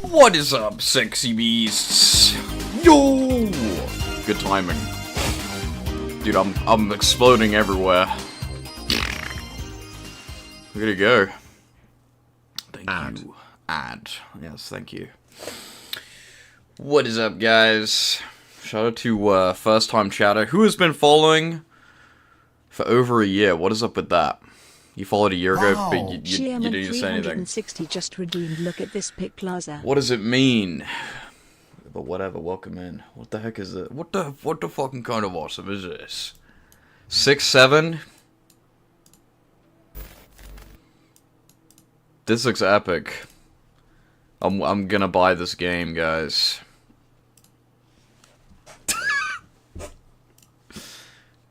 What is up, sexy beasts? Yo! Good timing. Dude, I'm exploding everywhere. Way to go. Thank you. Add. Yes, thank you. What is up, guys? Shout out to first-time chatter who has been following for over a year. What is up with that? You followed a year ago, but you didn't even say anything. 360 just redeemed. Look at this pic, Plaza. What does it mean? But whatever, welcome in. What the heck is it? What the fucking kind of awesome is this? 6-7? This looks epic. I'm gonna buy this game, guys.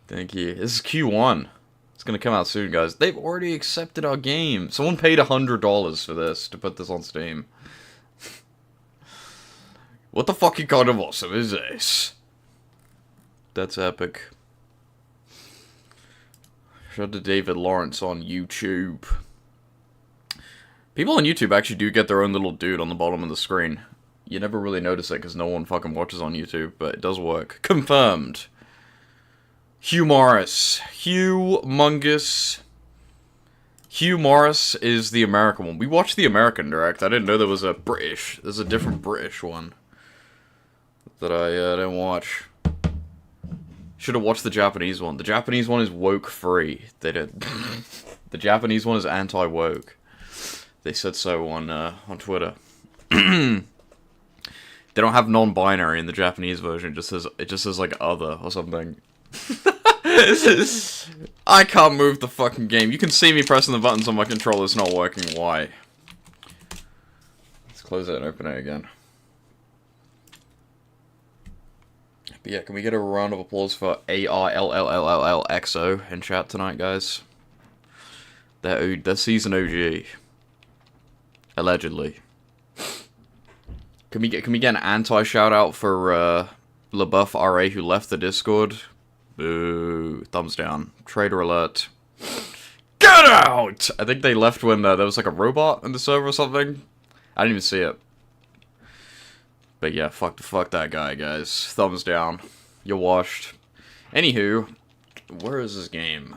Thank you. This is Q1. It's gonna come out soon, guys. They've already accepted our game. Someone paid $100 for this to put this on Steam. What the fucking kind of awesome is this? That's epic. Shout out to David Lawrence on YouTube. People on YouTube actually do get their own little dude on the bottom of the screen. You never really notice it because no one fucking watches on YouTube, but it does work. Confirmed. Hugh Morris. Humongous. Hugh Morris is the American one. We watched the American direct. I didn't know there was a British. There's a different British one that I didn't watch. Should have watched the Japanese one. The Japanese one is woke free. They did. The Japanese one is anti-woke. They said so on Twitter. They don't have non-binary in the Japanese version. It just says like other or something. I can't move the fucking game. You can see me pressing the buttons on my controller. It's not working. Why? Let's close it and open it again. But yeah, can we get a round of applause for ARLLLLXO in chat tonight, guys? They're season OG. Allegedly. Can we get an anti-shout out for LaBeouf RA who left the Discord? Boo. Thumbs down. Trader alert. Get out! I think they left when there was like a robot in the server or something. I didn't even see it. But yeah, fuck that guy, guys. Thumbs down. You're washed. Anywho, where is this game?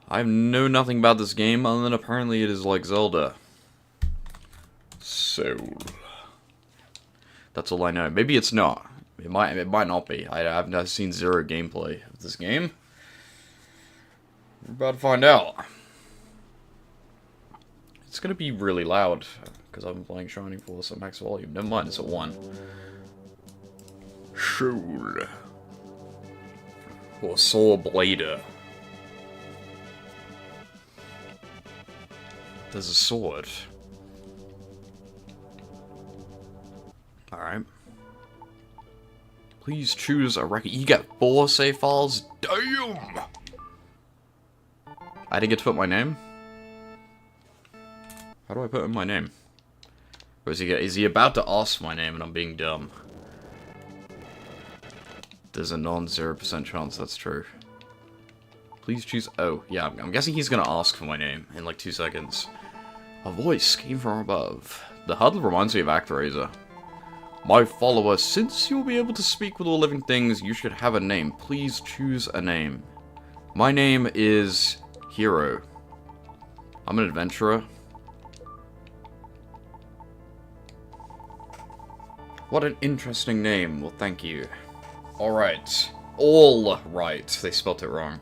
I know nothing about this game other than apparently it is like Zelda. Soul. That's all I know. Maybe it's not. It might not be. I've seen zero gameplay of this game. We're about to find out. It's gonna be really loud because I've been playing Shining Force at max volume. Never mind, it's at 1. Soul. Or Saw Blader. There's a sword. Alright. Please choose a record. You get 4 save files? Damn! I didn't get to put my name? How do I put in my name? Or is he about to ask my name and I'm being dumb? There's a non-0% chance that's true. Please choose... Oh, yeah, I'm guessing he's gonna ask for my name in like 2 seconds. A voice came from above. The huddle reminds me of ActRaiser. My follower, since you'll be able to speak with all living things, you should have a name. Please choose a name. My name is Hero. I'm an adventurer. What an interesting name. Well, thank you. Alright. All right. They spelt it wrong.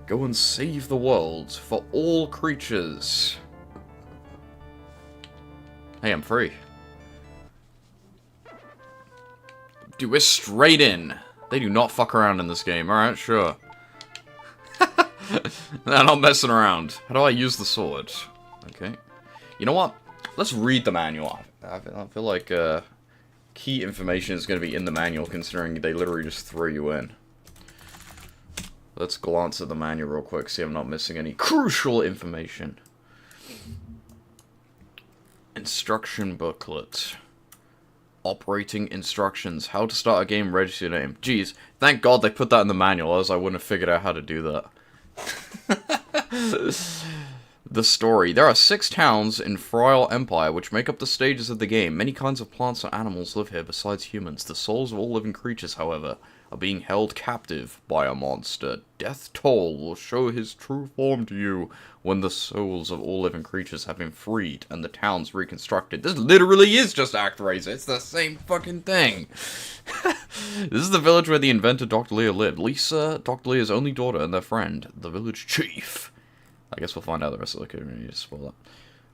Go and save the world for all creatures. Hey, I'm free. Dude, we're straight in. They do not fuck around in this game. Alright, sure. They're not messing around. How do I use the sword? Okay. You know what? Let's read the manual. I feel like key information is going to be in the manual, considering they literally just throw you in. Let's glance at the manual real quick, see if I'm not missing any crucial information. Instruction booklet. Operating instructions. How to start a game, register your name. Jeez, thank God they put that in the manual, else I wouldn't have figured out how to do that. The story. There are 6 towns in Froyle Empire which make up the stages of the game. Many kinds of plants and animals live here besides humans. The souls of all living creatures, however, are being held captive by a monster. Death Toll will show his true form to you when the souls of all living creatures have been freed and the towns reconstructed. This literally is just ActRaiser. It's the same fucking thing. This is the village where the inventor Dr. Leah lived. Lisa, Dr. Leah's only daughter, and their friend, the village chief. I guess we'll find out the rest of the community to spoil that.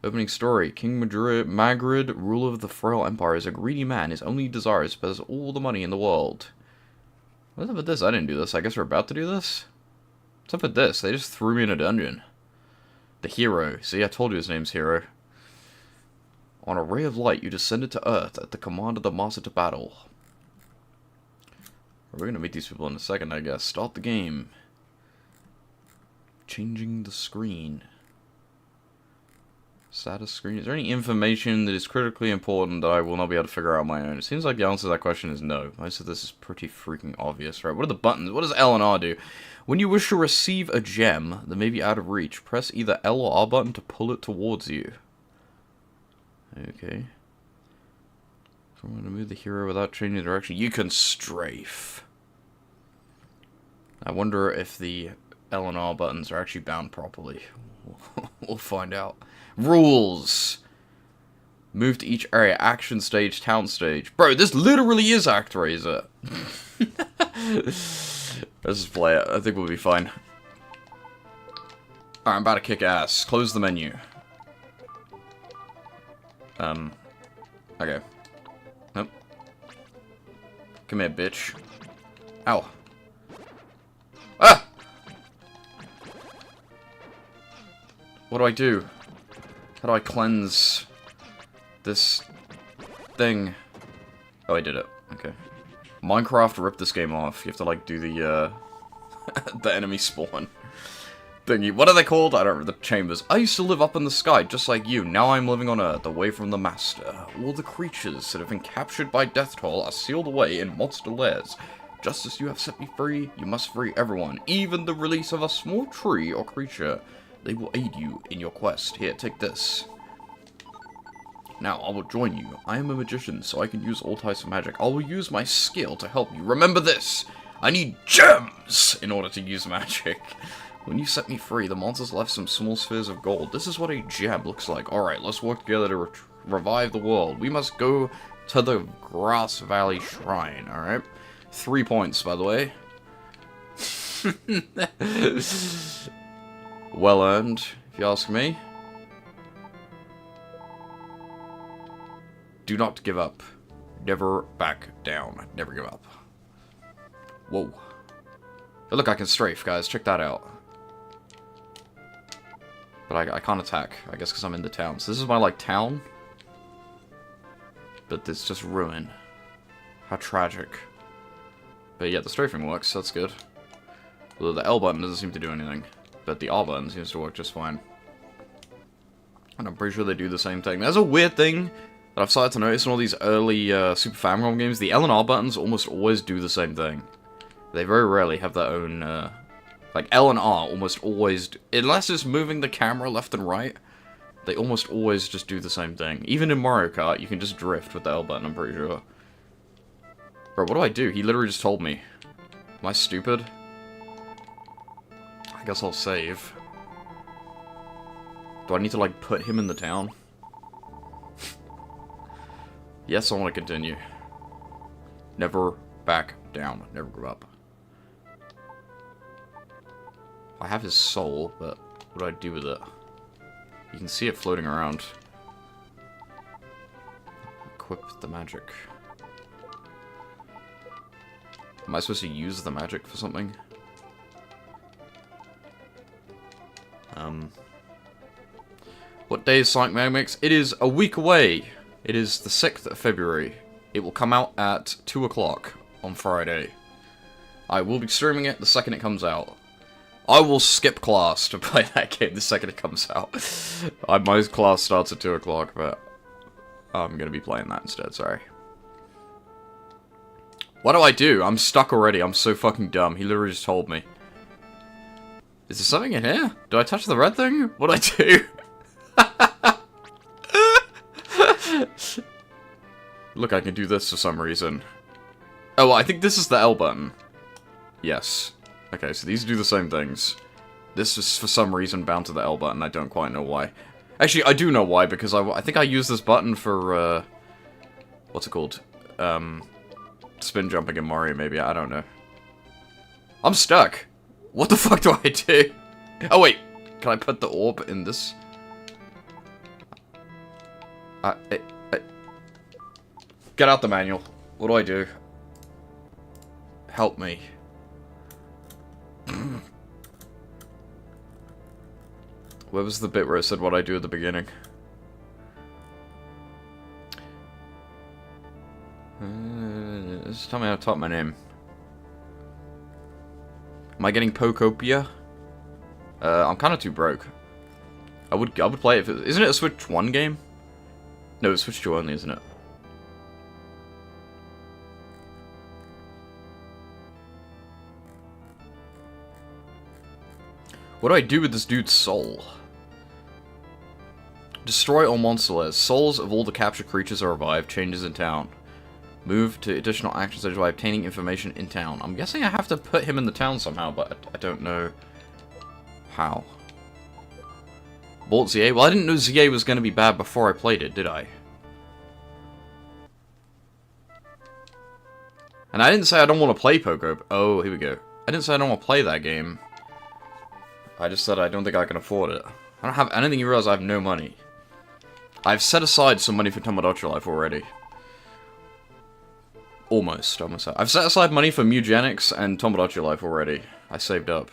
Opening story. King Magrid, ruler of the Frail Empire, is a greedy man. His only desire is to possess all the money in the world. What's up with this? I didn't do this. I guess we're about to do this? What's up with this? They just threw me in a dungeon. The hero. See, I told you his name's Hero. On a ray of light, you descended to Earth at the command of the Master to battle. We're going to meet these people in a second, I guess. Start the game. Changing the screen. Status screen. Is there any information that is critically important that I will not be able to figure out on my own? It seems like the answer to that question is no. Most of this is pretty freaking obvious, right? What are the buttons? What does L and R do? When you wish to receive a gem that may be out of reach, press either L or R button to pull it towards you. Okay. So I'm going to move the hero without changing direction. You can strafe. I wonder if the L and R buttons are actually bound properly. We'll find out. Rules. Move to each area. Action stage, town stage. Bro, this literally is ActRaiser. Let's just play it. I think we'll be fine. Alright, I'm about to kick ass. Close the menu. Okay. Nope. Come here, bitch. Ow. Ah! What do I do? How do I cleanse this thing? Oh, I did it. Okay. Minecraft ripped this game off. You have to, like, do the, the enemy spawn thingy. What are they called? I don't know. The chambers. I used to live up in the sky, just like you. Now I'm living on Earth, away from the Master. All the creatures that have been captured by Death Toll are sealed away in monster lairs. Just as you have set me free, you must free everyone, even the release of a small tree or creature. They will aid you in your quest. Here, take this. Now, I will join you. I am a magician, so I can use all types of magic. I will use my skill to help you. Remember this! I need gems in order to use magic. When you set me free, the monsters left some small spheres of gold. This is what a gem looks like. Alright, let's work together to revive the world. We must go to the Grass Valley Shrine, alright? 3 points, by the way. Well earned, if you ask me. Do not give up. Never back down. Never give up. Whoa. Oh, look, I can strafe, guys. Check that out. But I can't attack, I guess because I'm in the town. So this is my, like, town. But it's just ruin. How tragic. But yeah, the strafing works, so that's good. Although the L button doesn't seem to do anything. But the R button seems to work just fine. And I'm pretty sure they do the same thing. There's a weird thing that I've started to notice in all these early Super Famicom games. The L and R buttons almost always do the same thing. They very rarely have their own, like, L and R almost always, unless it's moving the camera left and right, they almost always just do the same thing. Even in Mario Kart, you can just drift with the L button, I'm pretty sure. Bro, what do I do? He literally just told me. Am I stupid? I guess I'll save. Do I need to, like, put him in the town? Yes, I want to continue. Never back down. Never give up. I have his soul, but what do I do with it? You can see it floating around. Equip the magic. Am I supposed to use the magic for something? What day is Sonic Mega Mix? It is a week away. It is the 6th of February. It will come out at 2 o'clock on Friday. I will be streaming it the second it comes out. I will skip class to play that game the second it comes out. My class starts at 2 o'clock, but I'm gonna be playing that instead, sorry. What do I do? I'm stuck already. I'm so fucking dumb. He literally just told me. Is there something in here? Do I touch the red thing? What'd I do? Look, I can do this for some reason. Oh, I think this is the L button. Yes. Okay, so these do the same things. This is for some reason bound to the L button. I don't quite know why. Actually, I do know why, because I think I used this button for, what's it called? Spin jumping in Mario, maybe. I don't know. I'm stuck. What the fuck do I do? Oh, wait. Can I put the orb in this? Get out the manual. What do I do? Help me. Where was the bit where I said what I do at the beginning? Just tell me how to type my name. Am I getting Pokopia? I'm kind of too broke. I would play it if isn't it a Switch 1 game? No, it's Switch 2 only, isn't it? What do I do with this dude's soul? Destroy all monster lairs. Souls of all the captured creatures are revived. Changes in town. Move to additional actions such as by obtaining information in town. I'm guessing I have to put him in the town somehow, but I don't know how. Bought ZA? Well, I didn't know ZA was going to be bad before I played it, did I? And I didn't say I don't want to play Poco. Oh, here we go. I didn't say I don't want to play that game. I just said I don't think I can afford it. I don't think you realize I have no money. I've set aside some money for Tomodachi Life already. Almost. I've set aside money for Mugenics and Tomodachi Life already. I saved up.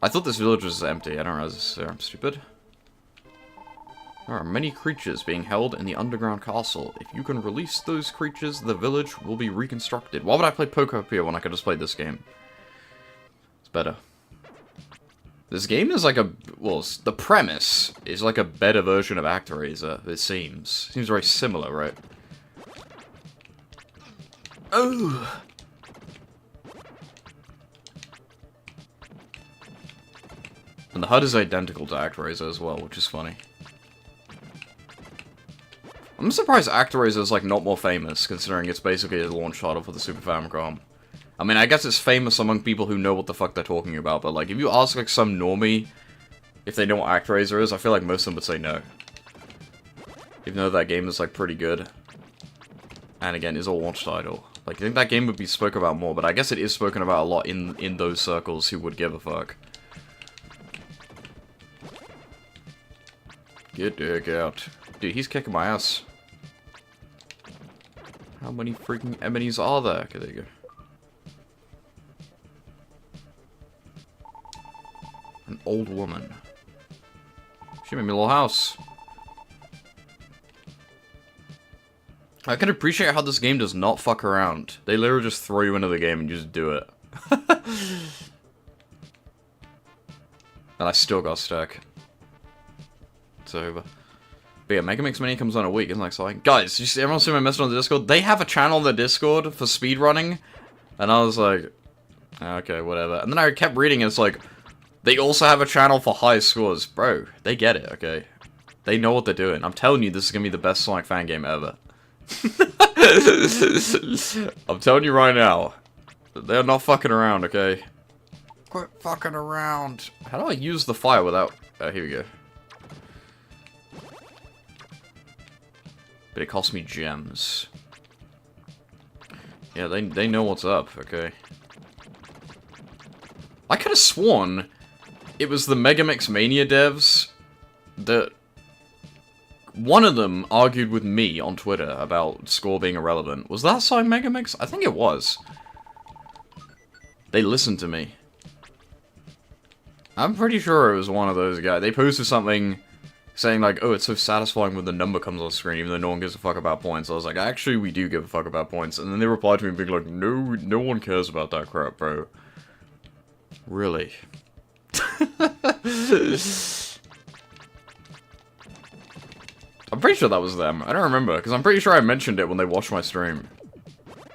I thought this village was empty. I don't realize this is there. I'm stupid. There are many creatures being held in the underground castle. If you can release those creatures, the village will be reconstructed. Why would I play Pokopia when I could just play this game? It's better. This game is like a... Well, the premise is like a better version of ActRaiser, it seems. Seems very similar, right? Oh! And the HUD is identical to ActRaiser as well, which is funny. I'm surprised ActRaiser is like not more famous, considering it's basically a launch title for the Super Famicom. I mean, I guess it's famous among people who know what the fuck they're talking about, but like, if you ask like some normie if they know what ActRaiser is, I feel like most of them would say no. Even though that game is like pretty good. And again, is a launch title. Like, I think that game would be spoken about more, but I guess it is spoken about a lot in those circles who would give a fuck. Get the heck out. Dude, he's kicking my ass. How many freaking enemies are there? Okay, there you go. An old woman. She made me a little house. I can appreciate how this game does not fuck around. They literally just throw you into the game and you just do it. And I still got stuck. It's over. But yeah, Mega Mix Mini comes on a week, isn't that exciting? Guys, you see, everyone see my message on the Discord? They have a channel on the Discord for speedrunning. And I was like, okay, whatever. And then I kept reading and it's like, they also have a channel for high scores. Bro, they get it, okay? They know what they're doing. I'm telling you, this is gonna be the best Sonic fan game ever. I'm telling you right now. They're not fucking around, okay? Quit fucking around. How do I use the fire without... here we go. But it costs me gems. Yeah, they know what's up, okay? I could have sworn it was the Mega Mix Mania devs that... One of them argued with me on Twitter about score being irrelevant. Was that Sonic Mega Mix? I think it was. They listened to me. I'm pretty sure it was one of those guys. They posted something saying like, oh, it's so satisfying when the number comes on screen, even though no one gives a fuck about points. I was like, actually, we do give a fuck about points. And then they replied to me being like, no one cares about that crap, bro. Really? I'm pretty sure that was them. I don't remember, because I'm pretty sure I mentioned it when they watched my stream.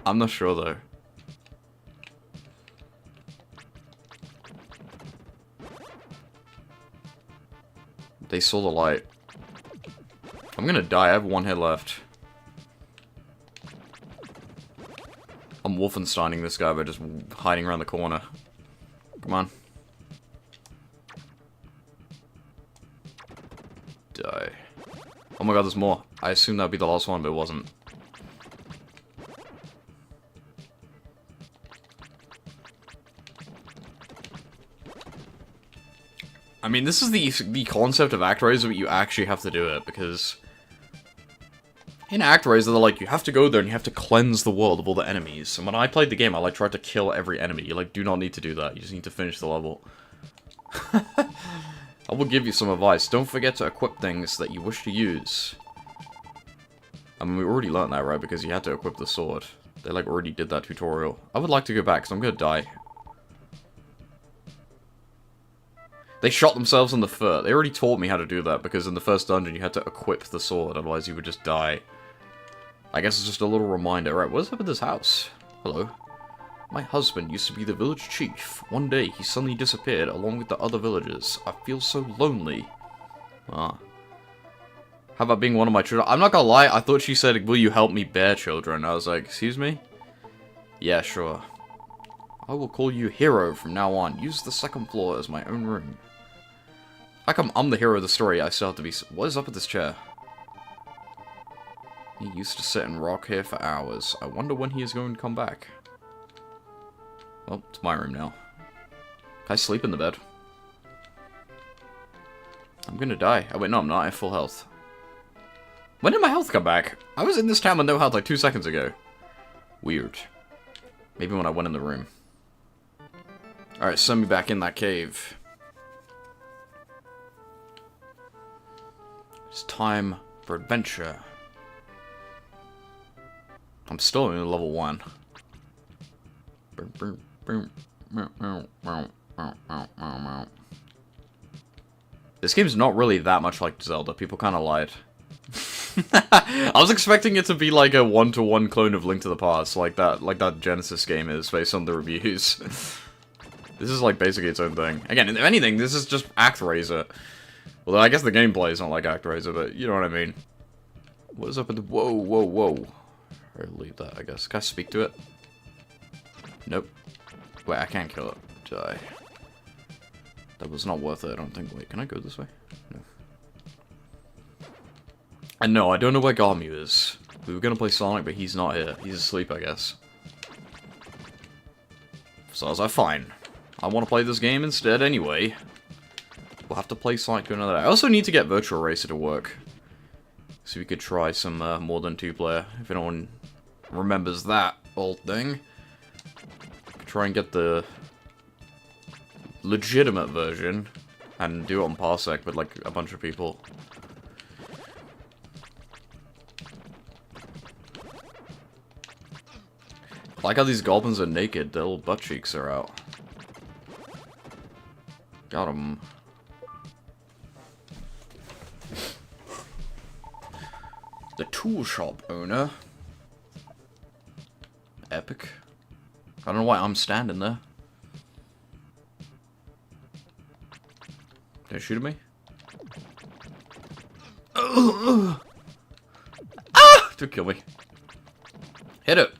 I'm not sure, though. They saw the light. I'm gonna die. I have one hit left. I'm Wolfensteining this guy by just hiding around the corner. Come on. Die. Oh my god, there's more. I assumed that'd be the last one, but it wasn't. I mean, this is the concept of ActRaiser, but you actually have to do it, because in ActRaiser, they're like, you have to go there and you have to cleanse the world of all the enemies. And when I played the game, I like tried to kill every enemy. You like do not need to do that. You just need to finish the level. I will give you some advice. Don't forget to equip things that you wish to use. I mean, we already learned that, right? Because you had to equip the sword. They like already did that tutorial. I would like to go back, because I'm gonna die. They shot themselves in the foot. They already taught me how to do that, because in the first dungeon you had to equip the sword, otherwise you would just die. I guess it's just a little reminder. Right, what's up with this house? Hello. My husband used to be the village chief. One day he suddenly disappeared along with the other villagers. I feel so lonely. Ah. How about being one of my children? I'm not gonna lie, I thought she said, will you help me bear children? I was like, excuse me? Yeah, sure. I will call you Hero from now on. Use the second floor as my own room. How come I'm the hero of the story? I still have to be... What is up with this chair? He used to sit and rock here for hours. I wonder when he is going to come back. Well, it's my room now. Can I sleep in the bed? I'm gonna die. Oh wait, no I'm not. I have full health. When did my health come back? I was in this town with no health like 2 seconds ago. Weird. Maybe when I went in the room. Alright, send me back in that cave. It's time for adventure. I'm still in level 1. This game's not really that much like Zelda. People kind of lied. I was expecting it to be like a one-to-one clone of Link to the Past, like that Genesis game is based on the reviews. This is like basically its own thing. Again, if anything, this is just ActRaiser. Although I guess the gameplay is not like ActRaiser, but you know what I mean. What is up with the... Whoa, whoa, whoa. I'll leave that, I guess. Can I speak to it? Nope. Wait, I can't kill it. Die. That was not worth it, I don't think. Wait, can I go this way? No. And no, I don't know where Garmu is. We were gonna play Sonic, but he's not here. He's asleep, I guess. So I was like, fine. I want to play this game instead anyway. We'll have to play Sonic to another day. I also need to get Virtual Racer to work. So we could try some more than 2-player, if anyone remembers that old thing. Try and get the legitimate version and do it on Parsec with like a bunch of people. I like how these goblins are naked, their little butt cheeks are out. Got 'em. The tool shop owner. Epic. I don't know why I'm standing there. Don't shoot at me. Ah! Don't kill me. Hit it.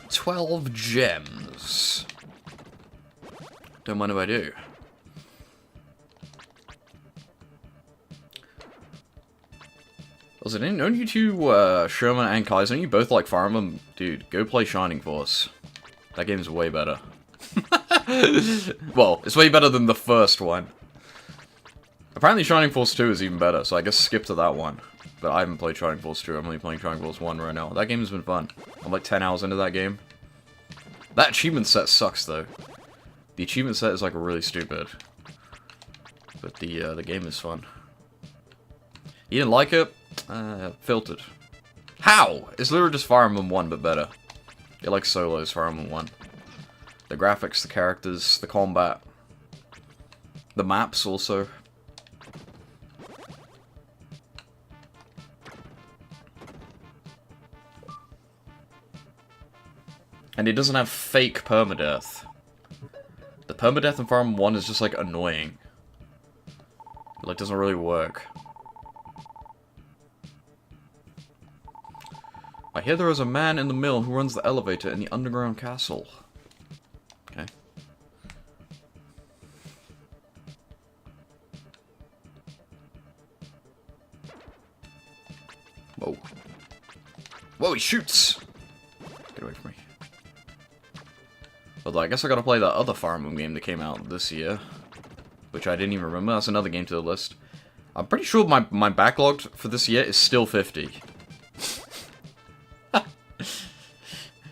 $12 gems. Don't mind if I do. Listen, don't you two, Sherman and Kaiser, don't you both like Fire Emblem? Dude, go play Shining Force. That game's way better. Well, it's way better than the first one. Apparently Shining Force 2 is even better, so I guess skip to that one. But I haven't played Shining Force 2, I'm only playing Shining Force 1 right now. That game has been fun. I'm like 10 hours into that game. That achievement set sucks, though. The achievement set is like really stupid. But the game is fun. You didn't like it? Filtered. How? It's literally just Fire Emblem 1, but better. It like solos Fire Emblem 1. The graphics, the characters, the combat. The maps also. And it doesn't have fake permadeath. The permadeath in Fire Emblem 1 is just, like, annoying. It, like, doesn't really work. I hear there is a man in the mill who runs the elevator in the underground castle. Okay. Whoa. Whoa, he shoots! Get away from me. Although, I guess I gotta play that other Fire Emblem game that came out this year. Which I didn't even remember. That's another game to the list. I'm pretty sure my backlog for this year is still 50.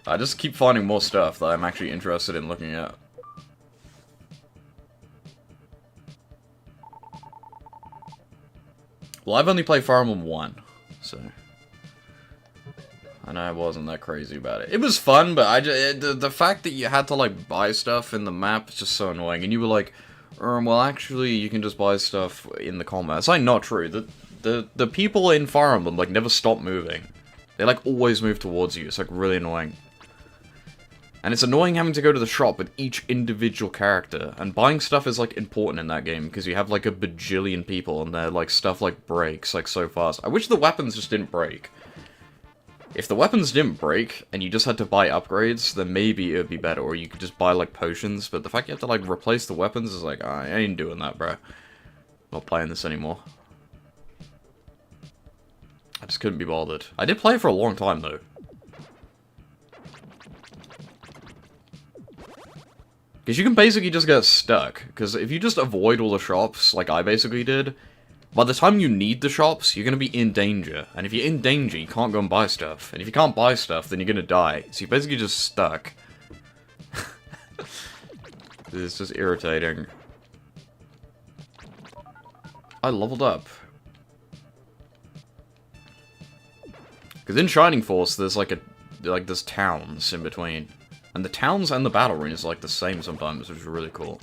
I just keep finding more stuff that I'm actually interested in looking at. Well, I've only played Fire Emblem 1, so... And I wasn't that crazy about it. It was fun, but the fact that you had to, like, buy stuff in the map is just so annoying. And you were like, well, actually, you can just buy stuff in the combat. It's, like, not true. The people in Fire Emblem, like, never stop moving. They, like, always move towards you. It's, like, really annoying. And it's annoying having to go to the shop with each individual character. And buying stuff is, like, important in that game, because you have, like, a bajillion people, and their, like, stuff, like, breaks, like, so fast. I wish the weapons just didn't break. If the weapons didn't break, and you just had to buy upgrades, then maybe it would be better, or you could just buy, like, potions, but the fact you have to, like, replace the weapons is like, I ain't doing that, bro. Not playing this anymore. I just couldn't be bothered. I did play it for a long time, though. Because you can basically just get stuck, because if you just avoid all the shops, like I basically did, by the time you need the shops, you're going to be in danger. And if you're in danger, you can't go and buy stuff. And if you can't buy stuff, then you're going to die. So you're basically just stuck. It's just irritating. I leveled up. Because in Shining Force, there's like there's towns in between. And the towns and the battle arenas are like the same sometimes, which is really cool.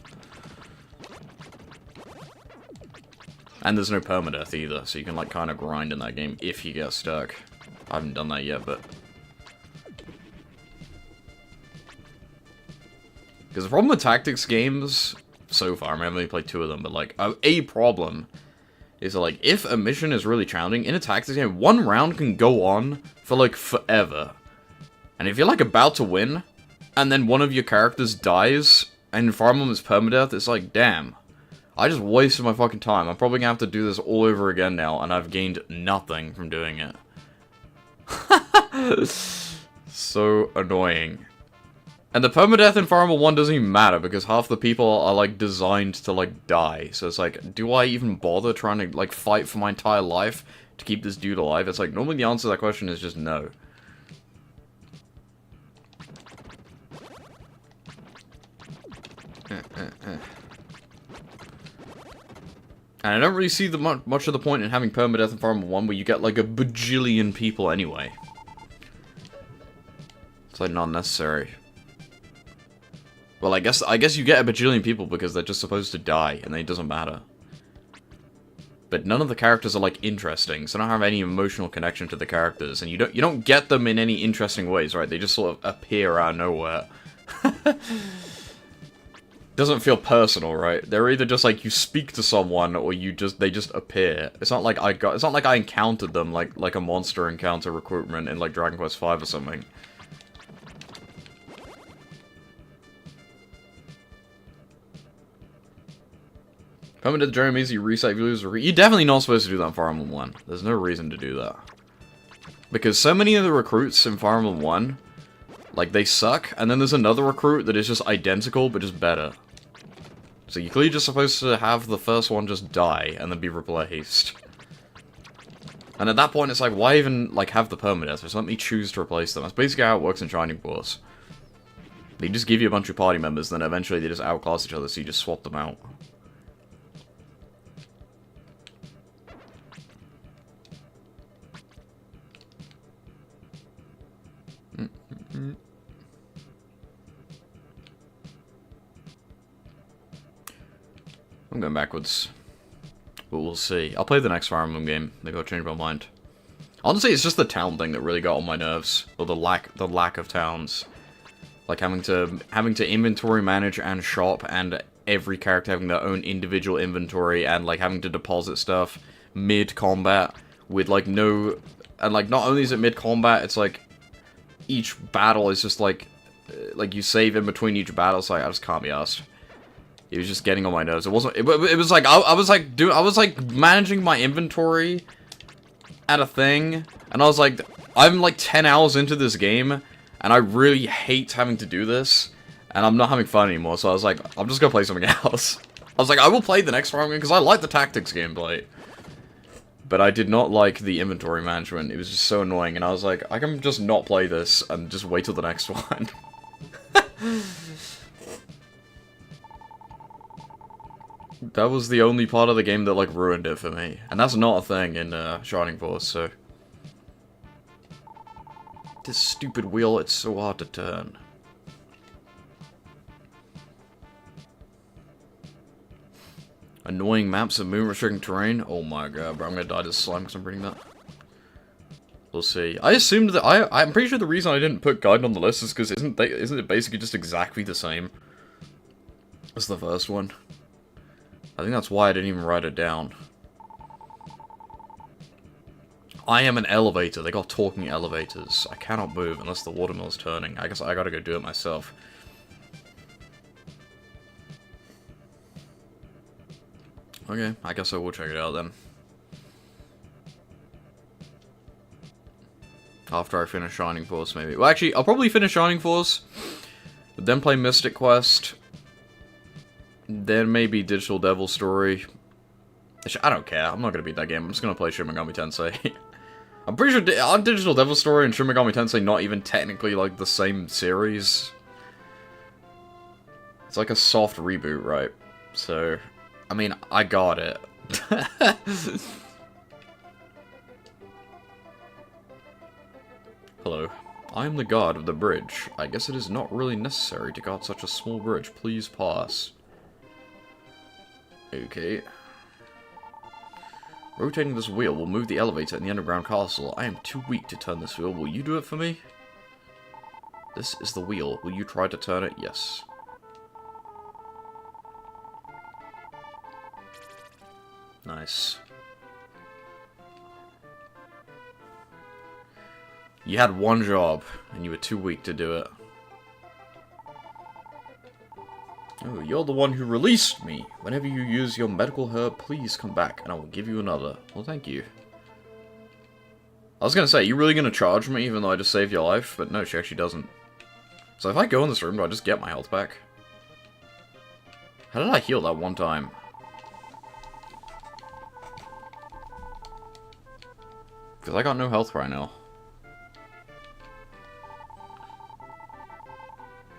And there's no permadeath either, so you can, like, kind of grind in that game if you get stuck. I haven't done that yet, but... Because the problem with tactics games, so far, I mean, I've only played 2 of them, but, like, a problem is that, like, if a mission is really challenging, in a tactics game, 1 round can go on for, like, forever. And if you're, like, about to win, and then one of your characters dies, and Fire Emblem is permadeath, it's like, damn. I just wasted my fucking time. I'm probably gonna have to do this all over again now, and I've gained nothing from doing it. So annoying. And the permadeath in Fire Emblem 1 doesn't even matter, because half the people are, like, designed to, like, die. So it's like, do I even bother trying to, like, fight for my entire life to keep this dude alive? It's like, normally the answer to that question is just no. And I don't really see much of the point in having permadeath in Fire Emblem 1 where you get like a bajillion people anyway. It's like not necessary. Well, I guess you get a bajillion people because they're just supposed to die and it doesn't matter. But none of the characters are like interesting, so I don't have any emotional connection to the characters, and you don't get them in any interesting ways, right? They just sort of appear out of nowhere. Doesn't feel personal, right? They're either just like you speak to someone or they just appear. It's not like I encountered them like a monster encounter recruitment in like Dragon Quest V or something. Permanent journey means you reset, you lose, you're definitely not supposed to do that in Fire Emblem 1. There's no reason to do that. Because so many of the recruits in Fire Emblem 1, like, they suck, and then there's another recruit that is just identical, but just better. So you're clearly just supposed to have the first one just die, and then be replaced. And at that point, it's like, why even, like, have the permadeath? Just let me choose to replace them. That's basically how it works in Shining Force. They just give you a bunch of party members, then eventually they just outclass each other, so you just swap them out. I'm going backwards. But we'll see. I'll play the next Fire Emblem game. Maybe I'll change my mind. Honestly, it's just the town thing that really got on my nerves. Or the lack of towns. Like having to inventory manage and shop, and every character having their own individual inventory, and like having to deposit stuff mid-combat with like no... And like not only is it mid-combat, it's like each battle is just like you save in between each battle, so I just can't be asked. It was just getting on my nerves. It wasn't... It was like... I was like managing my inventory at a thing, and I was like, I'm like 10 hours into this game, and I really hate having to do this, and I'm not having fun anymore, so I was like, I'm just gonna play something else. I was like, I will play the next one, because I like the tactics gameplay. But I did not like the inventory management. It was just so annoying, and I was like, I can just not play this, and just wait till the next one. That was the only part of the game that, like, ruined it for me. And that's not a thing in Shining Force, so... This stupid wheel, it's so hard to turn. Annoying maps of moon-restricting terrain? Oh my god, bro, I'm gonna die to slime because I'm reading that. We'll see. I assumed that... I'm pretty sure the reason I didn't put Guide on the list is because isn't it basically just exactly the same as the first one? I think that's why I didn't even write it down. I am an elevator. They got talking elevators. I cannot move unless the watermill's turning. I guess I gotta go do it myself. Okay, I guess I will check it out then. After I finish Shining Force, maybe. Well, actually, I'll probably finish Shining Force, but then play Mystic Quest. Then maybe Digital Devil Story. I don't care. I'm not going to beat that game. I'm just going to play Shin Megami Tensei. I'm pretty sure aren't Digital Devil Story and Shin Megami Tensei not even technically like the same series? It's like a soft reboot, right? So, I mean, I got it. Hello. I am the guard of the bridge. I guess it is not really necessary to guard such a small bridge. Please pass. Okay. Rotating this wheel will move the elevator in the underground castle. I am too weak to turn this wheel. Will you do it for me? This is the wheel. Will you try to turn it? Yes. Nice. You had one job, and you were too weak to do it. Oh, you're the one who released me. Whenever you use your medical herb, please come back, and I will give you another. Well, thank you. I was gonna say, you really gonna charge me, even though I just saved your life? But no, she actually doesn't. So if I go in this room, do I just get my health back? How did I heal that one time? Because I got no health right now.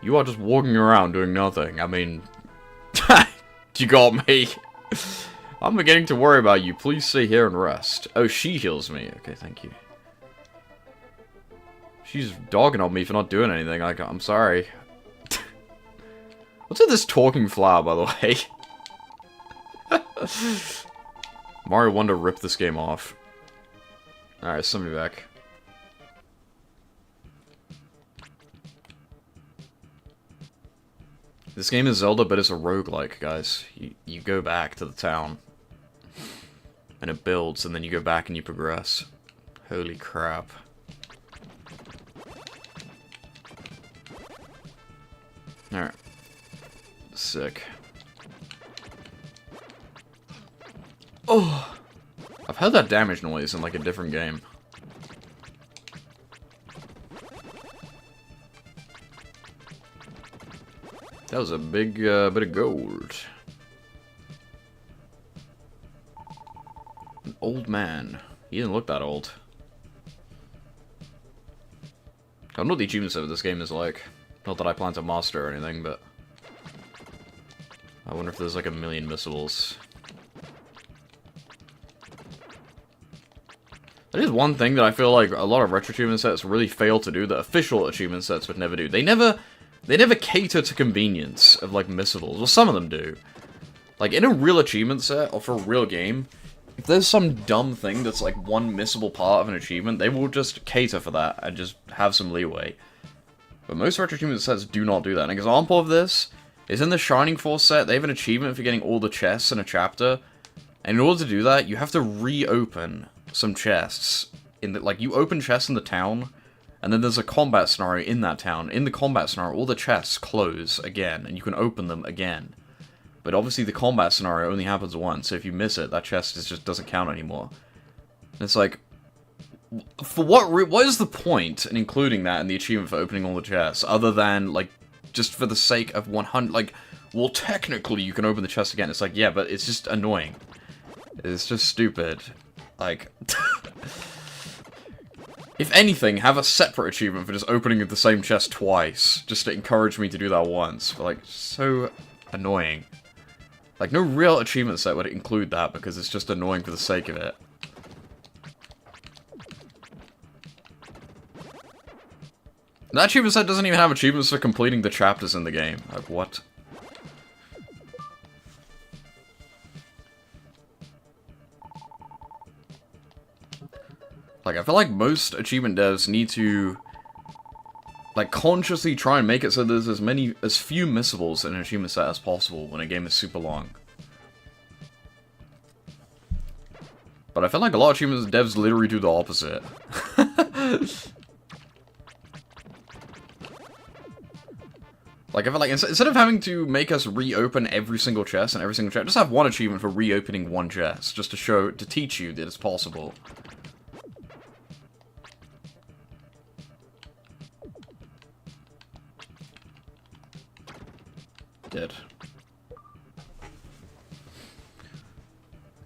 You are just walking around doing nothing. I mean, you got me. I'm beginning to worry about you. Please stay here and rest. Oh, she heals me. Okay, thank you. She's dogging on me for not doing anything. I'm sorry. What's with this talking flower, by the way? Mario Wonder ripped this game off. Alright, send me back. This game is Zelda, but it's a roguelike, guys. You go back to the town. And it builds, and then you go back and you progress. Holy crap. Alright. Sick. Oh! I've heard that damage noise in, like, a different game. That was a big bit of gold. An old man. He didn't look that old. I don't know what the achievement set of this game is like. Not that I plan to master or anything, but... I wonder if there's like a million missables. That is one thing that I feel like a lot of retro achievement sets really fail to do that official achievement sets would never do. They never cater to convenience of, like, missables. Well, some of them do. Like, in a real achievement set, or for a real game, if there's some dumb thing that's, like, one missable part of an achievement, they will just cater for that and just have some leeway. But most retro achievement sets do not do that. An example of this is in the Shining Force set. They have an achievement for getting all the chests in a chapter. And in order to do that, you have to reopen some chests. Like, you open chests in the town, and then there's a combat scenario in that town. In the combat scenario, all the chests close again, and you can open them again. But obviously the combat scenario only happens once, so if you miss it, that chest just doesn't count anymore. And it's like, for what is the point in including that in the achievement for opening all the chests, other than, like, just for the sake of 100, like, well, technically you can open the chest again. It's like, yeah, but it's just annoying. It's just stupid. Like, if anything, have a separate achievement for just opening the same chest twice, just to encourage me to do that once. But, like, so annoying. Like, no real achievement set would include that, because it's just annoying for the sake of it. That achievement set doesn't even have achievements for completing the chapters in the game. Like, what? Like, I feel like most achievement devs need to, like, consciously try and make it so there's as few missables in an achievement set as possible when a game is super long. But I feel like a lot of achievement devs literally do the opposite. Like, I feel like instead of having to make us reopen every single chest and every single chest, just have one achievement for reopening one chest, just to teach you that it's possible. Dead.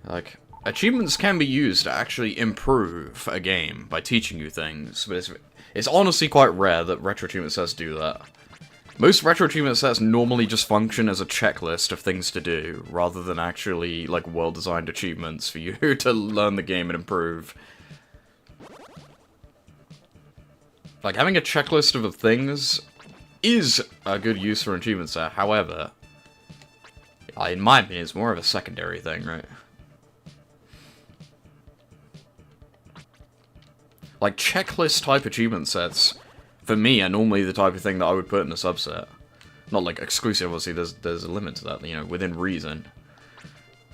Like, achievements can be used to actually improve a game by teaching you things, but it's honestly quite rare that retro achievement sets do that. Most retro achievement sets normally just function as a checklist of things to do, rather than actually, like, well-designed achievements for you to learn the game and improve. Like, having a checklist of things is a good use for an achievement set, however, in my opinion, it's more of a secondary thing, right? Like, checklist-type achievement sets, for me, are normally the type of thing that I would put in a subset. Not, like, exclusive, obviously, there's a limit to that, you know, within reason.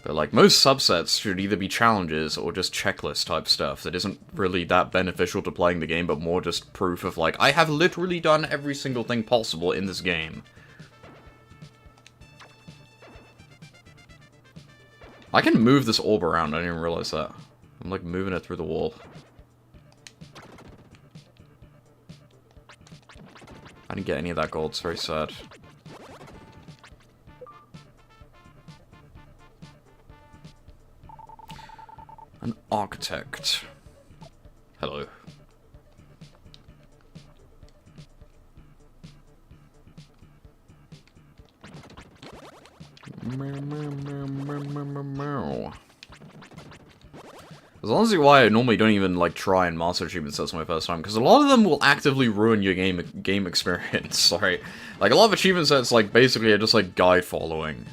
But, like, most subsets should either be challenges or just checklist-type stuff that isn't really that beneficial to playing the game, but more just proof of, like, I have literally done every single thing possible in this game. I can move this orb around, I didn't even realize that. I'm, like, moving it through the wall. I didn't get any of that gold, it's very sad. An architect. Hello. That's honestly why I normally don't even, like, try and master achievement sets my first time, because a lot of them will actively ruin your game experience, sorry. Like, a lot of achievement sets, like, basically are just, like, guide following.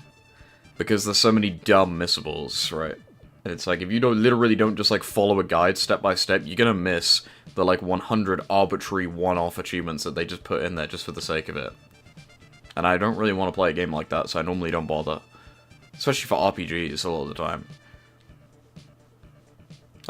Because there's so many dumb missables, right? And it's like, if you literally don't just, like, follow a guide step by step, you're gonna miss the, like, 100 arbitrary one-off achievements that they just put in there just for the sake of it. And I don't really want to play a game like that, so I normally don't bother. Especially for RPGs a lot of the time.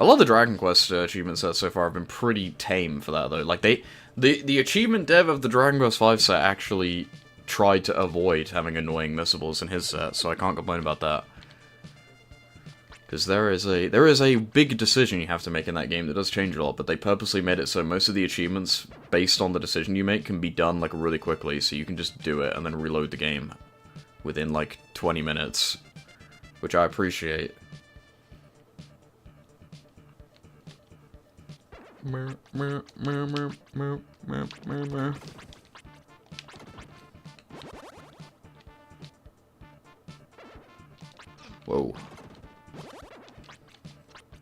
A lot of the Dragon Quest achievement sets so far have been pretty tame for that, though. Like, the achievement dev of the Dragon Quest V set actually tried to avoid having annoying missables in his set, so I can't complain about that. Because there is a big decision you have to make in that game that does change a lot, but they purposely made it so most of the achievements, based on the decision you make, can be done, like, really quickly, so you can just do it and then reload the game within, like, 20 minutes. Which I appreciate. Whoa.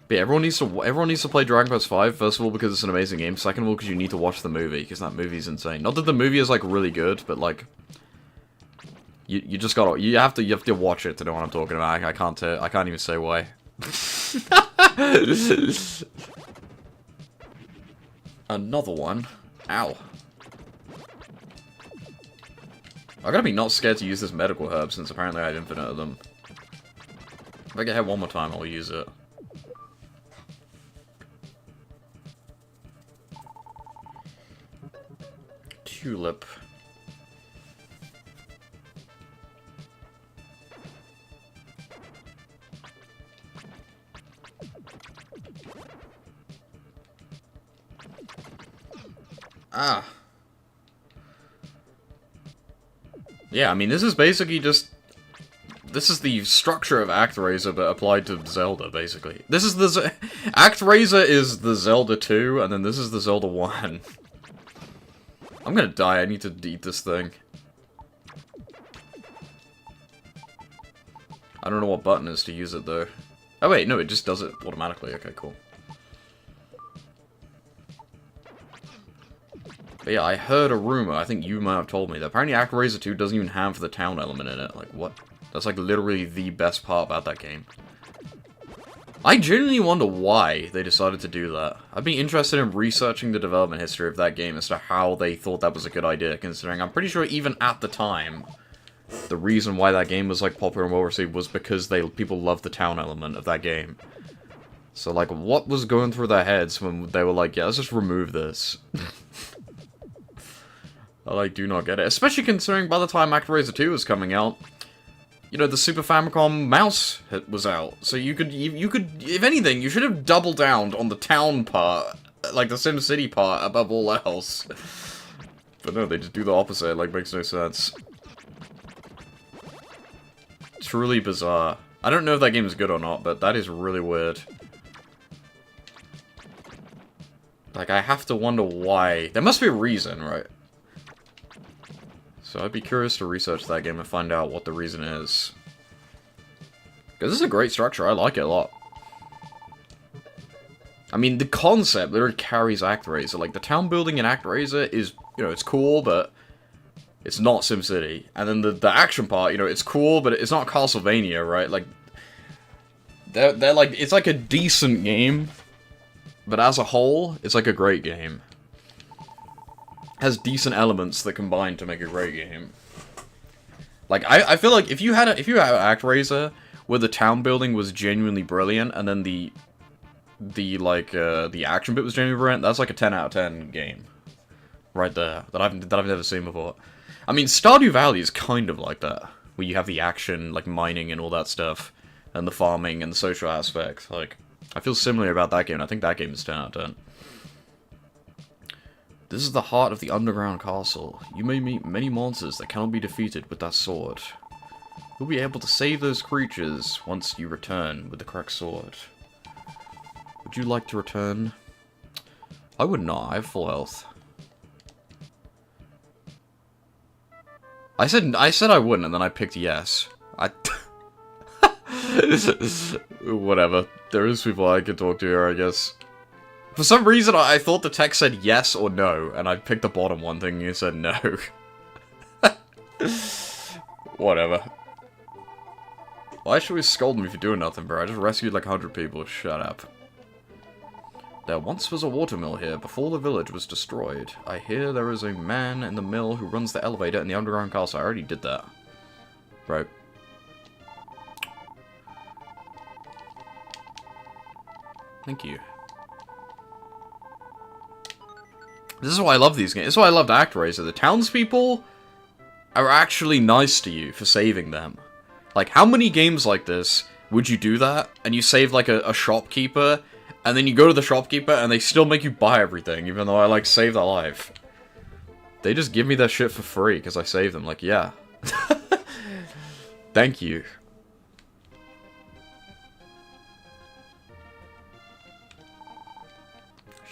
But yeah, everyone needs to play Dragon Quest V, first of all because it's an amazing game, second of all because you need to watch the movie, because that movie's insane. Not that the movie is, like, really good, but, like, you just gotta, you have to watch it to know what I'm talking about. I can't even say why. Another one. Ow. I gotta be not scared to use this medical herb, since apparently I have infinite of them. If I get hit one more time, I'll use it. Tulip. Ah. Yeah, I mean, this is basically just... This is the structure of ActRaiser, but applied to Zelda, basically. This is the... ActRaiser is the Zelda 2, and then this is the Zelda 1. I'm gonna die, I need to eat this thing. I don't know what button is to use it, though. Oh wait, no, it just does it automatically. Okay, cool. But yeah, I heard a rumor, I think you might have told me, that apparently ActRaiser 2 doesn't even have the town element in it. Like, what? That's like literally the best part about that game. I genuinely wonder why they decided to do that. I'd be interested in researching the development history of that game as to how they thought that was a good idea, considering I'm pretty sure even at the time, the reason why that game was like popular and well received was because people loved the town element of that game. So like, what was going through their heads when they were like, yeah, let's just remove this. I like do not get it, especially considering by the time ActRaiser 2 was coming out, you know, the Super Famicom mouse was out, so you could, if anything, you should have doubled down on the town part, like the SimCity part, above all else. But no, they just do the opposite, it, like, makes no sense. Truly bizarre. I don't know if that game is good or not, but that is really weird. Like, I have to wonder why. There must be a reason, right? So I'd be curious to research that game and find out what the reason is. Because this is a great structure, I like it a lot. I mean, the concept literally carries ActRaiser. Like, the town building in ActRaiser is, you know, it's cool, but it's not SimCity. And then the action part, you know, it's cool, but it's not Castlevania, right? Like, they're like, it's like a decent game, but as a whole, it's like a great game. Has decent elements that combine to make a great game. Like, I feel like if you had ActRaiser where the town building was genuinely brilliant, and then the action bit was genuinely brilliant, that's like a 10 out of 10 game. Right there. That I've never seen before. I mean, Stardew Valley is kind of like that. Where you have the action, like mining and all that stuff, and the farming and the social aspects. Like, I feel similar about that game, and I think that game is 10 out of 10. This is the heart of the underground castle. You may meet many monsters that cannot be defeated with that sword. You'll be able to save those creatures once you return with the correct sword. Would you like to return? I would not, I have full health. I said I wouldn't, and then I picked yes. Whatever. There is people I could talk to here, I guess. For some reason, I thought the text said yes or no, and I picked the bottom one thing and it said no. Whatever. Why should we scold me for doing nothing, bro? I just rescued like 100 people. Shut up. There once was a watermill here before the village was destroyed. I hear there is a man in the mill who runs the elevator in the underground castle. I already did that. Right. Thank you. This is why I love these games. This is why I loved ActRaiser. The townspeople are actually nice to you for saving them. Like, how many games like this would you do that, and you save, like, a shopkeeper, and then you go to the shopkeeper, and they still make you buy everything, even though I, like, saved their life. They just give me their shit for free, because I saved them. Like, yeah. Thank you.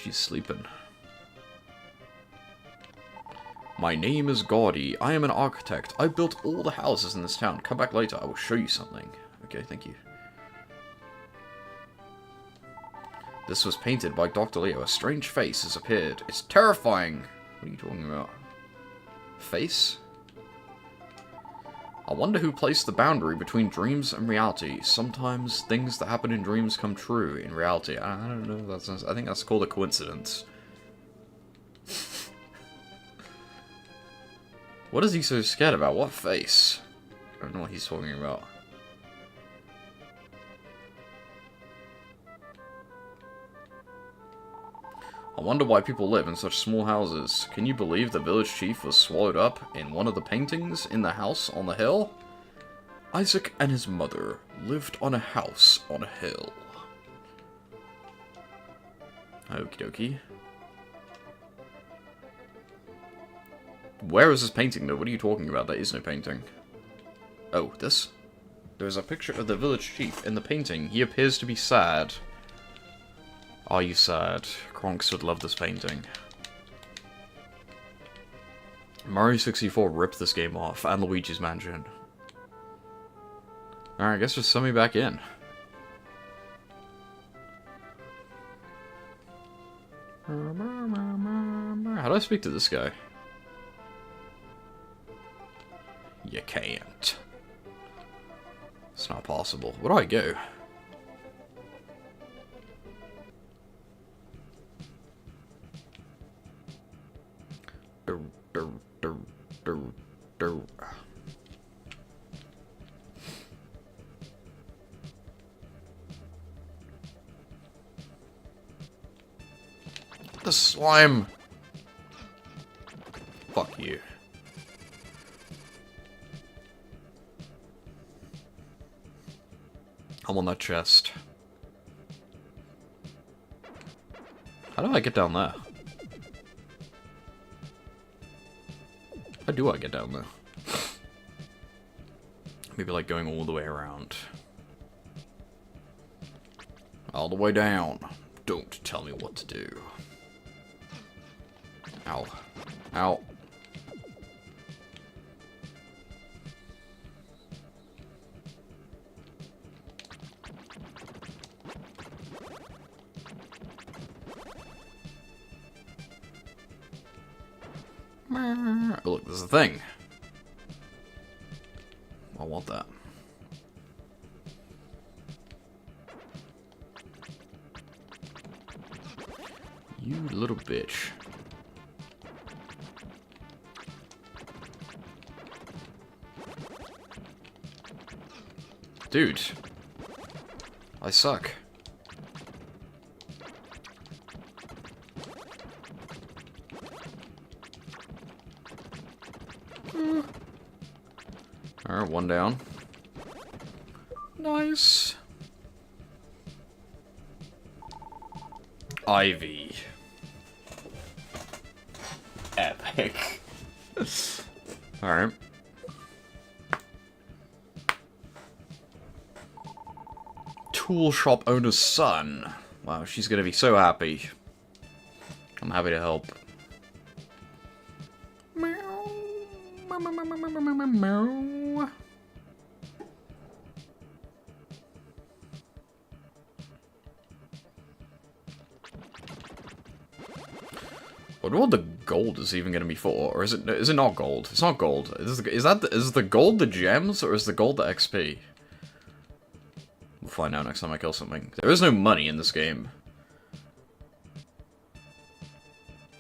She's sleeping. My name is Gaudy. I am an architect. I built all the houses in this town. Come back later. I will show you something. Okay, thank you. This was painted by Dr. Leo. A strange face has appeared. It's terrifying. What are you talking about? Face? I wonder who placed the boundary between dreams and reality. Sometimes things that happen in dreams come true in reality. I don't know. I think that's called a coincidence. What is he so scared about? What face? I don't know what he's talking about. I wonder why people live in such small houses. Can you believe the village chief was swallowed up in one of the paintings in the house on the hill? Isaac and his mother lived on a house on a hill. Okie dokie. Where is this painting, though? What are you talking about? There is no painting. Oh, this? There's a picture of the village chief in the painting. He appears to be sad. Are you sad? Kronks would love this painting. Mario 64 ripped this game off, and Luigi's Mansion. Alright, I guess just send me back in. How do I speak to this guy? You can't. It's not possible. Where do I go? The slime! Fuck you. I'm on that chest. How do I get down there? How do I get down there? Maybe like going all the way around. All the way down. Don't tell me what to do. Ow. Ow. Oh, look, there's a thing. I want that. You little bitch. Dude. I suck. Alright, one down. Nice. Ivy. Epic. Alright. Tool shop owner's son. Wow, she's gonna be so happy. I'm happy to help. Meow. Meow, meow, meow, meow, meow, meow, meow. I wonder what the gold is even going to be for, or is it not gold? It's not gold. Is the gold the gems, or is the gold the XP? We'll find out next time I kill something. There is no money in this game.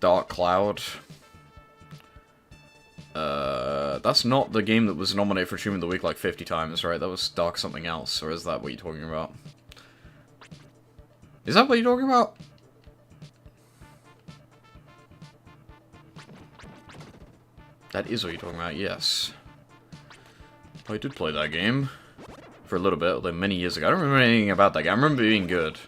Dark Cloud. That's not the game that was nominated for Achievement of the Week like 50 times, right? That was Dark something else, or is that what you're talking about? Is that what you're talking about? That is what you're talking about, yes. I did play that game for a little bit, although many years ago. I don't remember anything about that game. I remember it being good.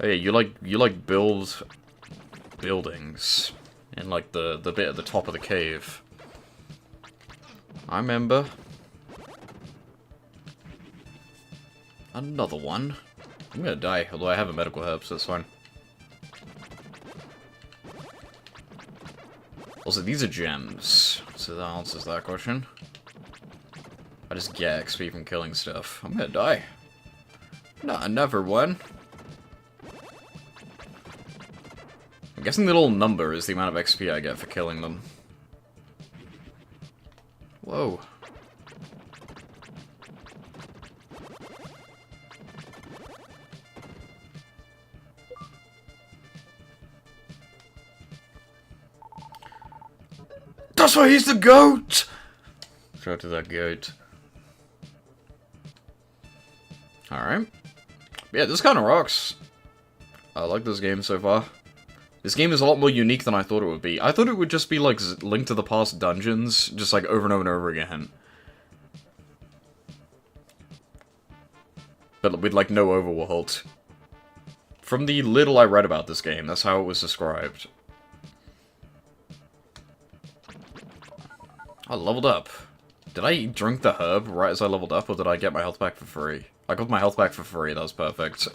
Oh yeah, you like build buildings in like the bit at the top of the cave. I remember. Another one. I'm gonna die, although I have a medical herb, so it's fine. Also, these are gems, so that answers that question. I just get XP from killing stuff. I'm gonna die. Not another one. I'm guessing the little number is the amount of XP I get for killing them. Whoa. That's why he's the goat! Shout out to that goat. Alright. Yeah, this kind of rocks. I like this game so far. This game is a lot more unique than I thought it would be. I thought it would just be like Link to the Past dungeons, just like over and over and over again. But with like no overworld. From the little I read about this game, that's how it was described. I leveled up. Did I drink the herb right as I leveled up, or did I get my health back for free? I got my health back for free, that was perfect.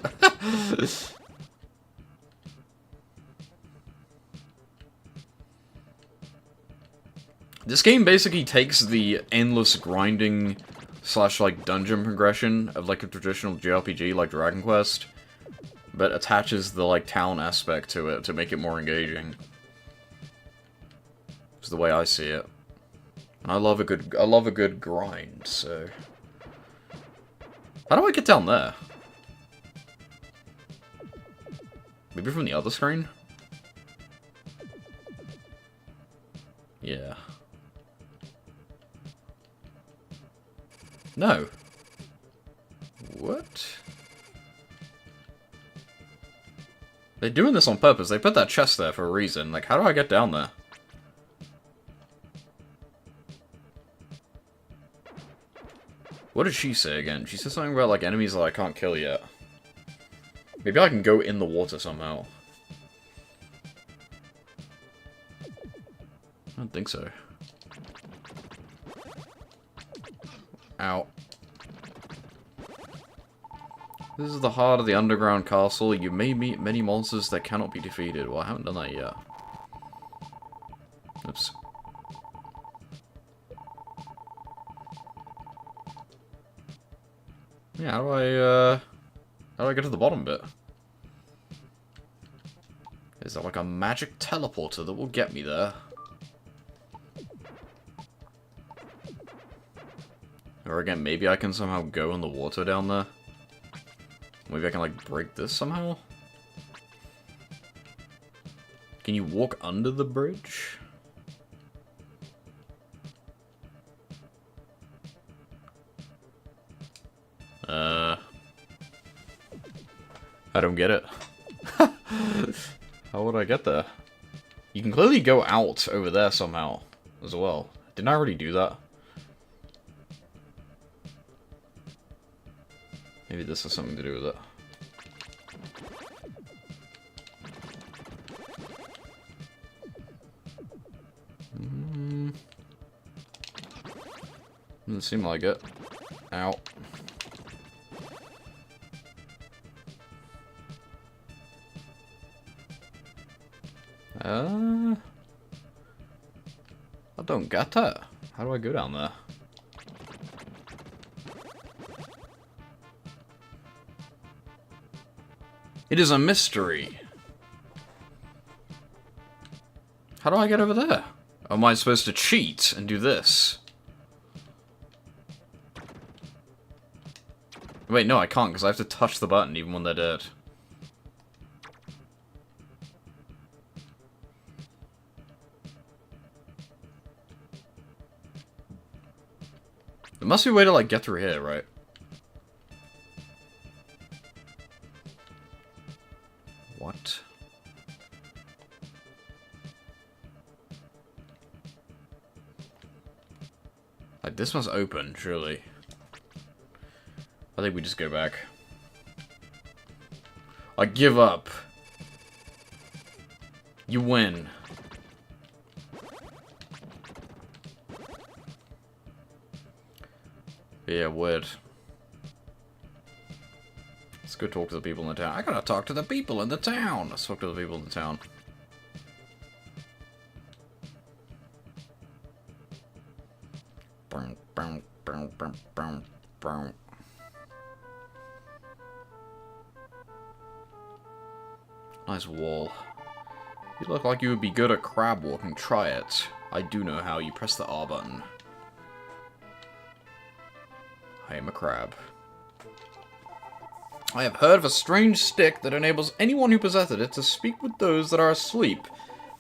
This game basically takes the endless grinding slash like dungeon progression of like a traditional JRPG like Dragon Quest, but attaches the like town aspect to it to make it more engaging. It's the way I see it. And I love a good grind, so how do I get down there? Maybe from the other screen? Yeah. No. What? They're doing this on purpose. They put that chest there for a reason. Like, how do I get down there? What did she say again? She said something about, like, enemies that I can't kill yet. Maybe I can go in the water somehow. I don't think so. Ow. This is the heart of the underground castle. You may meet many monsters that cannot be defeated. Well, I haven't done that yet. Oops. Yeah, how do I get to the bottom bit? Is there like a magic teleporter that will get me there? Or again, maybe I can somehow go in the water down there? Maybe I can, like, break this somehow? Can you walk under the bridge? I don't get it. How would I get there? You can clearly go out over there somehow, as well. Didn't I already do that? Maybe this has something to do with it. Doesn't seem like it. Ow. I don't get that. How do I go down there? It is a mystery. How do I get over there? Am I supposed to cheat and do this? Wait, no, I can't, because I have to touch the button even when they're dead. There must be a way to, like, get through here, right? What? Like, this must open, surely. I think we just go back. I give up. You win. Yeah, weird. Let's go talk to the people in the town. I gotta talk to the people in the town. Let's talk to the people in the town. Nice wall. You look like you would be good at crab walking. Try it. I do know how. You press the R button. I am a crab. I have heard of a strange stick that enables anyone who possesses it to speak with those that are asleep.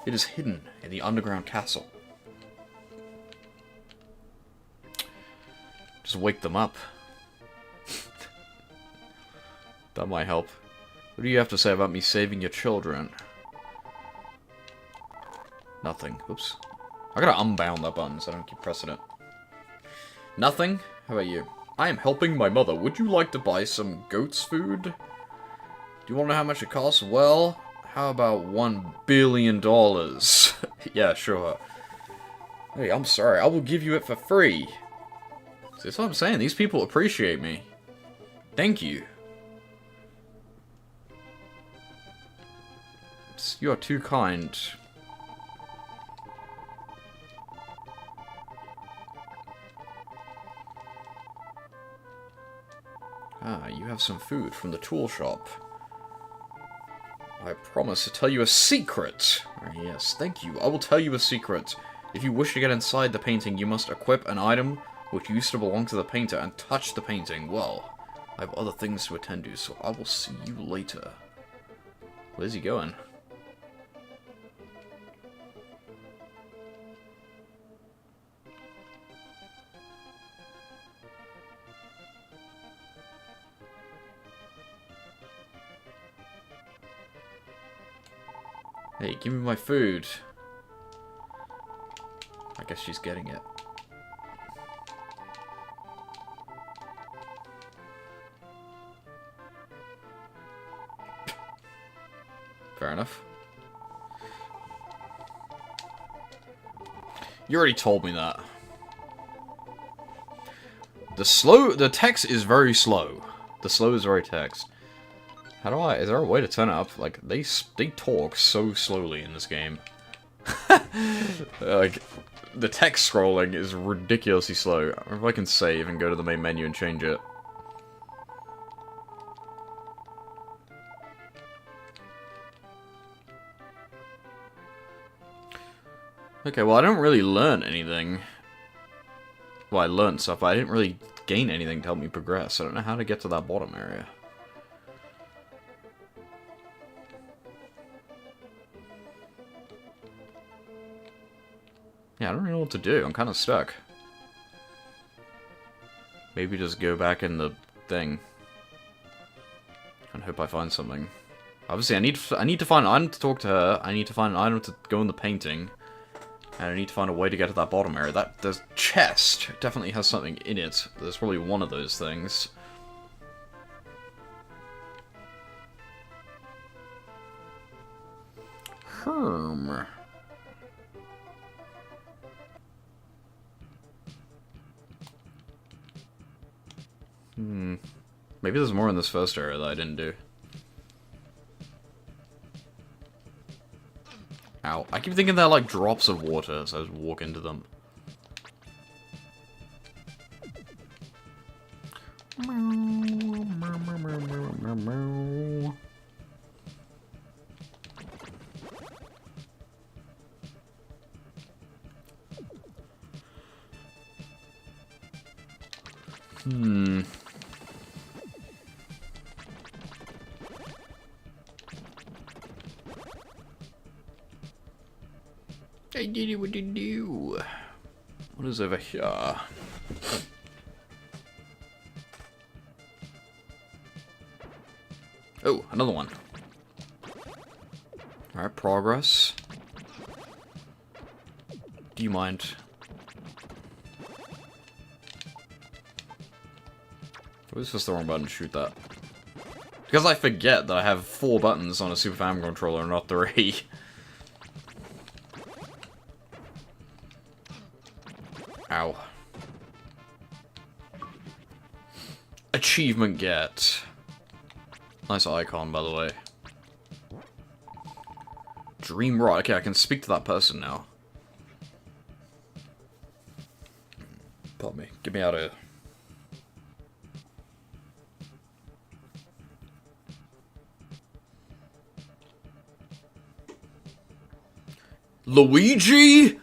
It is hidden in the underground castle. Just wake them up. That might help. What do you have to say about me saving your children? Nothing. Oops. I gotta unbound that button so I don't keep pressing it. Nothing? How about you? I am helping my mother. Would you like to buy some goat's food? Do you want to know how much it costs? Well, how about $1 billion? Yeah, sure. Hey, I'm sorry. I will give you it for free. See, that's what I'm saying. These people appreciate me. Thank you. You are too kind. Ah, you have some food from the tool shop. I promise to tell you a secret. Yes, thank you. I will tell you a secret. If you wish to get inside the painting, you must equip an item which used to belong to the painter and touch the painting. Well, I have other things to attend to, so I will see you later. Where's he going? Hey, give me my food. I guess she's getting it. Fair enough. You already told me that. The text is very slow. The slow is very text. Is there a way to turn it up? Like, they talk so slowly in this game. Like, the text scrolling is ridiculously slow. I wonder if I can save and go to the main menu and change it. Okay, well, I don't really learn anything. Well, I learned stuff, but I didn't really gain anything to help me progress. I don't know how to get to that bottom area. Yeah, I don't really know what to do. I'm kind of stuck. Maybe just go back in the thing. And hope I find something. Obviously, I need to find an item to talk to her. I need to find an item to go in the painting. And I need to find a way to get to that bottom area. The chest definitely has something in it. There's probably one of those things. Maybe there's more in this first area that I didn't do. Ow. I keep thinking they're like drops of water as I just walk into them. I did it, what did you do? What is over here? Oh, another one. Alright, progress. Do you mind? What is this the wrong button to shoot that? Because I forget that I have 4 buttons on a Super Famicom controller, not 3. Ow. Achievement get. Nice icon, by the way. Dream Rod. Okay, I can speak to that person now. Pardon me. Get me out of here. Luigi?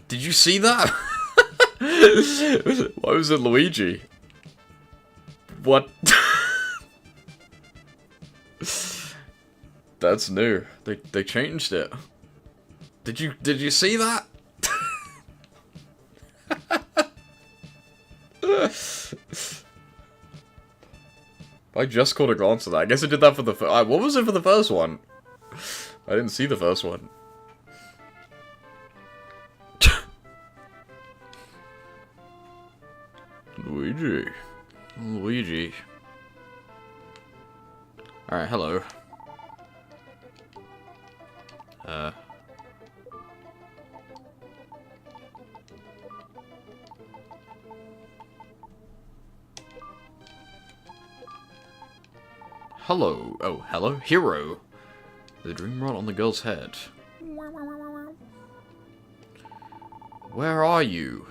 Did you see that? Why was it Luigi? What? That's new. They changed it. Did you see that? I just caught a glance at that. I guess I did that for the what was it for the first one? I didn't see the first one. Luigi. Luigi. Alright, hello. Hello. Oh, hello? Hero. The dream rod on the girl's head. Where are you?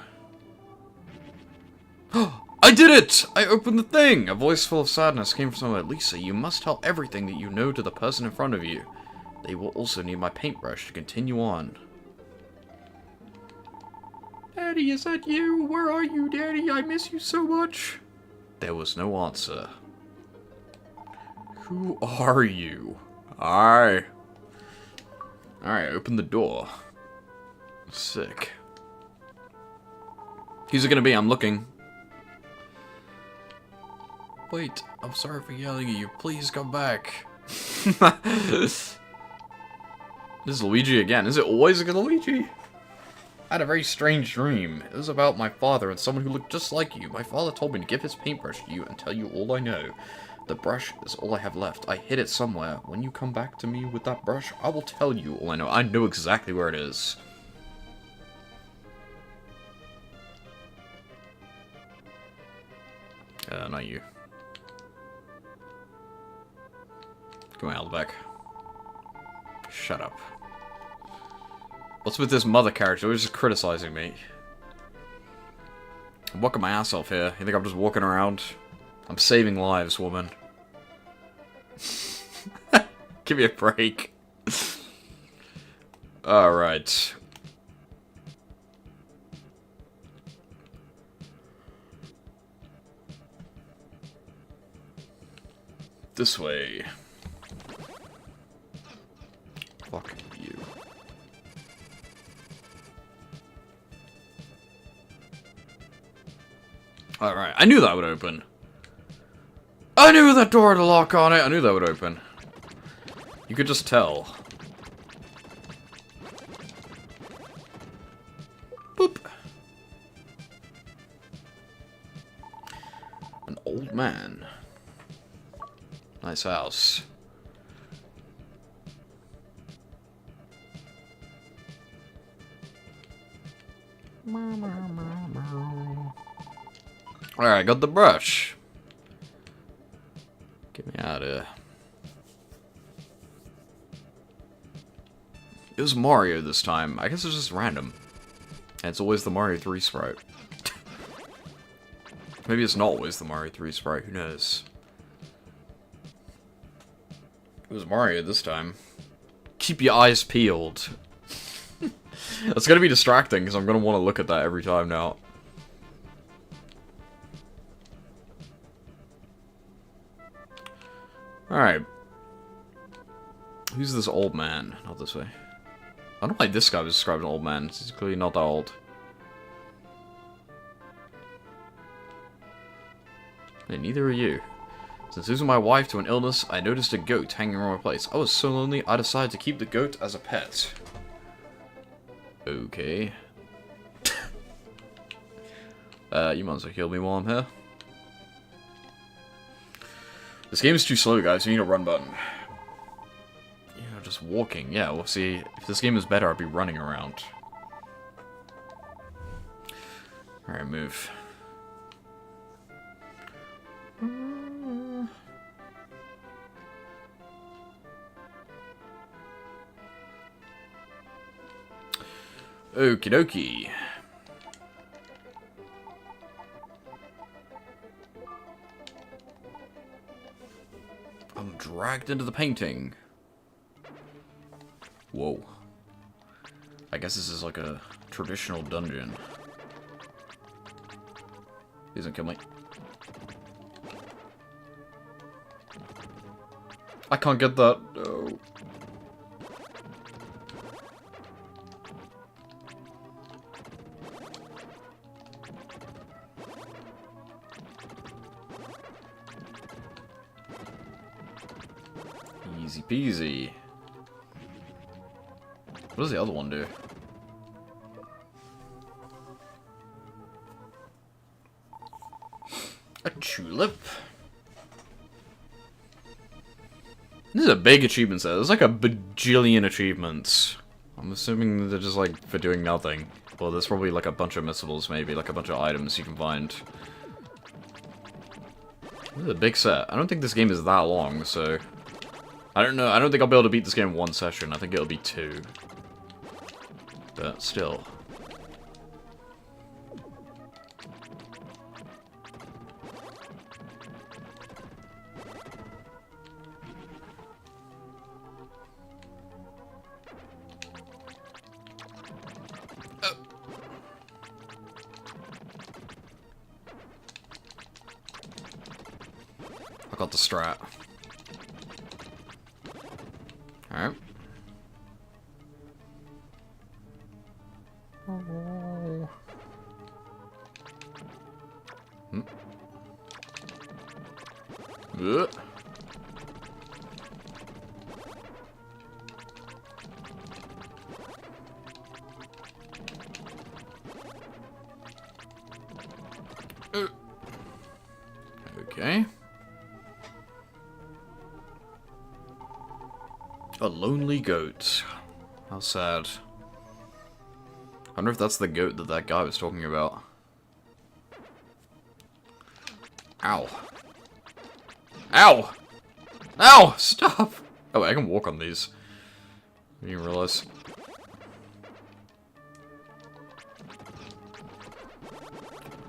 I did it! I opened the thing! A voice full of sadness came from somewhere. Lisa, you must tell everything that you know to the person in front of you. They will also need my paintbrush to continue on. Daddy, is that you? Where are you, Daddy? I miss you so much. There was no answer. Who are you? Alright, open the door. Sick. Who's it gonna be? I'm looking. Wait, I'm sorry for yelling at you. Please come back. This is Luigi again. Is it always a Luigi? I had a very strange dream. It was about my father and someone who looked just like you. My father told me to give his paintbrush to you and tell you all I know. The brush is all I have left. I hid it somewhere. When you come back to me with that brush, I will tell you all I know. I know exactly where it is. Not you. Come on, Albeck. Shut up. What's with this mother character? Always just criticizing me. I'm working my ass off here. You think I'm just walking around? I'm saving lives, woman. Give me a break. Alright. This way. Fuck you. Alright, I knew that would open. I knew that door had a lock on it. I knew that would open. You could just tell. Boop. An old man. Nice house. Alright, got the brush. Get me out of here. It was Mario this time. I guess it's just random. And it's always the Mario 3 sprite. Maybe it's not always the Mario 3 sprite, who knows. It was Mario this time. Keep your eyes peeled. That's gonna be distracting, because I'm gonna want to look at that every time now. Alright. Who's this old man? Not this way. I don't know why this guy was described as an old man. He's clearly not that old. Hey, neither are you. Since losing my wife to an illness, I noticed a goat hanging around my place. I was so lonely, I decided to keep the goat as a pet. Okay. You might as well heal me while I'm here. This game is too slow, guys. You need a run button. You know, just walking. Yeah, we'll see. If this game is better, I'll be running around. Alright, move. Okie dokie. I'm dragged into the painting. Whoa. I guess this is like a traditional dungeon. Please don't kill me. I can't get that. No. Easy peasy. What does the other one do? A tulip. This is a big achievement set. There's like a bajillion achievements. I'm assuming they're just like for doing nothing. Well, there's probably like a bunch of missables, maybe, like a bunch of items you can find. This is a big set. I don't think this game is that long, so... I don't know. I don't think I'll be able to beat this game in one session. I think it'll be 2. But still. I got the strat. Alright. Oh. Ugh. Okay. A lonely goat. How sad. I wonder if that's the goat that that guy was talking about. Ow. Ow! Ow! Stop! Oh, I can walk on these. I didn't realize.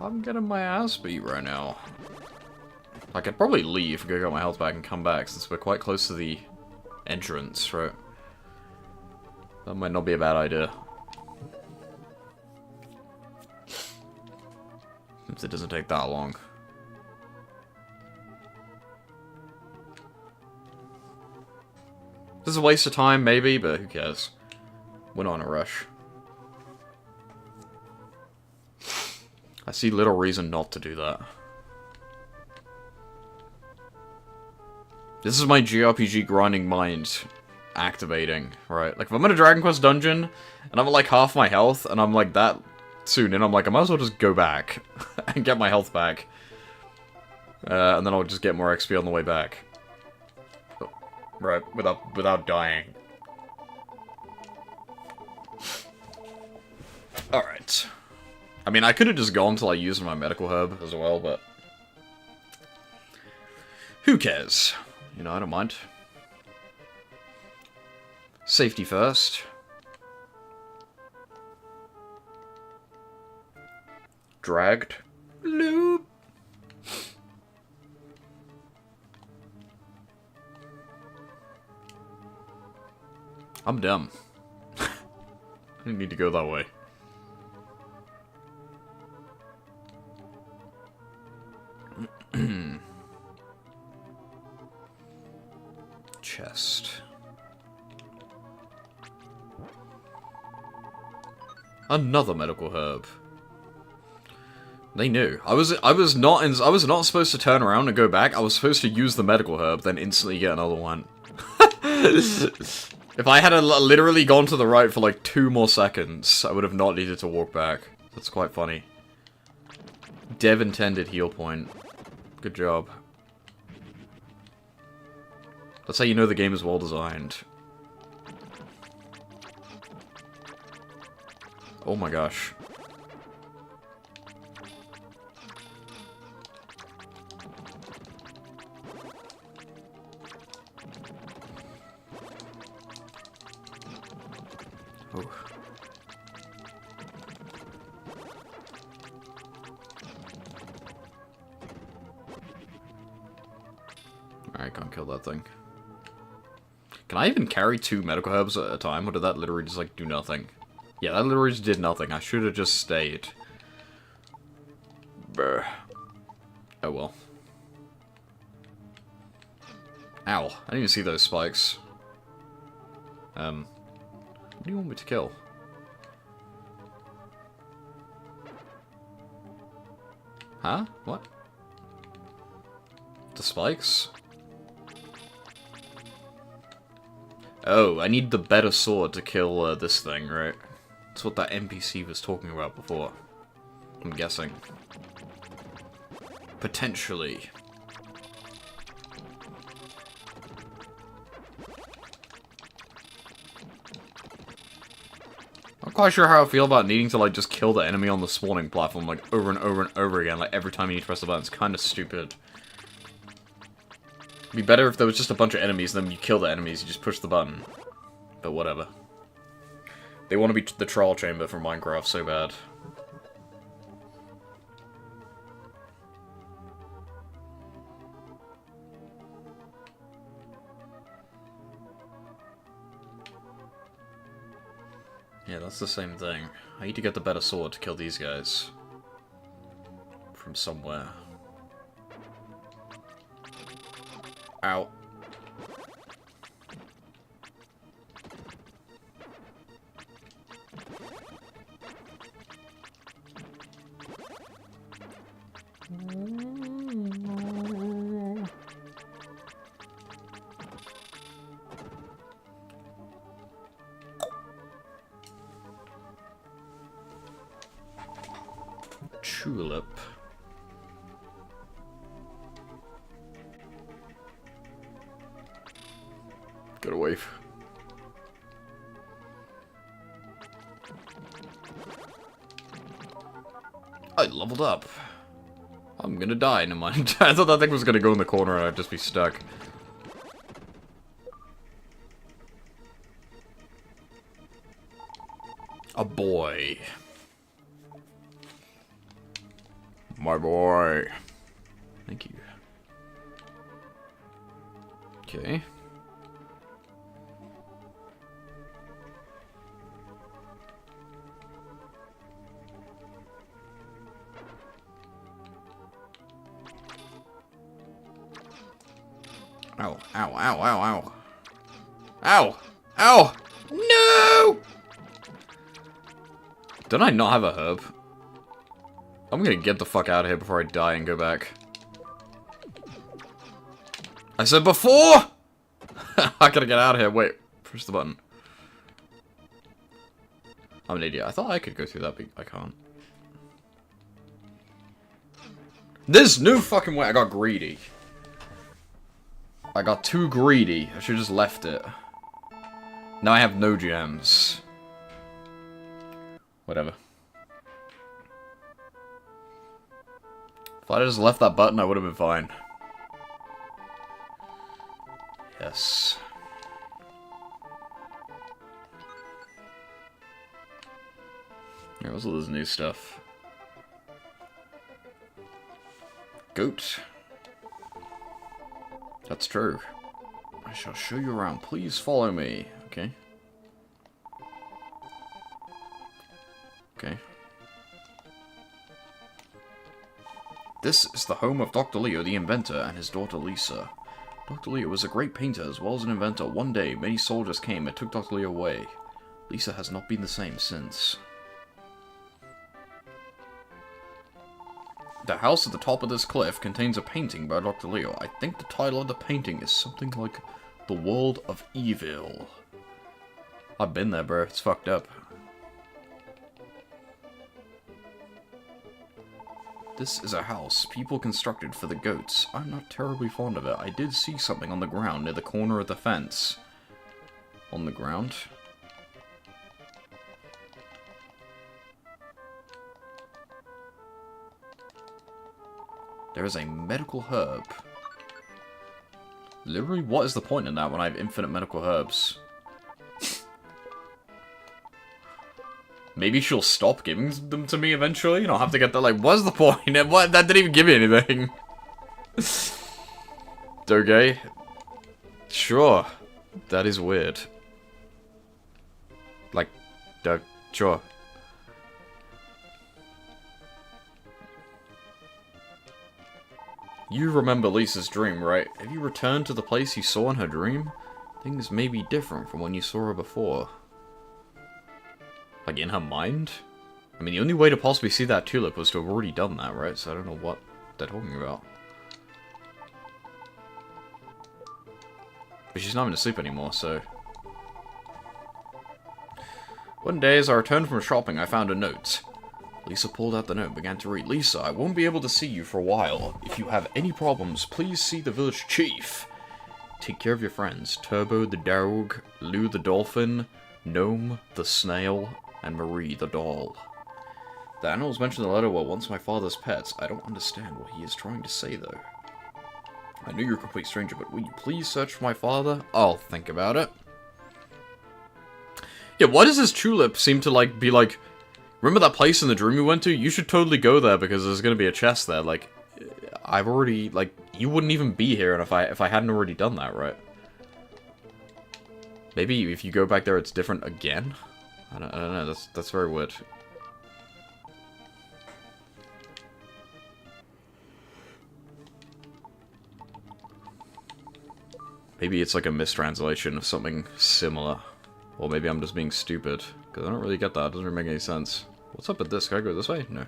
I'm getting my ass beat right now. I could probably leave, go get my health back, and come back, since we're quite close to the entrance, right? That might not be a bad idea. Since it doesn't take that long. This is a waste of time, maybe, but who cares? We're not in a rush. I see little reason not to do that. This is my JRPG grinding mind activating, right? Like, if I'm in a Dragon Quest dungeon, and I'm at, like, half my health, and I'm, like, that soon in, I'm like, I might as well just go back, and get my health back. And then I'll just get more XP on the way back. Right, without dying. Alright. I mean, I could have just gone till I used my medical herb as well, but... who cares? You know, I don't mind. Safety first. Dragged. Loop. I'm dumb. I didn't need to go that way. Chest. Another medical herb. They knew. I was not supposed to turn around and go back. I was supposed to use the medical herb, then instantly get another one. If I had literally gone to the right for like 2 more seconds, I would have not needed to walk back. That's quite funny. Dev intended heal point. Good job. That's how you know the game is well designed. Oh my gosh. Oh. Alright, can't kill that thing. Can I even carry 2 medical herbs at a time, or did that literally just, like, do nothing? Yeah, that literally just did nothing. I should have just stayed. Brr. Oh well. Ow. I didn't even see those spikes. What do you want me to kill? Huh? What? The spikes? Oh, I need the better sword to kill this thing, right? That's what that NPC was talking about before. I'm guessing. Potentially. I'm quite sure how I feel about needing to, like, just kill the enemy on the spawning platform, like, over and over and over again, like, every time you need to press the button. It's kind of stupid. It'd be better if there was just a bunch of enemies, and then you kill the enemies, you just push the button. But whatever. They want to be the trial chamber from Minecraft so bad. Yeah, that's the same thing. I need to get the better sword to kill these guys. From somewhere. Ow. Tulip. Get away. I leveled up. I'm gonna die, never mind. I thought that thing was gonna go in the corner and I'd just be stuck. A boy. My boy. Thank you. Okay. Ow, ow, ow, ow, ow. Ow! Ow! No! Don't I not have a herb? I'm gonna get the fuck out of here before I die and go back. I said before! I gotta get out of here. Wait, push the button. I'm an idiot. I thought I could go through that, but I can't. There's no fucking way. I got greedy. I got too greedy. I should've just left it. Now I have no gems. Whatever. If I just left that button, I would have been fine. Yes. Yeah, what's all this new stuff? Goat. That's true. I shall show you around. Please follow me. Okay. Okay. This is the home of Dr. Leo, the inventor, and his daughter Lisa. Dr. Leo was a great painter as well as an inventor. One day, many soldiers came and took Dr. Leo away. Lisa has not been the same since. The house at the top of this cliff contains a painting by Dr. Leo. I think the title of the painting is something like The World of Evil. I've been there, bro. It's fucked up. This is a house people constructed for the goats. I'm not terribly fond of it. I did see something on the ground near the corner of the fence. On the ground? There is a medical herb. Literally, what is the point in that when I have infinite medical herbs? Maybe she'll stop giving them to me eventually, and I'll have to get that, like, what's the point? What? That didn't even give me anything. Okay. Sure. That is weird. Like, sure. You remember Lisa's dream, right? Have you returned to the place you saw in her dream? Things may be different from when you saw her before. Like, in her mind? I mean, the only way to possibly see that tulip was to have already done that, right? So I don't know what they're talking about. But she's not even asleep anymore, so... One day, as I returned from shopping, I found a note. Lisa pulled out the note and began to read. Lisa, I won't be able to see you for a while. If you have any problems, please see the village chief. Take care of your friends. Turbo the dog, Lou the dolphin, Gnome the snail, and Marie the doll. The animals mentioned in the letter were once my father's pets. I don't understand what he is trying to say, though. I know you're a complete stranger, but will you please search for my father? I'll think about it. Yeah, why does this tulip seem to, like, be like... Remember that place in the dream we went to? You should totally go there because there's gonna be a chest there. Like, I've already, like, you wouldn't even be here if I hadn't already done that, right? Maybe if you go back there, it's different again? I don't know, that's very weird. Maybe it's like a mistranslation of something similar. Or maybe I'm just being stupid. Because I don't really get that. It doesn't really make any sense. What's up with this? Can I go this way? No.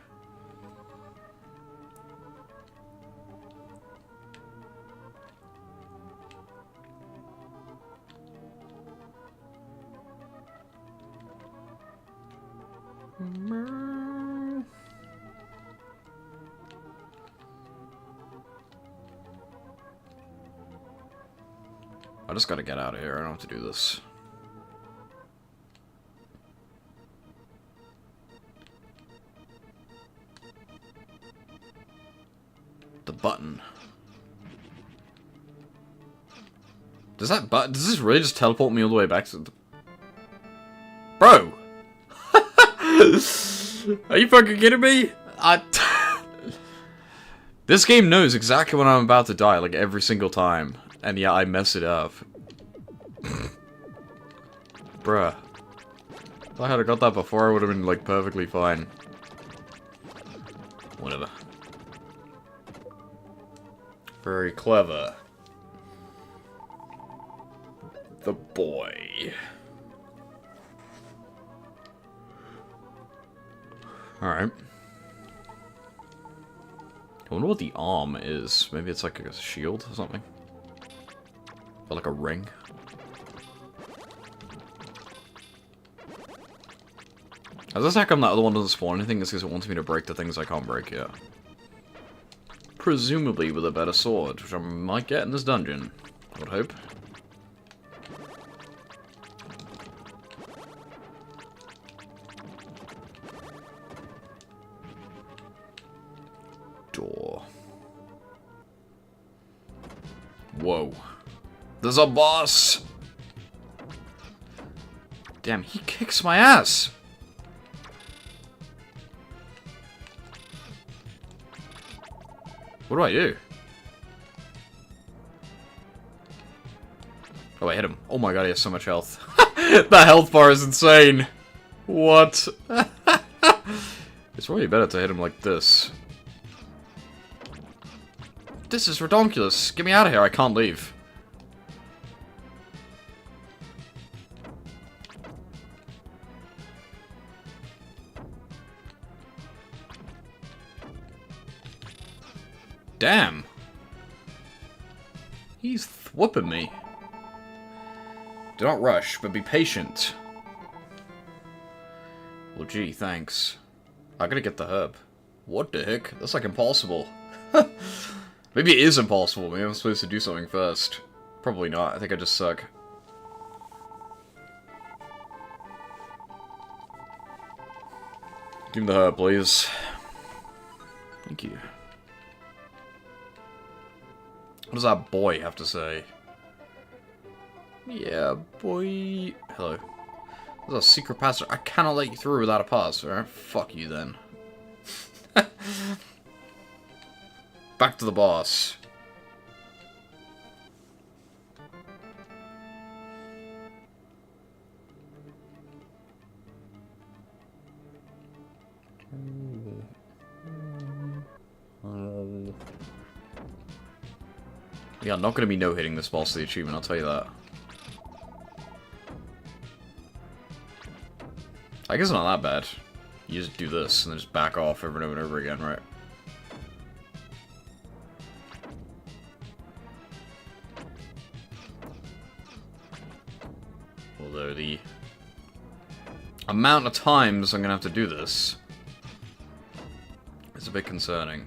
I just gotta get out of here. I don't have to do this. The button. Does this really just teleport me all the way back to the... Bro! Are you fucking kidding me? This game knows exactly when I'm about to die, like every single time. And yeah, I mess it up. Bruh. If I had got that before, I would have been, like, perfectly fine. Whatever. Very clever. The boy. Alright. I wonder what the arm is. Maybe it's like a shield or something? Or like a ring? Is this how come that other one doesn't spawn anything? It's because it wants me to break the things I can't break yet. Presumably with a better sword, which I might get in this dungeon. I would hope. Door. Whoa. There's a boss! Damn, he kicks my ass! What do I do? Oh, I hit him. Oh my god, he has so much health. The health bar is insane! What? It's really better to hit him like this. This is redonkulous. Get me out of here, I can't leave. Damn. He's whooping me. Do not rush, but be patient. Well, gee, thanks. I gotta get the herb. What the heck? That's like impossible. Maybe it is impossible. Maybe I'm supposed to do something first. Probably not. I think I just suck. Give me the herb, please. Thank you. What does that boy have to say? Yeah, boy. Hello. There's a secret passage. I cannot let you through without a pass. Alright, fuck you then. Back to the boss. Yeah, I'm not going to be no-hitting this boss of the achievement, I'll tell you that. I guess it's not that bad. You just do this, and then just back off over and over and over again, right? Although the... amount of times I'm gonna have to do this is a bit concerning.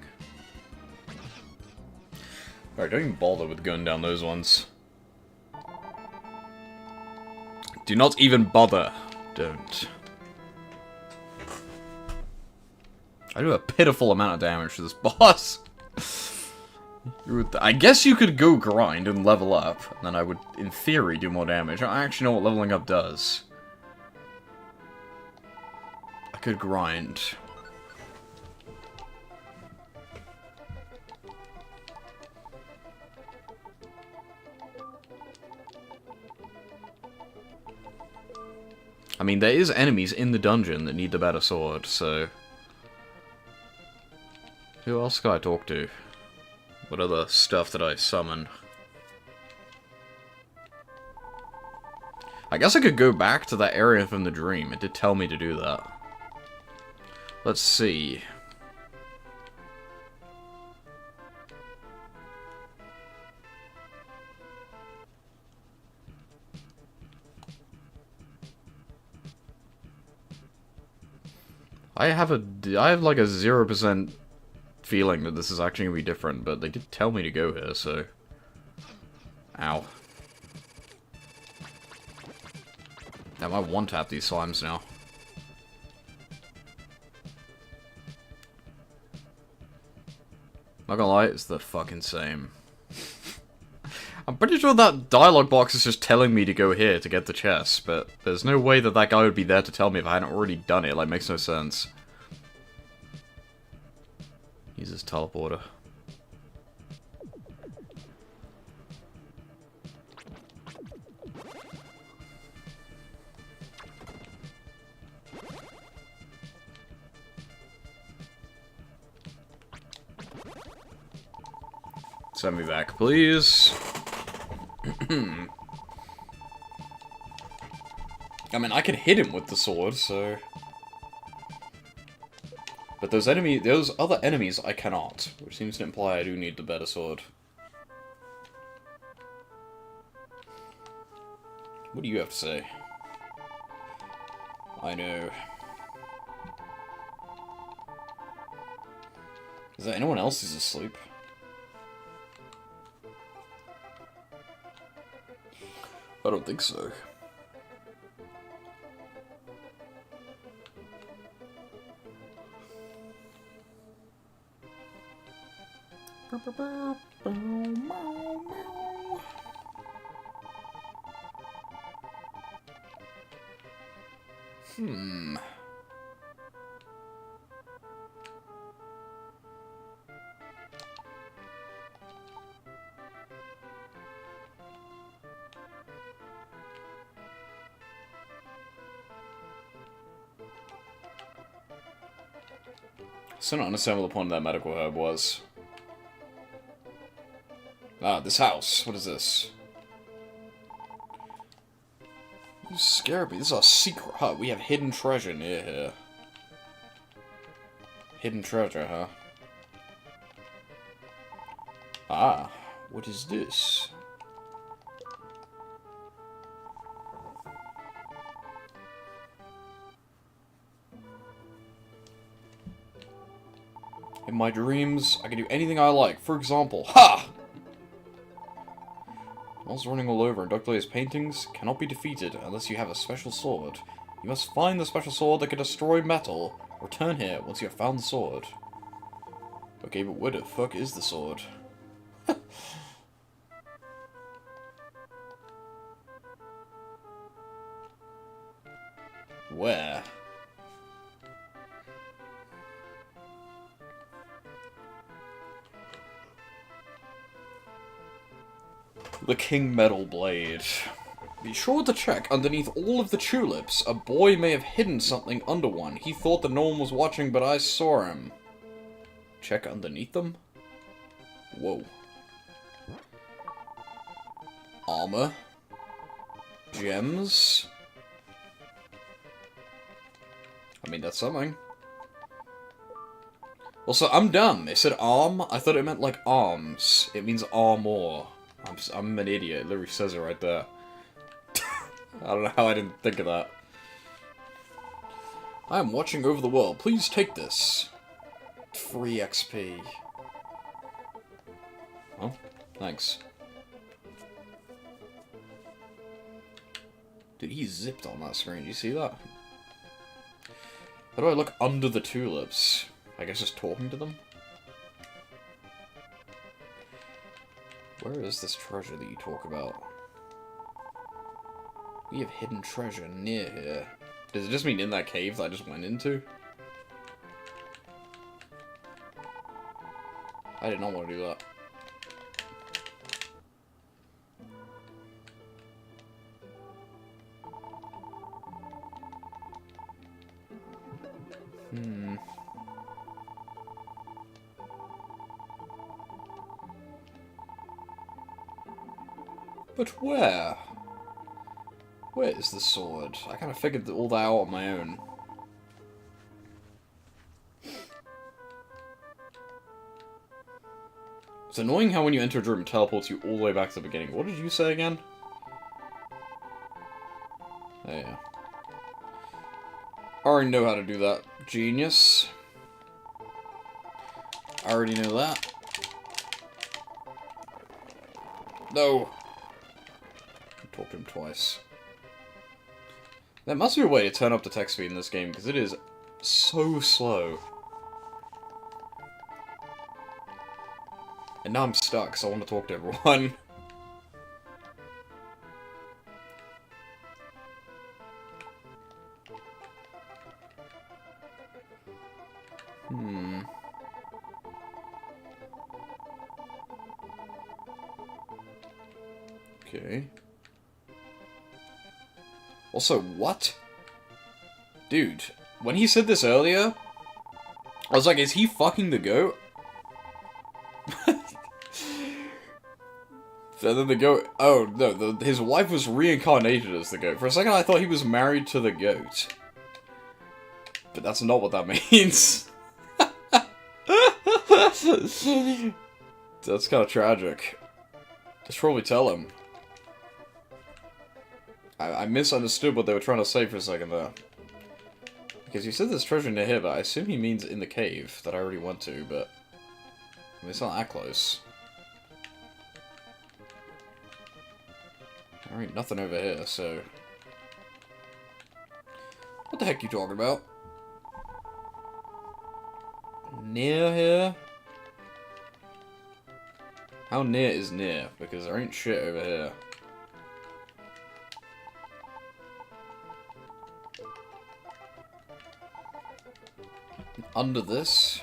Alright, don't even bother with going down those ones. Do not even bother. Don't. I do a pitiful amount of damage to this boss. I guess you could go grind and level up, and then I would, in theory, do more damage. I actually know what leveling up does. I could grind. I mean, there is enemies in the dungeon that need the better sword, so... Who else can I talk to? What other stuff did I summon? I guess I could go back to that area from the dream. It did tell me to do that. Let's see. I have like a 0% feeling that this is actually gonna be different, but they did tell me to go here, so... Ow. I might one-tap these slimes now. Not gonna lie, it's the fucking same. I'm pretty sure that dialogue box is just telling me to go here to get the chest, but there's no way that that guy would be there to tell me if I hadn't already done it. Like, makes no sense. Use his teleporter. Send me back, please. I mean, I can hit him with the sword, so... But those other enemies I cannot, which seems to imply I do need the better sword. What do you have to say? I know. Is there anyone else who's asleep? I don't think so. Still don't understand what the point of that medical herb was. Ah, this house. What is this? You scared me. This is a secret hut. We have hidden treasure near here. Hidden treasure, huh? Ah, what is this? In my dreams, I can do anything I like. For example, ha! Monsters running all over and Dr. Leah's paintings cannot be defeated unless you have a special sword. You must find the special sword that can destroy metal. Return here once you have found the sword. Okay, but where the fuck is the sword? Where? The King Metal Blade. Be sure to check underneath all of the tulips. A boy may have hidden something under one. He thought that no one was watching, but I saw him. Check underneath them? Whoa. Armor. Gems. I mean, that's something. Also, I'm dumb. It said arm. I thought it meant like arms. It means armor. I'm an idiot. It literally says it right there. I don't know how I didn't think of that. I am watching over the world. Please take this. Free XP. Oh, thanks. Dude, he zipped on that screen. Do you see that? How do I look under the tulips? I guess just talking to them? Where is this treasure that you talk about? We have hidden treasure near here. Does it just mean in that cave that I just went into? I did not want to do that. But where? Where is the sword? I kind of figured all that out on my own. It's annoying how when you enter a room, it teleports you all the way back to the beginning. What did you say again? Oh, yeah. I already know how to do that. Genius. I already know that. No. I talked to him twice. There must be a way to turn up the text speed in this game, because it is so slow. And now I'm stuck, so I want to talk to everyone. Okay. Also, what? Dude, when he said this earlier, I was like, is he fucking the goat? And then the goat... Oh, no, his wife was reincarnated as the goat. For a second, I thought he was married to the goat. But that's not what that means. That's kind of tragic. Just probably tell him. I misunderstood what they were trying to say for a second there. Because you said there's treasure near here, but I assume he means in the cave that I already went to, but... I mean, it's not that close. There ain't nothing over here, so... What the heck you talking about? Near here? How near is near? Because there ain't shit over here. Under this?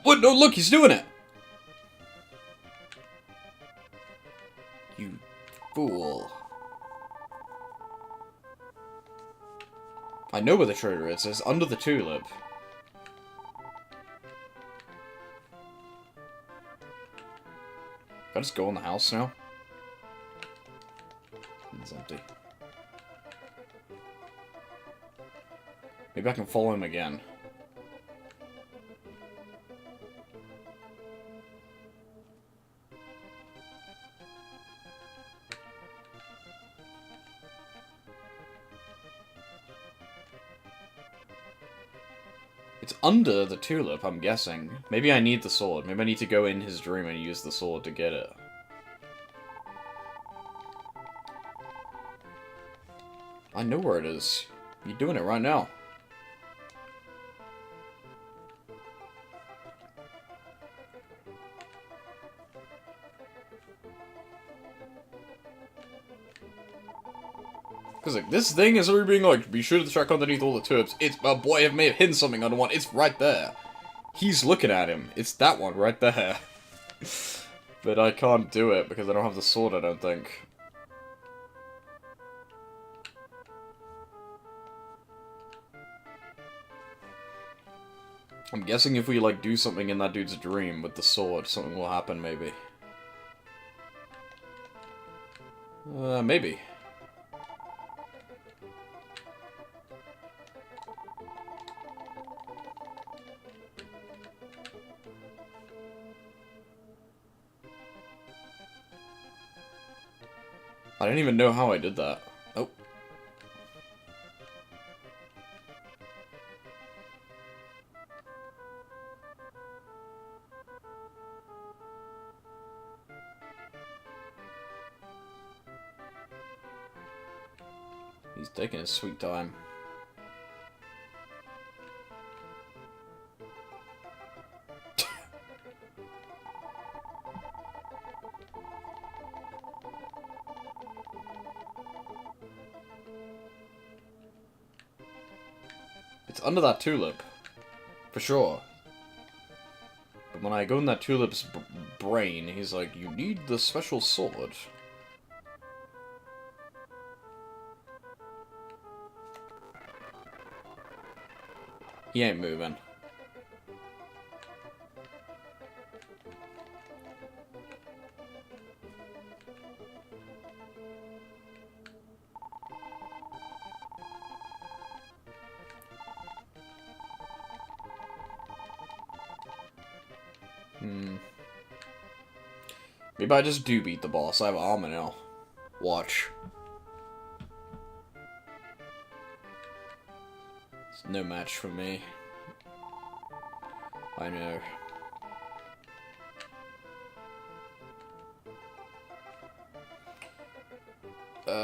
What? No, look, he's doing it! You fool. I know where the treasure is. It's under the tulip. Can I just go in the house now? It's empty. Maybe I can follow him again. It's under the tulip, I'm guessing. Maybe I need the sword. Maybe I need to go in his dream and use the sword to get it. I know where it is. You're doing it right now. Because, like, this thing is already being like, be sure to check underneath all the tulips. It's, boy, I may have hidden something under one. It's right there. He's looking at him. It's that one right there. But I can't do it because I don't have the sword, I don't think. I'm guessing if we, like, do something in that dude's dream with the sword, something will happen, maybe. Maybe. I didn't even know how I did that. Oh. He's taking his sweet time. It's under that tulip. For sure. But when I go in that tulip's brain, he's like, you need the special sword. He ain't moving. Maybe I just do beat the boss. I have armor now. Watch. It's no match for me. I know.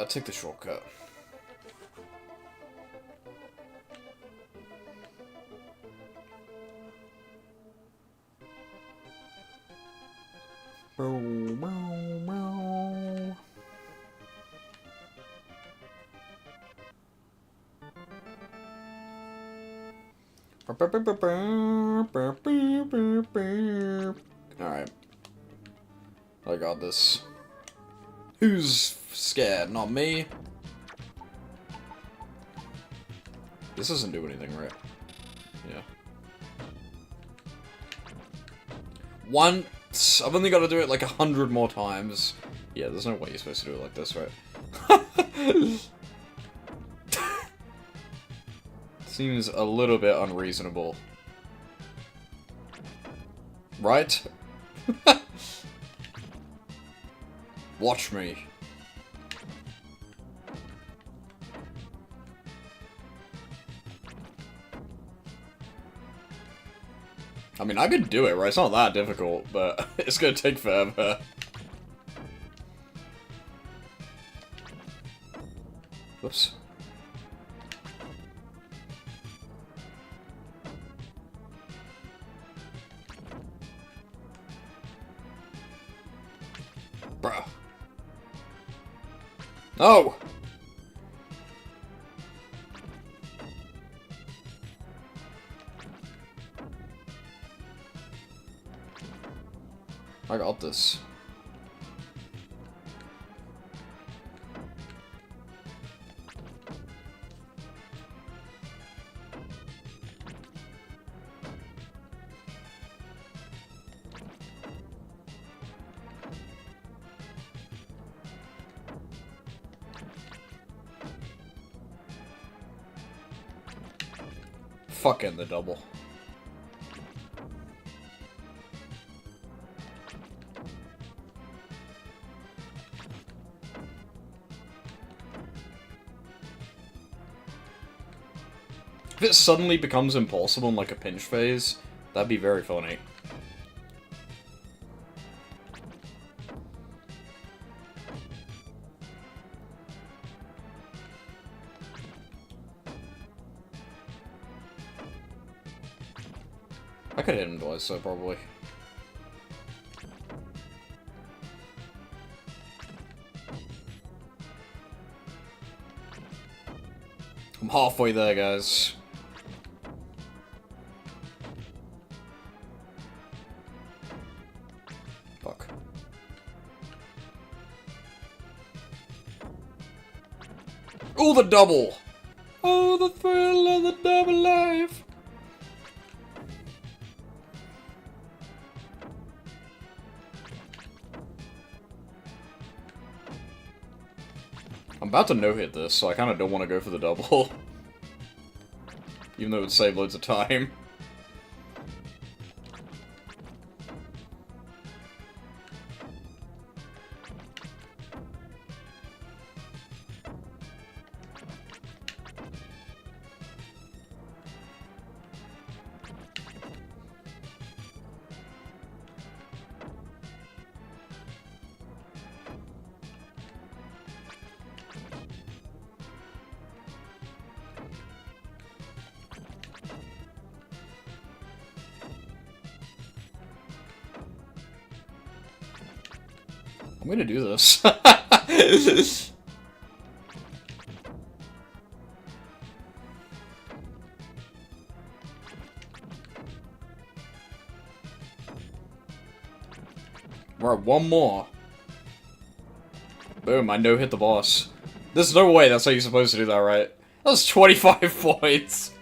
Take the shortcut. Alright. I got this. Who's scared? Not me. This doesn't do anything, right? Yeah. Once! I've only got to do it like 100 more times. Yeah, there's no way you're supposed to do it like this, right? Seems a little bit unreasonable. Right? Watch me. I mean, I could do it, right? It's not that difficult, but it's gonna take forever. Whoops. Bruh. No! I got this. Fucking the double. If it suddenly becomes impossible in like a pinch phase, that'd be very funny. I could hit him twice, so probably. I'm halfway there, guys. Fuck. Oh, the double! Oh, the thrill of the double life! I'm about to no-hit this, so I kind of don't want to go for the double. Even though it would save loads of time. I'm gonna do this. Right, one more. Boom, I no hit the boss. There's no way that's how you're supposed to do that, right? That was 25 points.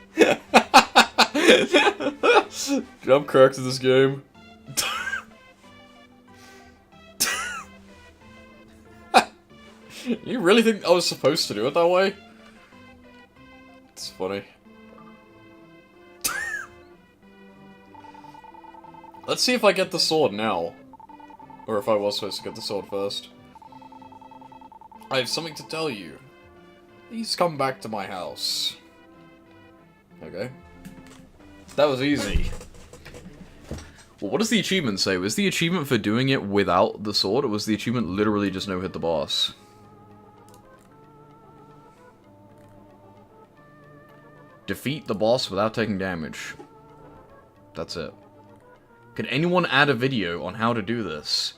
I'm correct in this game. You really think I was supposed to do it that way? It's funny. Let's see if I get the sword now. Or if I was supposed to get the sword first. I have something to tell you. Please come back to my house. Okay. That was easy. Well, what does the achievement say? Was the achievement for doing it without the sword, or was the achievement literally just no hit the boss? Defeat the boss without taking damage. That's it. Can anyone add a video on how to do this?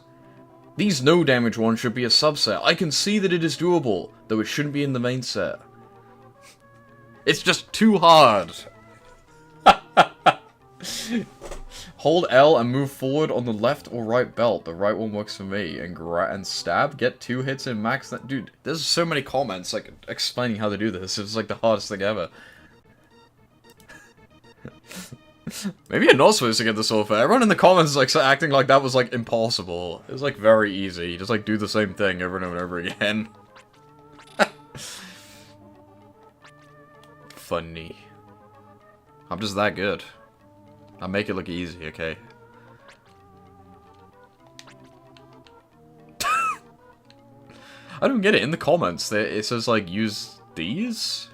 These no damage ones should be a subset. I can see that it is doable, though it shouldn't be in the main set. It's just too hard. Hold L and move forward on the left or right belt. The right one works for me. And stab. Get 2 hits in max. Dude, there's so many comments like explaining how to do this. It's like the hardest thing ever. Maybe you're not supposed to get the sword fair. Everyone in the comments like acting like that was like impossible. It was like very easy. Just like do the same thing over and over and over again. Funny. I'm just that good. I make it look easy, okay? I don't get it. In the comments, it says like use these?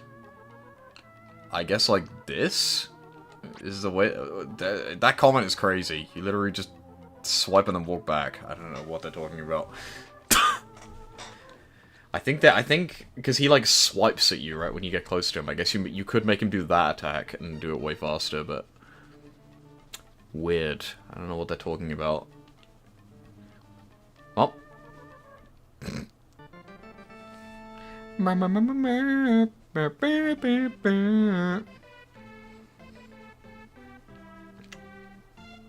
I guess like this? Is the way that comment is crazy. You literally just swipe and then walk back. I don't know what they're talking about. I think because he like swipes at you right when you get close to him. I guess you could make him do that attack and do it way faster, but weird. I don't know what they're talking about. Oh.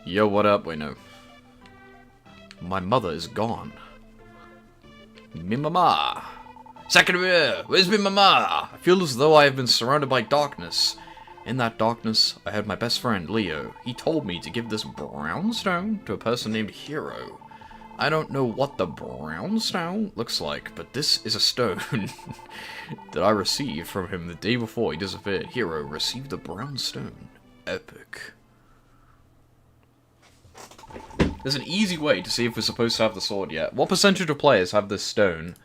Yo, what up? Wait, no. My mother is gone. Me mama. Sakura, where's me mama? I feel as though I have been surrounded by darkness. In that darkness, I had my best friend, Leo. He told me to give this brown stone to a person named Hero. I don't know what the brown stone looks like, but this is a stone that I received from him the day before he disappeared. Hero received the brown stone. Epic. There's an easy way to see if we're supposed to have the sword yet. What percentage of players have this stone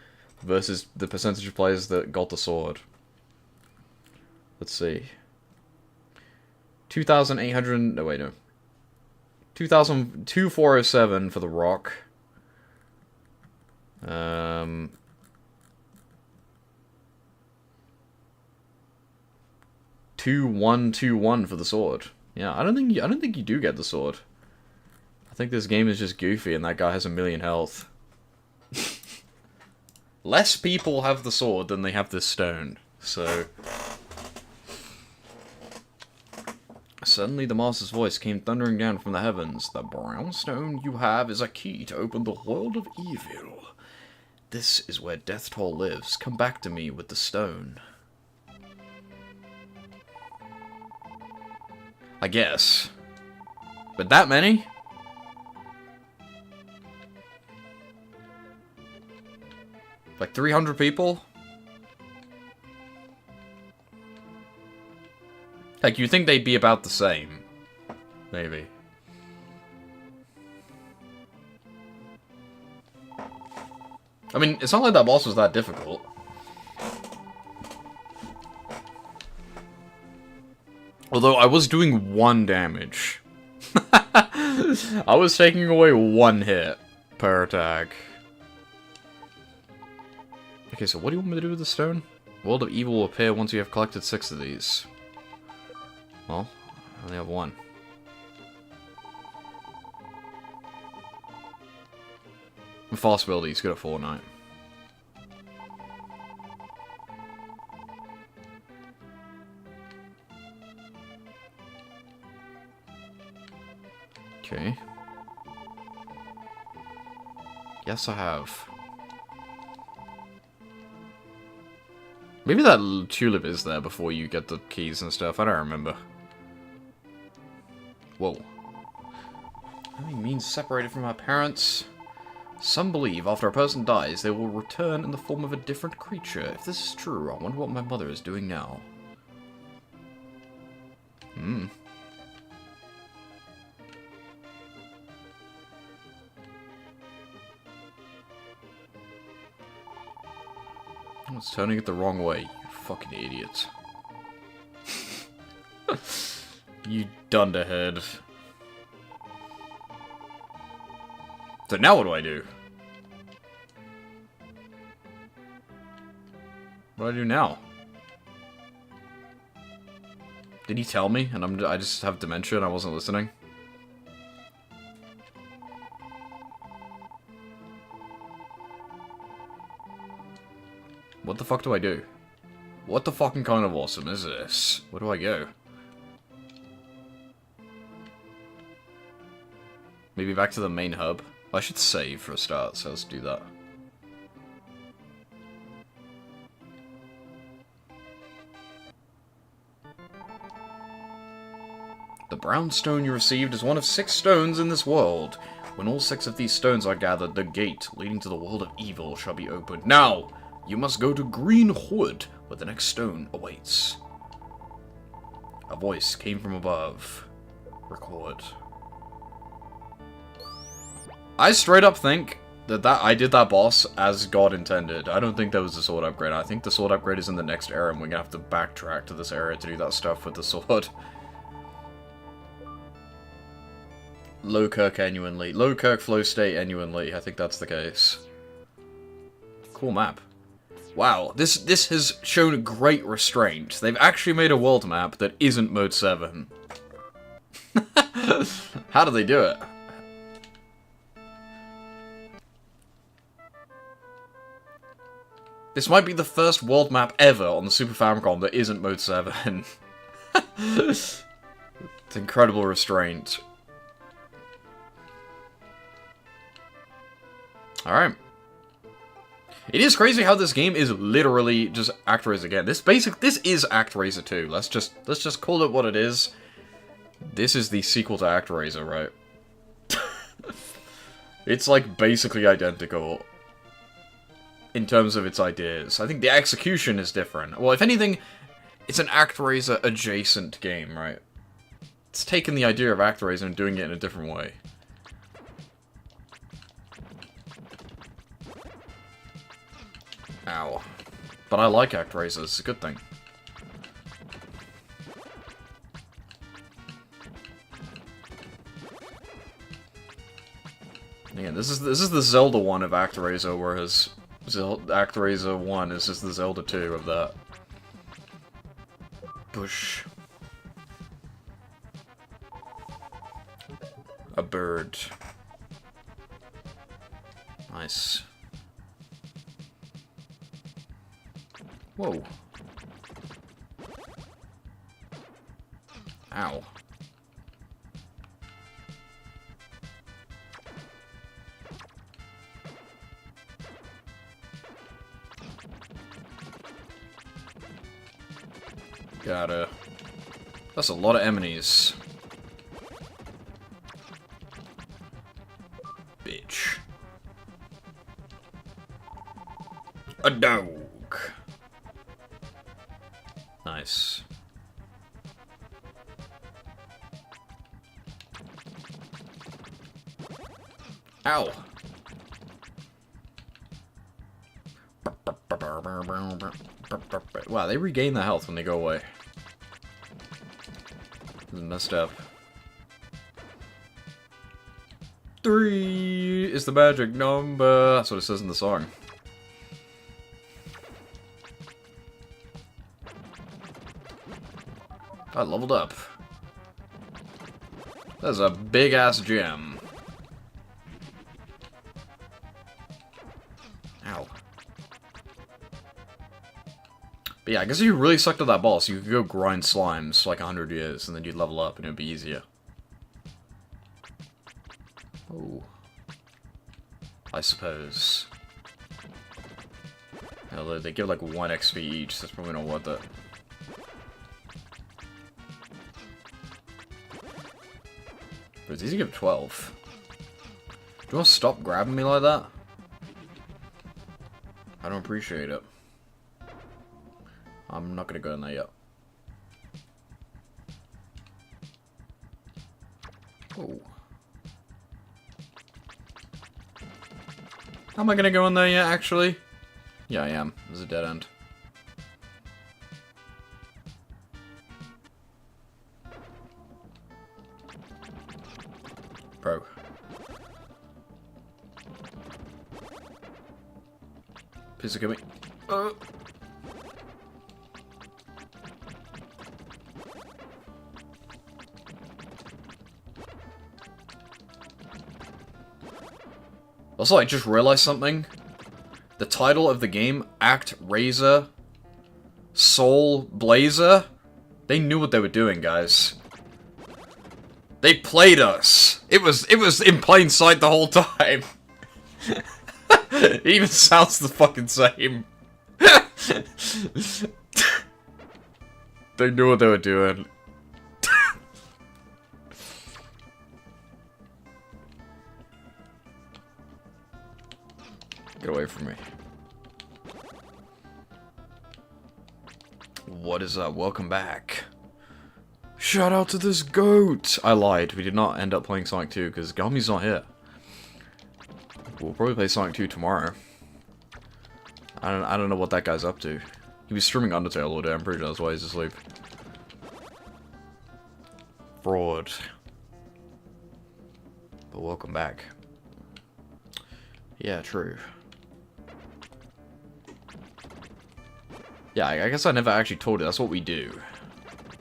versus the percentage of players that got the sword? Let's see. 2,800... No, wait, no. 2,407 for the rock. 2,121 for the sword. Yeah, I don't think you do get the sword. I think this game is just goofy and that guy has 1 million health. Less people have the sword than they have this stone, so... Suddenly the master's voice came thundering down from the heavens. The brown stone you have is a key to open the world of evil. This is where Death Toll lives. Come back to me with the stone. I guess. But that many? Like 300 people? Like, you'd think they'd be about the same. Maybe. I mean, it's not like that boss was that difficult. Although, I was doing 1 damage. I was taking away 1 hit per attack. Okay, so what do you want me to do with the stone? World of Evil will appear once you have collected 6 of these. Well, I only have 1. Fast abilities, good at Fortnite. Okay. Yes, I have. Maybe that tulip is there before you get the keys and stuff. I don't remember. Whoa. That means separated from our parents. Some believe after a person dies, they will return in the form of a different creature. If this is true, I wonder what my mother is doing now. Oh, it's turning it the wrong way, you fucking idiot. You dunderhead. So now what do I do? What do I do now? Did he tell me and I just have dementia and I wasn't listening? What the fuck do I do? What the fucking kind of awesome is this? Where do I go? Maybe back to the main hub? I should save for a start, so let's do that. The brown stone you received is one of 6 stones in this world. When all 6 of these stones are gathered, the gate leading to the world of evil shall be opened. Now, you must go to Green Hood, where the next stone awaits. A voice came from above. Record. I straight up think that I did that boss as God intended. I don't think that was a sword upgrade. I think the sword upgrade is in the next area, and we're gonna have to backtrack to this area to do that stuff with the sword. Lowkirk Enuanly. Lowkirk Flow State Enuanly. I think that's the case. Cool map. Wow, this has shown great restraint. They've actually made a world map that isn't Mode 7. How do they do it? This might be the first world map ever on the Super Famicom that isn't Mode 7. It's incredible restraint. Alright. It is crazy how this game is literally just ActRaiser again. This is ActRaiser 2. Let's just call it what it is. This is the sequel to ActRaiser, right? It's like basically identical in terms of its ideas. I think the execution is different. Well, if anything, it's an ActRaiser adjacent game, right? It's taking the idea of ActRaiser and doing it in a different way. Ow. But I like ActRaiser, it's a good thing. Again, this is the Zelda 1 of ActRaiser, whereas ActRaiser 1 is just the Zelda 2 of that. Bush. A bird. Nice. Whoa. Ow. Gotta... That's a lot of enemies. Bitch. A dog. Nice. Ow. Wow, they regain their health when they go away. This is messed up. 3 is the magic number. That's what it says in the song. I leveled up. That's a big-ass gem. But yeah, I guess if you really sucked at that boss, you could go grind slimes for like 100 years, and then you'd level up, and it'd be easier. Oh. I suppose. Although they give like 1 XP each, so it's probably not worth it. But it's easy to give 12. Do you want to stop grabbing me like that? I don't appreciate it. I'm not gonna go in there yet. Oh. Am I gonna go in there yet, actually? Yeah, I am. This is a dead end. Bro. Please look at me. Also, I just realized something. The title of the game, Act Razor, Soul Blazer, they knew what they were doing, guys. They played us. It was in plain sight the whole time. It even sounds the fucking same. They knew what they were doing. Get away from me. What is up? Welcome back. Shout out to this goat! I lied. We did not end up playing Sonic 2 because Gami's not here. We'll probably play Sonic 2 tomorrow. I don't know what that guy's up to. He was streaming Undertale all day. I'm pretty sure that's why he's asleep. Fraud. But welcome back. Yeah, true. Yeah, I guess I never actually told you. That's what we do.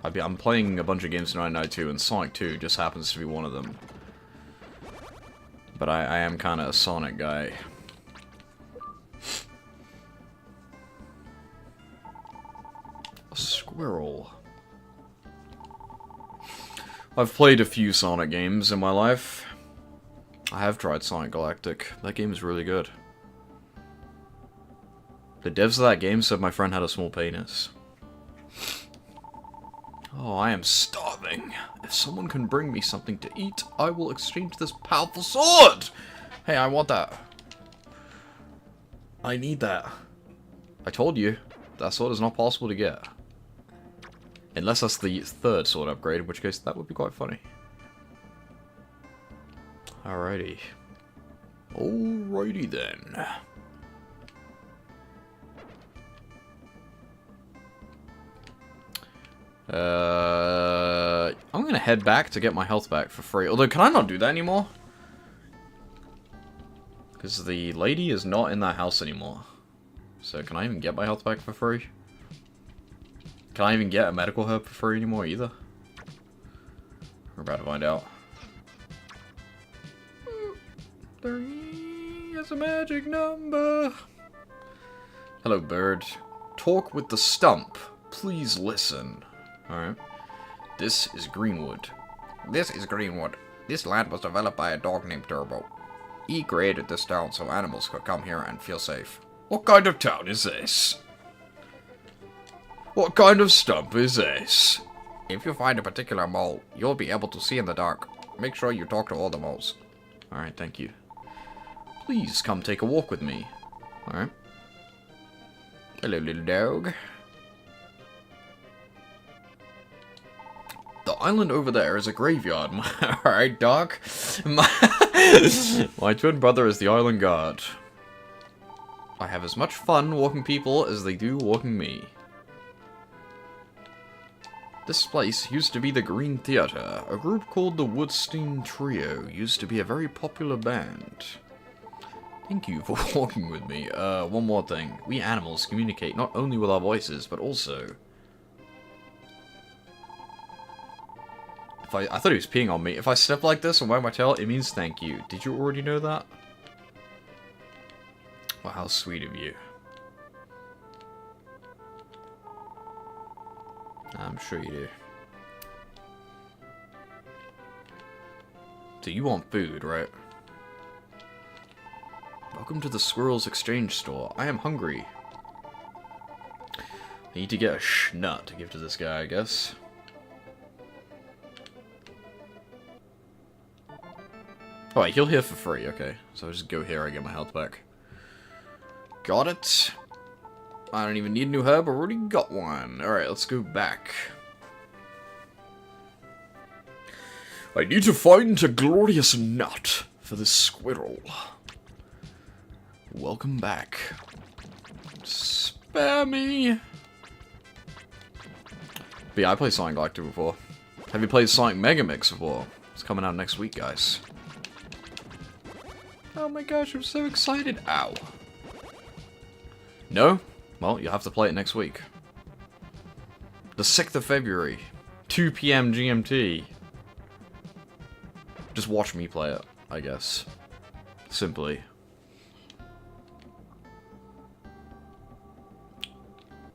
I'm playing a bunch of games tonight, night 2, and Sonic 2 just happens to be one of them. But I am kind of a Sonic guy. A squirrel. I've played a few Sonic games in my life. I have tried Sonic Galactic. That game is really good. The devs of that game said my friend had a small penis. Oh, I am starving. If someone can bring me something to eat, I will exchange this powerful sword! Hey, I want that. I need that. I told you, that sword is not possible to get. Unless that's the 3rd sword upgrade, in which case that would be quite funny. Alrighty. Alrighty then. I'm gonna head back to get my health back for free. Although, can I not do that anymore? Because the lady is not in that house anymore. So, can I even get my health back for free? Can I even get a medical herb for free anymore either? We're about to find out. 3 is a magic number. Hello, bird. Talk with the stump. Please listen. Alright. This is Greenwood. This is Greenwood. This land was developed by a dog named Turbo. He created this town so animals could come here and feel safe. What kind of town is this? What kind of stump is this? If you find a particular mole, you'll be able to see in the dark. Make sure you talk to all the moles. Alright, thank you. Please come take a walk with me. Alright. Hello, little dog. The island over there is a graveyard. Alright, Doc. My twin brother is the island guard. I have as much fun walking people as they do walking me. This place used to be the Green Theater. A group called the Woodstein Trio used to be a very popular band. Thank you for walking with me. One more thing. We animals communicate not only with our voices, but also... I thought he was peeing on me. If I step like this and wag my tail, it means thank you. Did you already know that? Well, how sweet of you. I'm sure you do. So you want food, right? Welcome to the Squirrel's Exchange Store. I am hungry. I need to get a schnut to give to this guy, I guess. Oh, wait, he'll heal for free. Okay, so I'll just go here, I get my health back. Got it. I don't even need a new herb, I already got one. Alright, let's go back. I need to find a glorious nut for this squirrel. Welcome back. Spare me. But yeah, I played Sonic Galactic before. Have you played Sonic Mega Mix before? It's coming out next week, guys. Oh my gosh, I'm so excited. Ow. No? Well, you'll have to play it next week. The 6th of February. 2 PM GMT. Just watch me play it, I guess. Simply.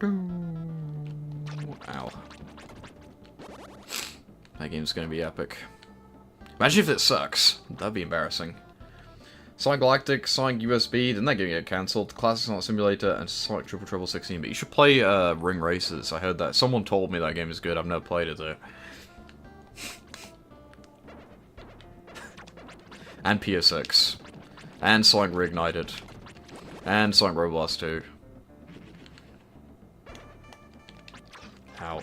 Ow. That game's gonna be epic. Imagine if it sucks. That'd be embarrassing. Sonic Galactic, Sonic USB, didn't that game get cancelled? Classic Sonic Simulator, and Sonic Triple Trouble 16. But you should play Ring Races. I heard that. Someone told me that game is good. I've never played it though. And PS6. And Sonic Reignited. And Sonic Roblox 2. Ow.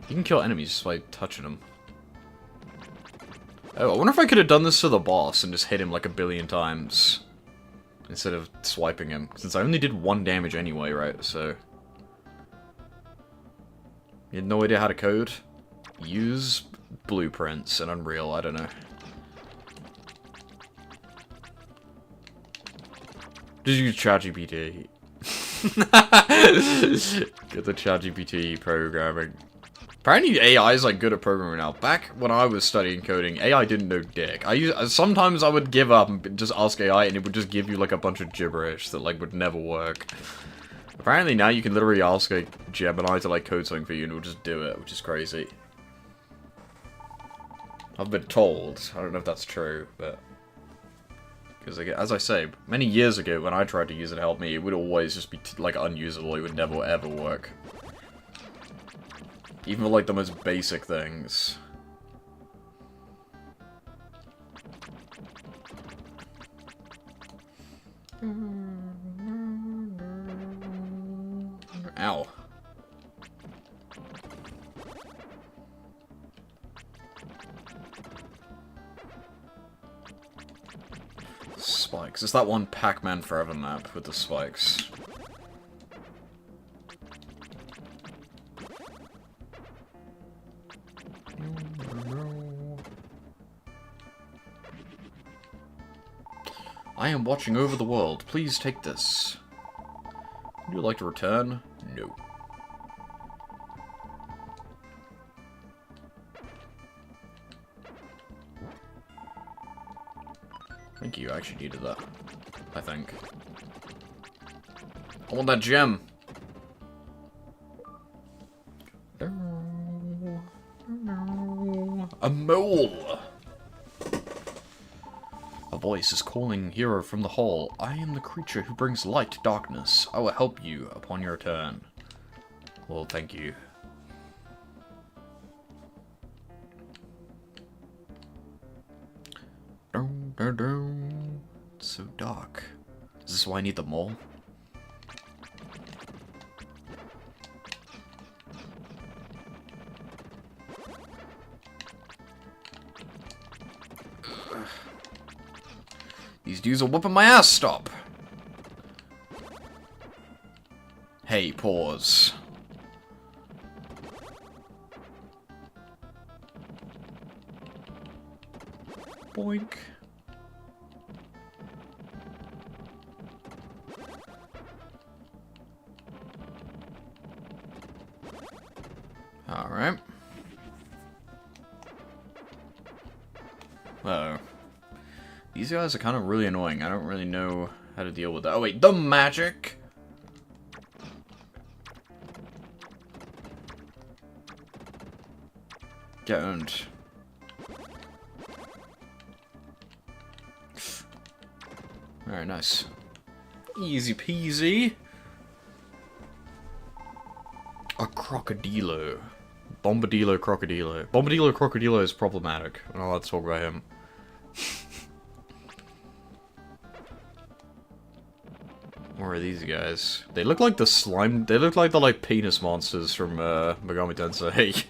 You can kill enemies just by touching them. Oh, I wonder if I could have done this to the boss and just hit him like a billion times. Instead of swiping him. Since I only did 1 damage anyway, right? So... You had no idea how to code? Use blueprints and Unreal, I don't know. Just use ChatGPT. Get the ChatGPT programming. Apparently AI is like good at programming now. Back when I was studying coding, AI didn't know dick. Sometimes I would give up and just ask AI and it would just give you like a bunch of gibberish that like would never work. Apparently now you can literally ask a Gemini to like code something for you and it will just do it, which is crazy. I've been told. I don't know if that's true, but... Because, as I say, many years ago when I tried to use it to help me, it would always just be, like, unusable. It would never, ever work. Even for, like, the most basic things. Ow. Spikes. It's that one Pac-Man Forever map with the spikes. I am watching over the world. Please take this. Would you like to return? No. I think you actually needed that. I think. I want that gem. A mole. A voice is calling hero from the hall. I am the creature who brings light to darkness. I will help you upon your return. Well, thank you. It's so dark. Is this why I need the mole? These dudes are whooping my ass, stop! Hey, pause. Boink. Alright. Uh-oh. These guys are kind of really annoying. I don't really know how to deal with that. Oh wait, the magic! Get owned. Alright, nice. Easy peasy. A crocodilo. Bombadillo crocodilo. Bombadillo crocodilo is problematic. I'm not allowed to talk about him. Where are these guys? They look like the slime. They look like the like penis monsters from Megami Tensei.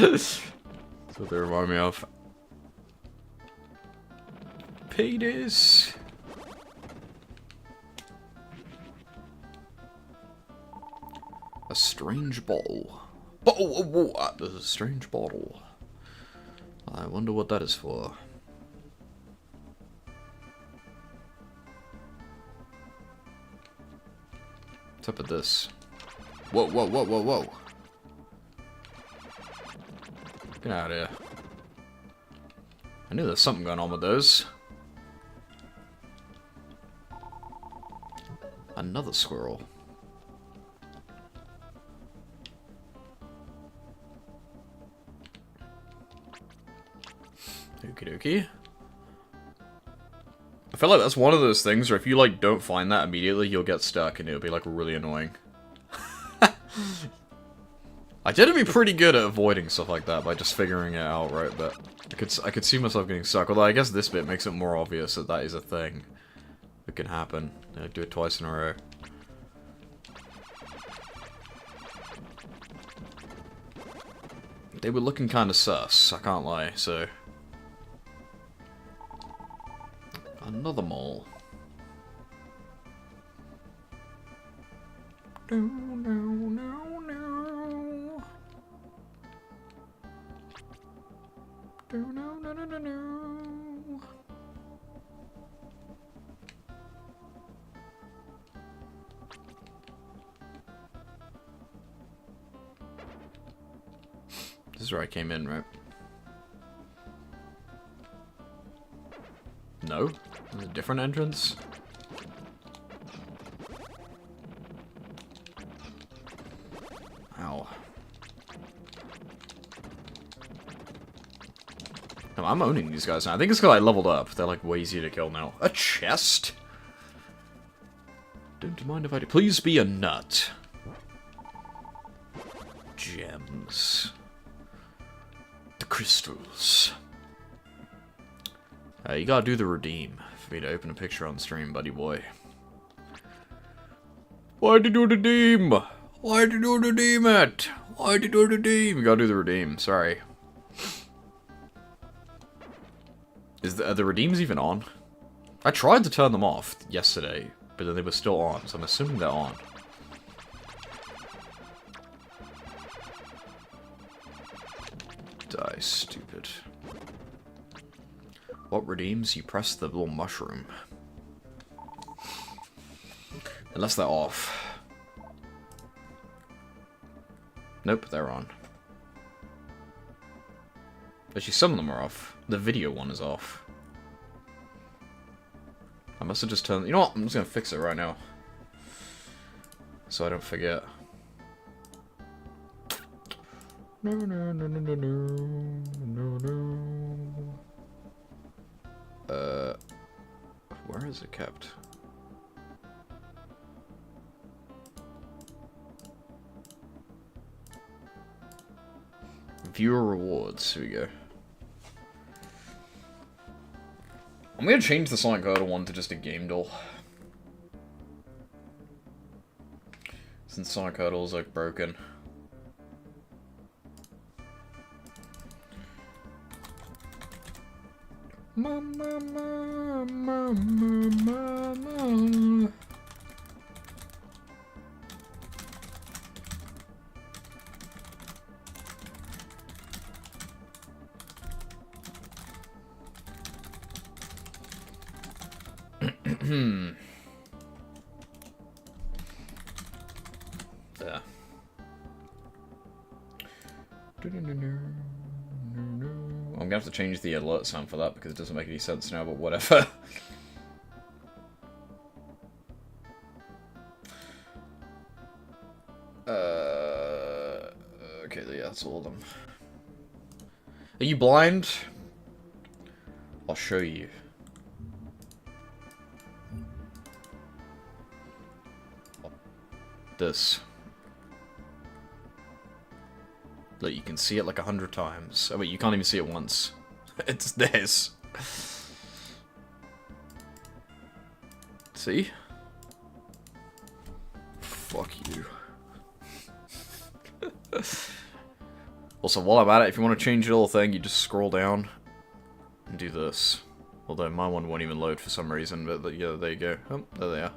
That's what they remind me of. Penis. A strange bottle. There's a strange bottle. I wonder what that is for. What's up with this? Whoa, whoa, whoa, whoa, whoa. Get out of here. I knew there's something going on with those. Another squirrel. Okie dokie. I feel like that's one of those things where if you like don't find that immediately, you'll get stuck and it'll be like really annoying. I tend to be pretty good at avoiding stuff like that by just figuring it out, right? But I could see myself getting stuck. Although I guess this bit makes it more obvious that that is a thing that can happen. I do it twice in a row. They were looking kind of sus, I can't lie, so... Another mole. No, no, no, no. No, no, no, no, no, no. This is where I came in, right? No? There's a different entrance? Ow. No, I'm owning these guys now. I think it's because I leveled up. They're like way easier to kill now. A chest? Don't mind if I do. Please be a nut. Gems. The crystals. You gotta do the redeem for me to open a picture on stream, buddy boy. Why'd you do the redeem? Why'd you do redeem it? Why'd you do redeem? You gotta do the redeem, sorry. Are the redeems even on? I tried to turn them off yesterday, but then they were still on, so I'm assuming they're on. Die, stupid. What redeems? You press the little mushroom. Unless they're off. Nope, they're on. Actually, some of them are off. The video one is off. I must have just turned... You know what? I'm just gonna fix it right now. So I don't forget. No, no, no, no, no, no, no, no. Where is it kept? Viewer rewards. Here we go. I'm gonna change the Sonic Hurdle one to just a game doll. Since Sonic Hurdle is like broken. Mama, mama, mama, mama. There. I'm gonna have to change the alert sound for that because it doesn't make any sense now, but whatever. Okay, yeah, that's all of them. Are you blind? I'll show you. This. Look, you can see it like 100 times. Oh wait, you can't even see it once. It's this. See? Fuck you. Also, while I'm at it, if you want to change your little thing, you just scroll down and do this. Although my one won't even load for some reason, but yeah, there you go. Oh, there they are.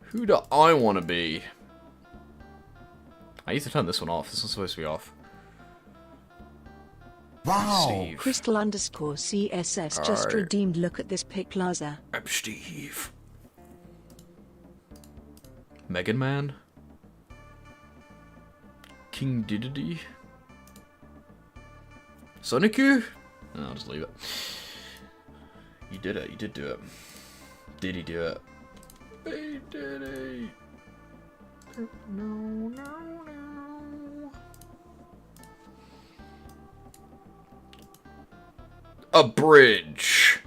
Who do I want to be? I need to turn this one off. This one's supposed to be off. Wow. Steve. Crystal_CSS just redeemed. Look at this pic, Plaza. I'm Steve. Megan Man. King Diddy. Sonicu? No, I'll just leave it. You did it. You did do it. Did he do it? Hey, Diddy. No, no, no. A bridge.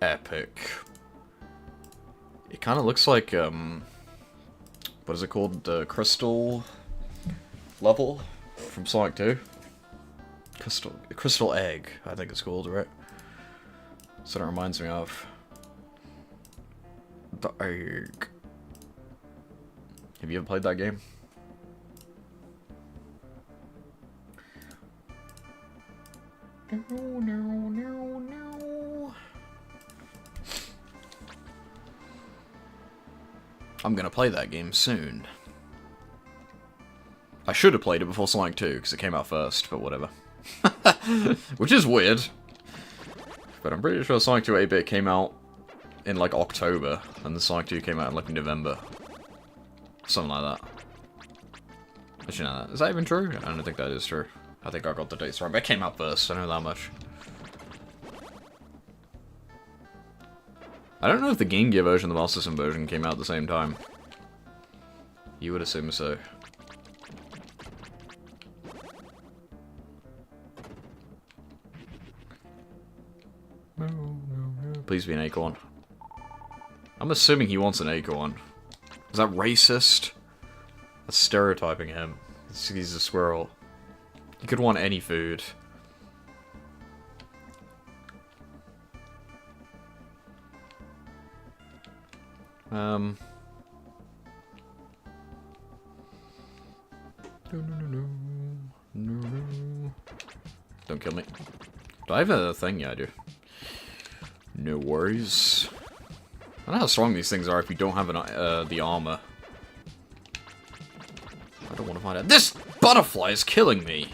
Epic. It kind of looks like, what is it called? The Crystal level from Sonic 2? Crystal Egg, I think it's called, right? So that reminds me of. The Egg. Have you ever played that game? No, no, no, no. I'm gonna play that game soon. I should have played it before Sonic 2, because it came out first, but whatever. Which is weird. But I'm pretty sure Sonic 2 8-bit came out in like October, and the Sonic 2 came out in like November. Something like that. Actually, no, is that even true? I don't think that is true. I think I got the dates wrong, but it came out first, I know that much. I don't know if the Game Gear version and the Master System version came out at the same time. You would assume so. Please be an acorn. I'm assuming he wants an acorn. Is that racist? That's stereotyping him. He's a squirrel. He could want any food. No. Don't kill me. Do I have a thing? Yeah, I do. No worries. I don't know how strong these things are if you don't have the armor. I don't want to find out. This butterfly is killing me!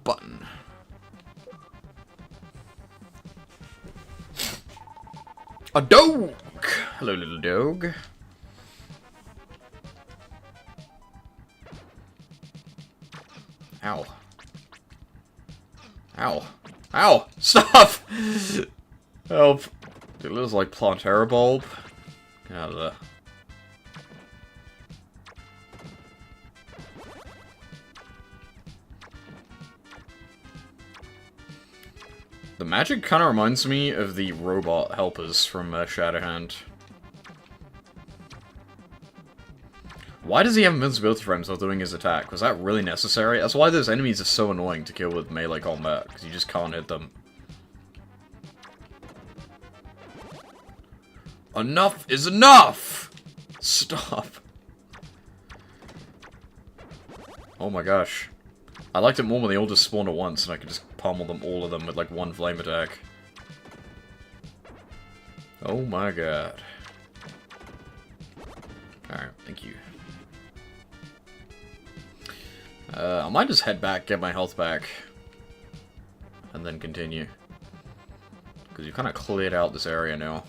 Button. A dog! Hello, little dog. Ow. Ow. Ow! Stop! Help. It looks like Plantera bulb. Get out of there. The magic kind of reminds me of the robot helpers from Shatterhand. Why does he have invincibility frames while doing his attack? Was that really necessary? That's why those enemies are so annoying to kill with melee combat, because you just can't hit them. Enough is enough! Stop. Oh my gosh. I liked it more when they all just spawned at once and I could just pummel them, all of them, with like one flame attack. Oh my god. Alright, thank you. I might just head back, get my health back, and then continue. Because you kind of cleared out this area now.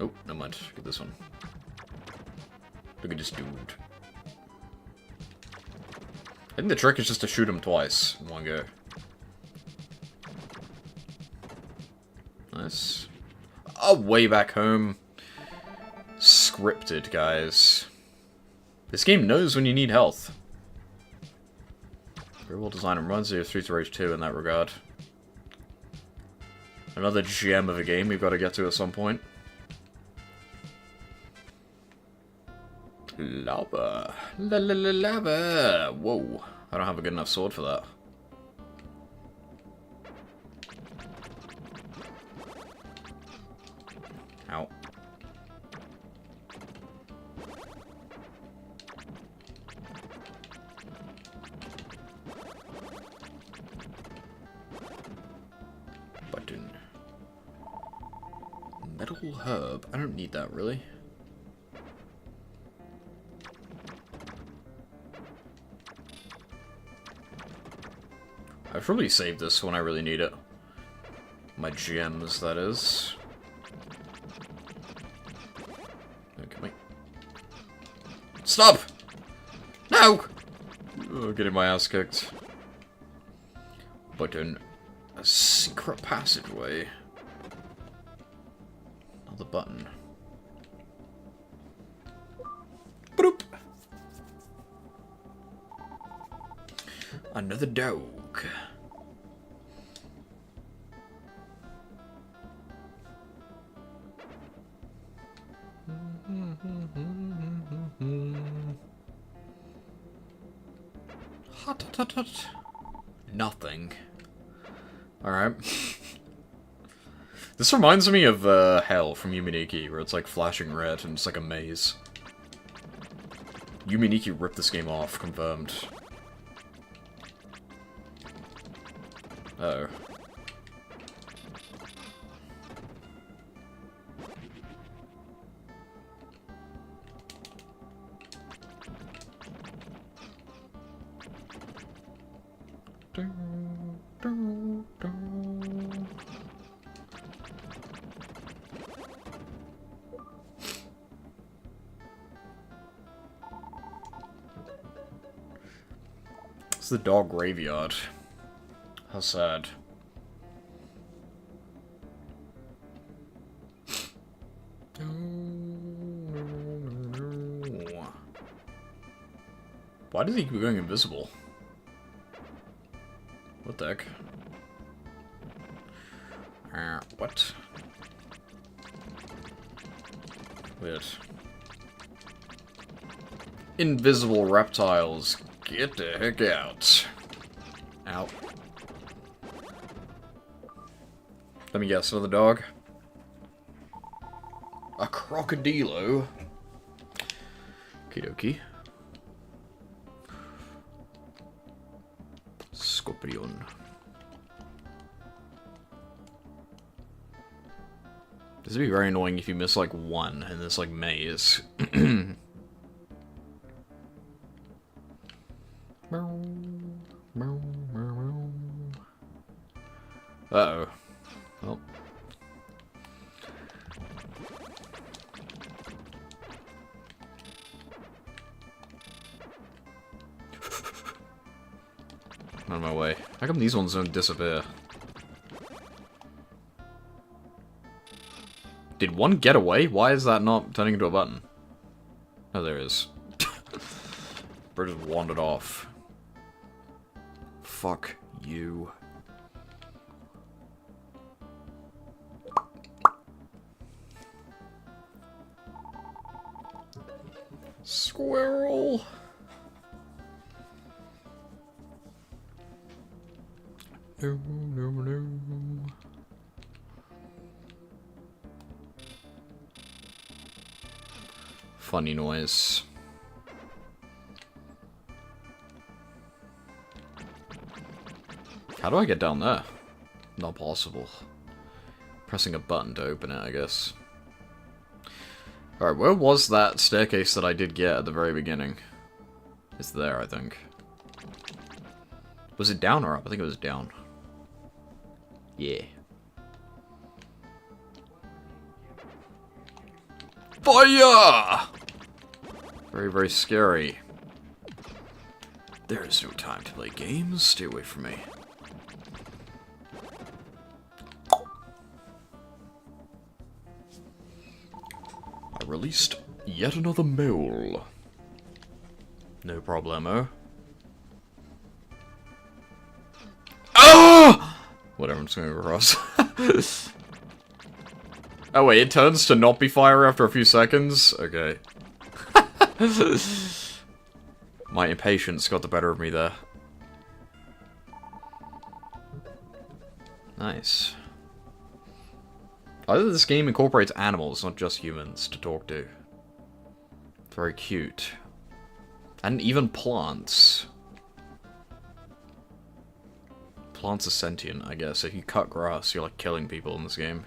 Oh, never mind. Get this one. Look at this dude. I think the trick is just to shoot him twice in one go. Nice. Oh, way back home. Scripted, guys. This game knows when you need health. Very well designed and runs you through to Rage 2 in that regard. Another gem of a game we've got to get to at some point. Lava. Lava. Whoa. I don't have a good enough sword for that. Ow. Button. Metal herb. I don't need that, really. I've probably saved this when I really need it. My gems, that is. Okay, wait. Stop! No! Oh, getting my ass kicked. Button. A secret passageway. Another button. Boop! Another dog. Hot, hot, hot. Nothing. Alright. This reminds me of Hell from Yuminiki, where it's like flashing red and it's like a maze. Yuminiki ripped this game off, confirmed. Uh-oh. It's the dog graveyard. How sad. Why does he keep going invisible? What the heck? What? Weird. Invisible reptiles. Get the heck out. Ow. Let me guess, another dog? A crocodilo? Okie dokie. Scorpion. This would be very annoying if you miss like one in this like maze. Uh-oh. Well. Out of my way. How come these ones don't disappear? Did one get away? Why is that not turning into a button? Oh, there it is. Bird just wandered off. Fuck you. Squirrel! No, no, no. Funny noise. How do I get down there? Not possible. Pressing a button to open it, I guess. Alright, where was that staircase that I did get at the very beginning? It's there, I think. Was it down or up? I think it was down. Yeah. Fire! Very, very scary. There is no time to play games. Stay away from me. least yet another mole. No problemo. Oh! Whatever, I'm just gonna go across. Oh wait, it turns to not be fire after a few seconds? Okay. My impatience got the better of me there. Nice. I like that this game incorporates animals, not just humans, to talk to. Very cute. And even plants. Plants are sentient, I guess. If you cut grass, you're like killing people in this game.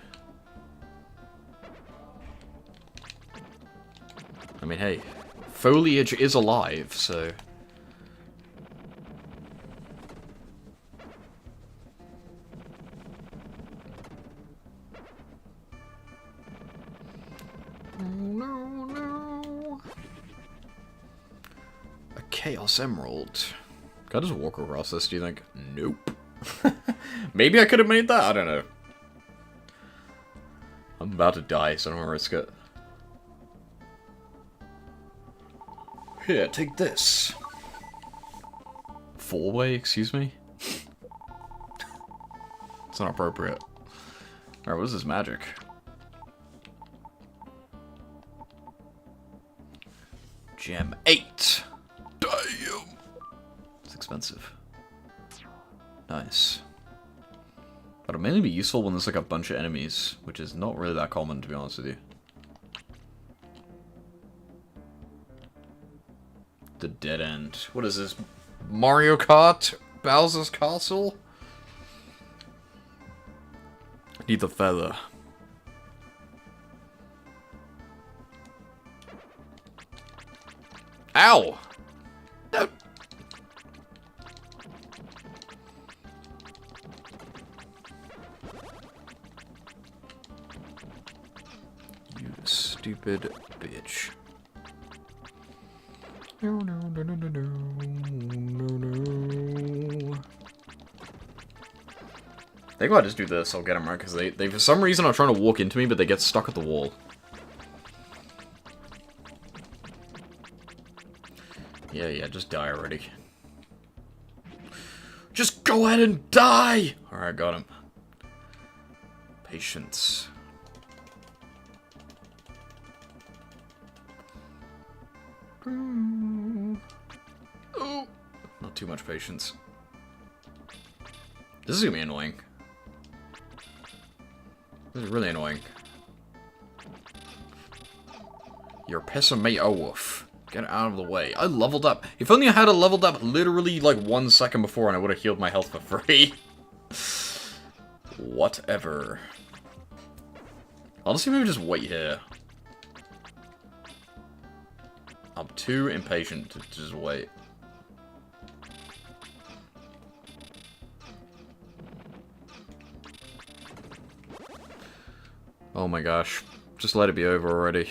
I mean, hey, foliage is alive, so... No. A Chaos Emerald. Can I just walk across this, do you think? Nope. Maybe I could have made that, I don't know. I'm about to die, so I don't want to risk it. Here, take this. Four-way, excuse me? It's not appropriate. Alright, what is this magic? Gem 8! Damn! It's expensive. Nice. That'll mainly be useful when there's like a bunch of enemies, which is not really that common, to be honest with you. The dead end. What is this? Mario Kart? Bowser's Castle? I need the feather. Ow! No. You stupid bitch. No, no, no, no, no, no, no. I think if I just do this, I'll get them right, because they for some reason are trying to walk into me, but they get stuck at the wall. Yeah, just die already. Just go ahead and die! Alright, got him. Patience. Oh, not too much patience. This is gonna be annoying. This is really annoying. You're pissing me off. Get out of the way. I leveled up. If only I had leveled up literally like 1 second before and I would have healed my health for free. Whatever. Honestly, maybe just wait here. I'm too impatient to just wait. Oh my gosh. Just let it be over already.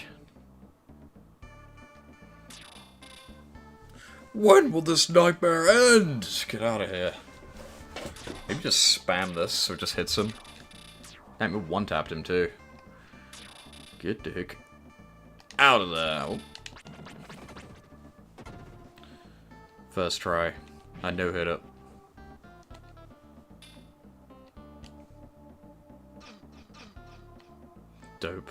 When will this nightmare end? Get out of here. Maybe just spam this so it just hits him. Damn, we one-tapped him too. Get the heck out of there. Oh. First try. I no-hit it. Dope.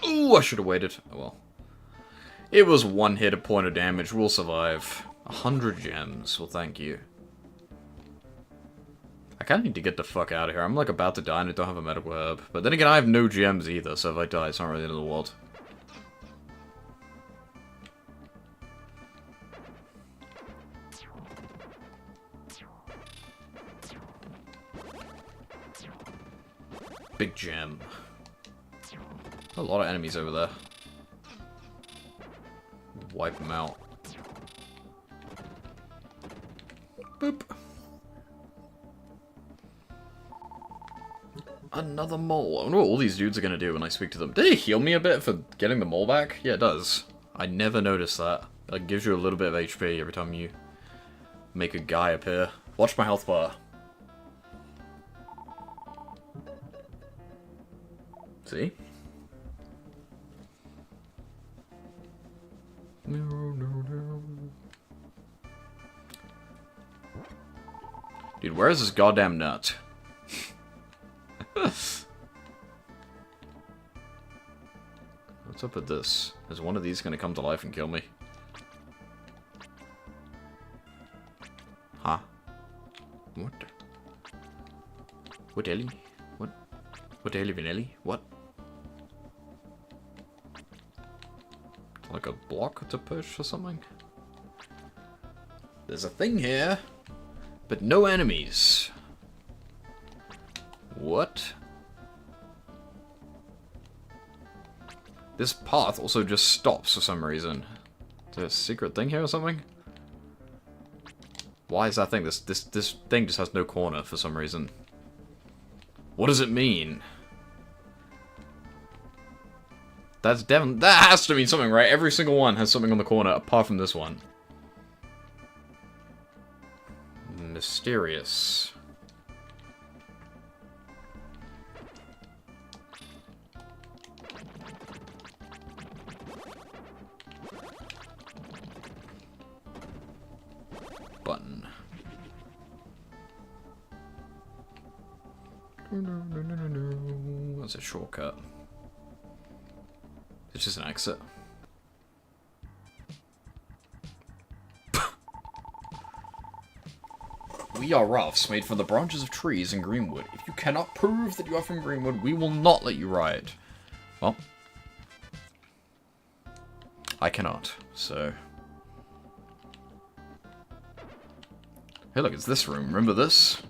Ooh, I should have waited. Oh well. It was one hit, a point of damage. We'll survive. 100 gems. Well, thank you. I kinda need to get the fuck out of here. I'm like about to die and I don't have a medical herb. But then again, I have no gems either, so if I die, it's not really the end of the world. Big gem. A lot of enemies over there. Wipe them out. Boop. Another mole. I wonder what all these dudes are gonna do when I speak to them. Did it heal me a bit for getting the mole back? Yeah, it does. I never noticed that. It gives you a little bit of HP every time you Make a guy appear. Watch my health bar. See? Dude, where is this goddamn nut? What's up with this? Is one of these gonna come to life and kill me? Huh? What? What Ellie? What? What Ellie Vanelli? What? Like a block to push or something? There's a thing here, but no enemies. What? This path also just stops for some reason. Is there a secret thing here or something? Why is that thing? This thing just has no corner for some reason. What does it mean? That has to mean something, right? Every single one has something on the corner, apart from this one. Mysterious. Button. That's a shortcut. It's just an exit. We are roughs made from the branches of trees in Greenwood. If you cannot prove that you are from Greenwood, we will not let you ride. Well, I cannot, so... Hey look, it's this room. Remember this?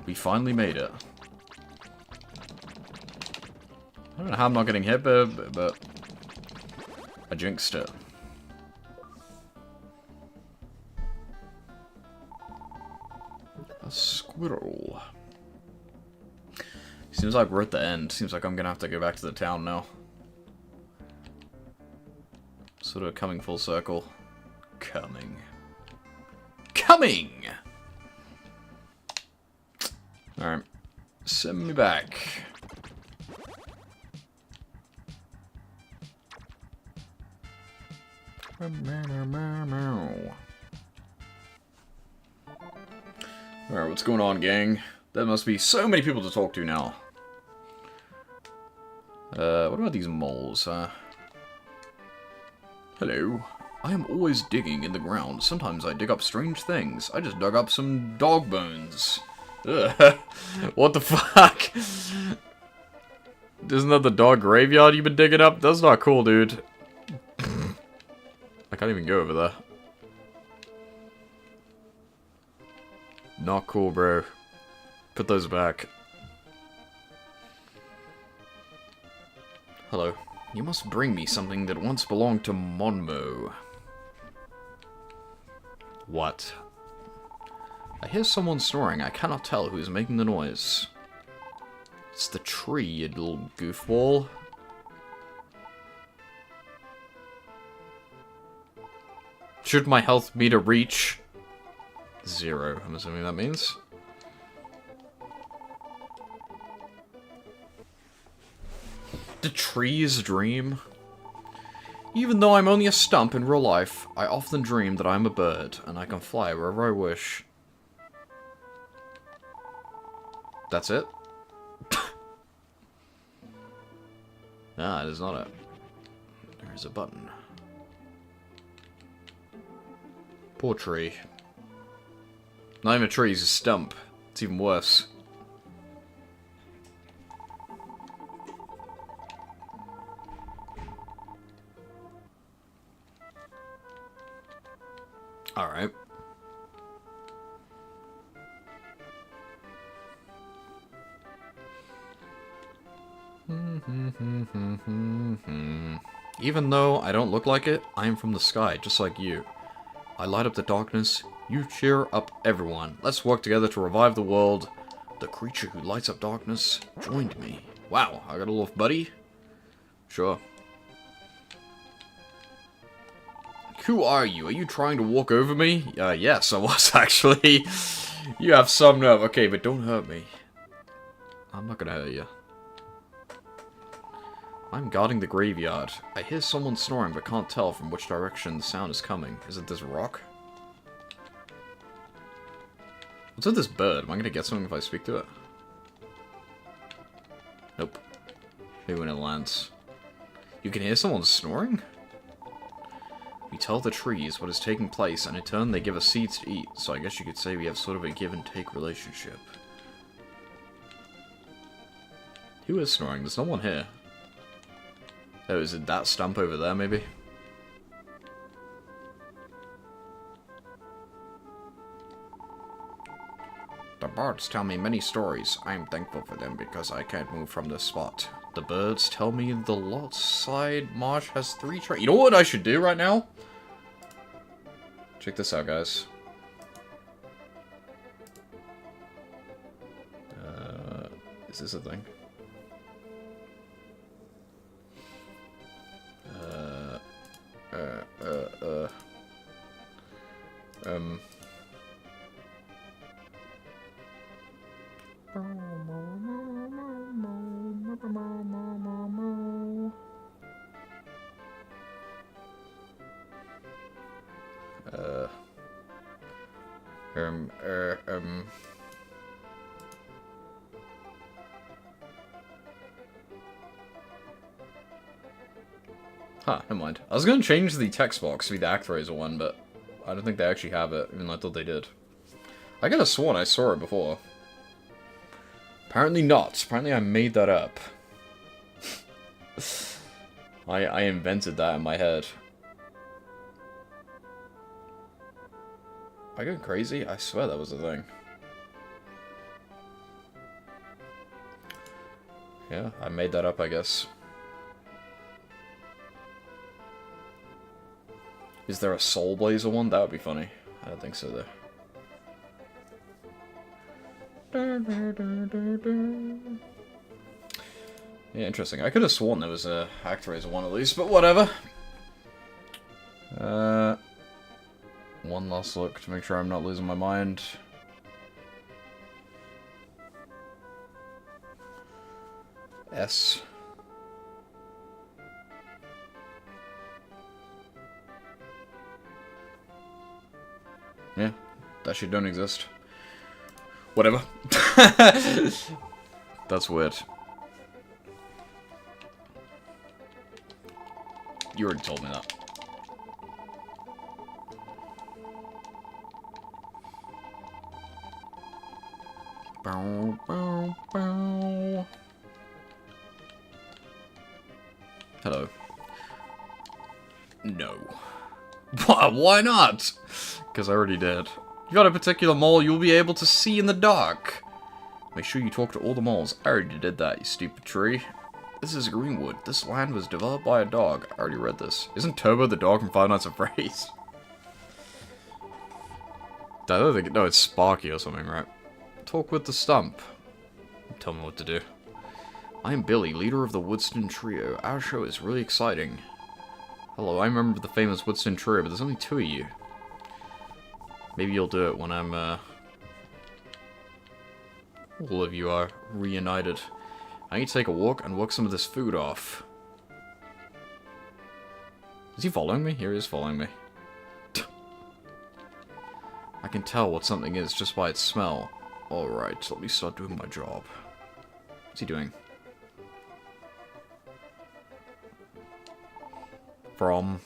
We finally made it. I don't know how I'm not getting hit, but I jinxed it. A squirrel. Seems like we're at the end. Seems like I'm gonna have to go back to the town now. Sort of coming full circle. Coming. Alright. Send me back. Alright, what's going on, gang? There must be so many people to talk to now. What about these moles, huh? Hello. I am always digging in the ground. Sometimes I dig up strange things. I just dug up some dog bones. Ugh. What the fuck? Isn't that the dog graveyard you've been digging up? That's not cool, dude. I can't even go over there. Not cool, bro. Put those back. Hello. You must bring me something that once belonged to Monmo. What? I hear someone snoring. I cannot tell who is making the noise. It's the tree, you little goofball. Should my health meter reach 0? I'm assuming that means. The tree's dream? Even though I'm only a stump in real life, I often dream that I'm a bird, and I can fly wherever I wish. That's it? Ah, it is not it. There is a button. Poor tree. Not even a tree, he's a stump. It's even worse. Alright. Even though I don't look like it, I am from the sky, just like you. I light up the darkness, you cheer up everyone. Let's work together to revive the world. The creature who lights up darkness joined me. Wow, I got a little buddy? Sure. Who are you? Are you trying to walk over me? Yes, I was, actually. You have some nerve. Okay, but don't hurt me. I'm not gonna hurt you. I'm guarding the graveyard. I hear someone snoring, but can't tell from which direction the sound is coming. Is it this rock? What's with this bird? Am I gonna get something if I speak to it? Nope. Maybe when it lands. You can hear someone snoring? We tell the trees what is taking place, and in turn they give us seeds to eat, so I guess you could say we have sort of a give-and-take relationship. Who is snoring? There's no one here. Oh, is it that stump over there, maybe? The birds tell me many stories. I am thankful for them because I can't move from this spot. The birds tell me the lot side marsh has 3 trees. You know what I should do right now? Check this out, guys. Is this a thing? Huh, never mind. I was gonna change the text box to be the Actraiser one, but I don't think they actually have it, even though I thought they did. I could have sworn I saw it before. Apparently not. Apparently I made that up. I invented that in my head. Am I going crazy? I swear that was a thing. Yeah, I made that up, I guess. Is there a Soul Blazer one? That would be funny. I don't think so, though. Yeah, interesting. I could have sworn there was a Actraiser one at least, but whatever. One last look to make sure I'm not losing my mind. S. Yeah, that shit don't exist. Whatever. That's weird. You already told me that. Bow, bow, bow. Hello. No. Why not? Because I already did. You got a particular mole you'll be able to see in the dark. Make sure you talk to all the moles. I already did that, you stupid tree. This is Greenwood. This land was developed by a dog. I already read this. Isn't Turbo the dog from Five Nights at Freddy's? I don't think... No, it's Sparky or something, right? Talk with the stump. Tell me what to do. I'm Billy, leader of the Woodston Trio. Our show is really exciting. Hello, I remember the famous Woodston Trio, but there's only 2 of you. Maybe you'll do it when I'm, all of you are reunited. I need to take a walk and work some of this food off. Is he following me? Here he is following me. I can tell what something is just by its smell. Alright, let me start doing my job. What's he doing? From,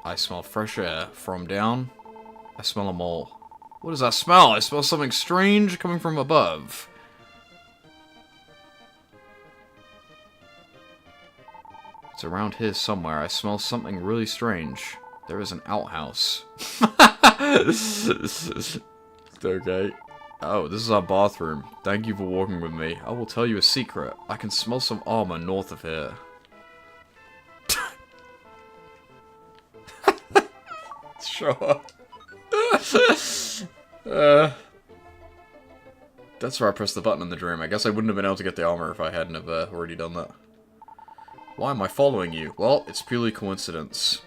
I smell fresh air. From down, I smell a mole. What does that smell? I smell something strange coming from above. It's around here somewhere. I smell something really strange. There is an outhouse. Okay. Oh, this is our bathroom. Thank you for walking with me. I will tell you a secret. I can smell some armor north of here. Sure. That's where I pressed the button in the dream. I guess I wouldn't have been able to get the armor if I hadn't have already done that. Why am I following you? Well, it's purely coincidence.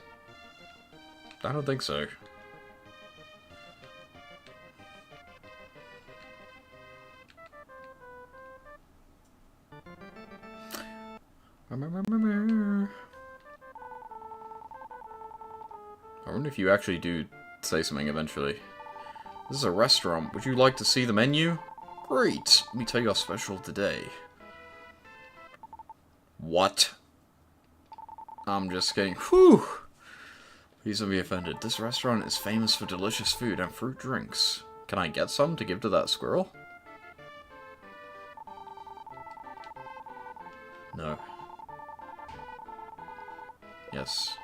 I don't think so. I wonder if you actually do say something eventually. This is a restaurant. Would you like to see the menu? Great. Let me tell you our special today. What? I'm just kidding. Whew. Please don't be offended. This restaurant is famous for delicious food and fruit drinks. Can I get some to give to that squirrel? No. Yes.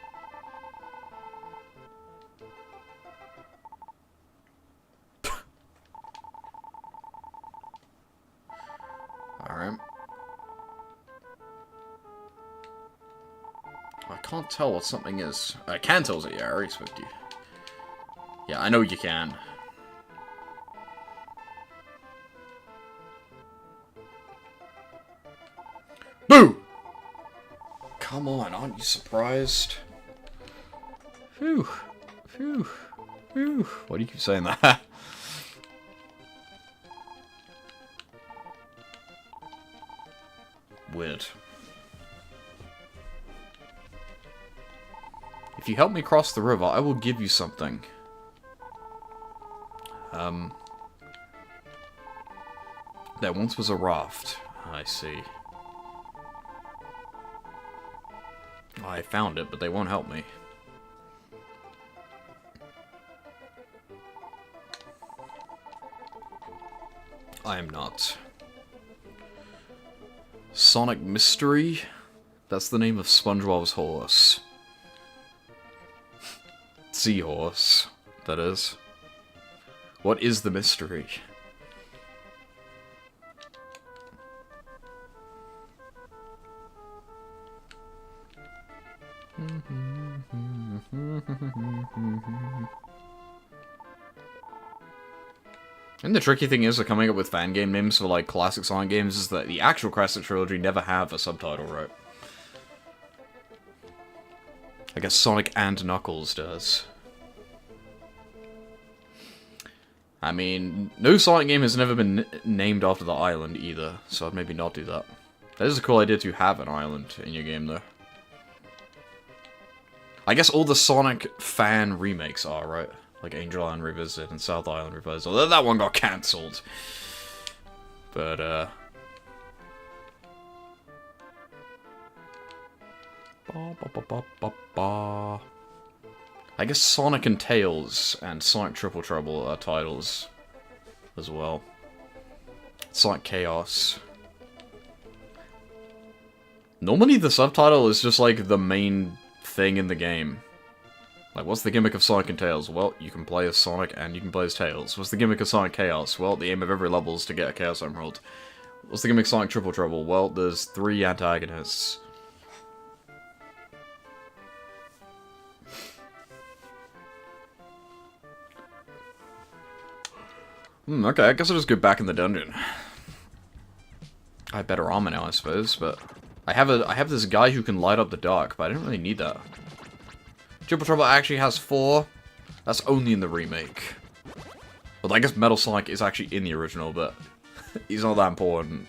Alright. I can't tell what something is. I can tell it, yeah, I already spoke to you. Yeah, I know you can. Boo! Come on, aren't you surprised? Phew. Phew. Phew. Why do you keep saying that? Weird. If you help me cross the river, I will give you something. There once was a raft. I see. I found it, but they won't help me. I am not. Sonic Mystery? That's the name of SpongeBob's horse. Seahorse, that is. What is the mystery? And the tricky thing is, coming up with fan game names for, like, classic Sonic games is that the actual classic trilogy never have a subtitle, right? I guess Sonic and Knuckles does. I mean, no Sonic game has never been named after the island either, so I'd maybe not do that. That is a cool idea to have an island in your game, though. I guess all the Sonic fan remakes are, right? Like Angel Island Revisited and South Island Revisited. Although that one got cancelled. But, I guess Sonic and Tails and Sonic Triple Trouble are titles as well. Sonic Chaos. Normally the subtitle is just like the main thing in the game. Like, what's the gimmick of Sonic and Tails? Well, you can play as Sonic and you can play as Tails. What's the gimmick of Sonic Chaos? Well, the aim of every level is to get a Chaos Emerald. What's the gimmick of Sonic Triple Trouble? Well, there's 3 antagonists. Okay, I guess I'll just go back in the dungeon. I have better armor now, I suppose, but I have this guy who can light up the dark, but I didn't really need that. Triple Trouble actually has 4. That's only in the remake. Well, I guess Metal Sonic is actually in the original, but he's not that important.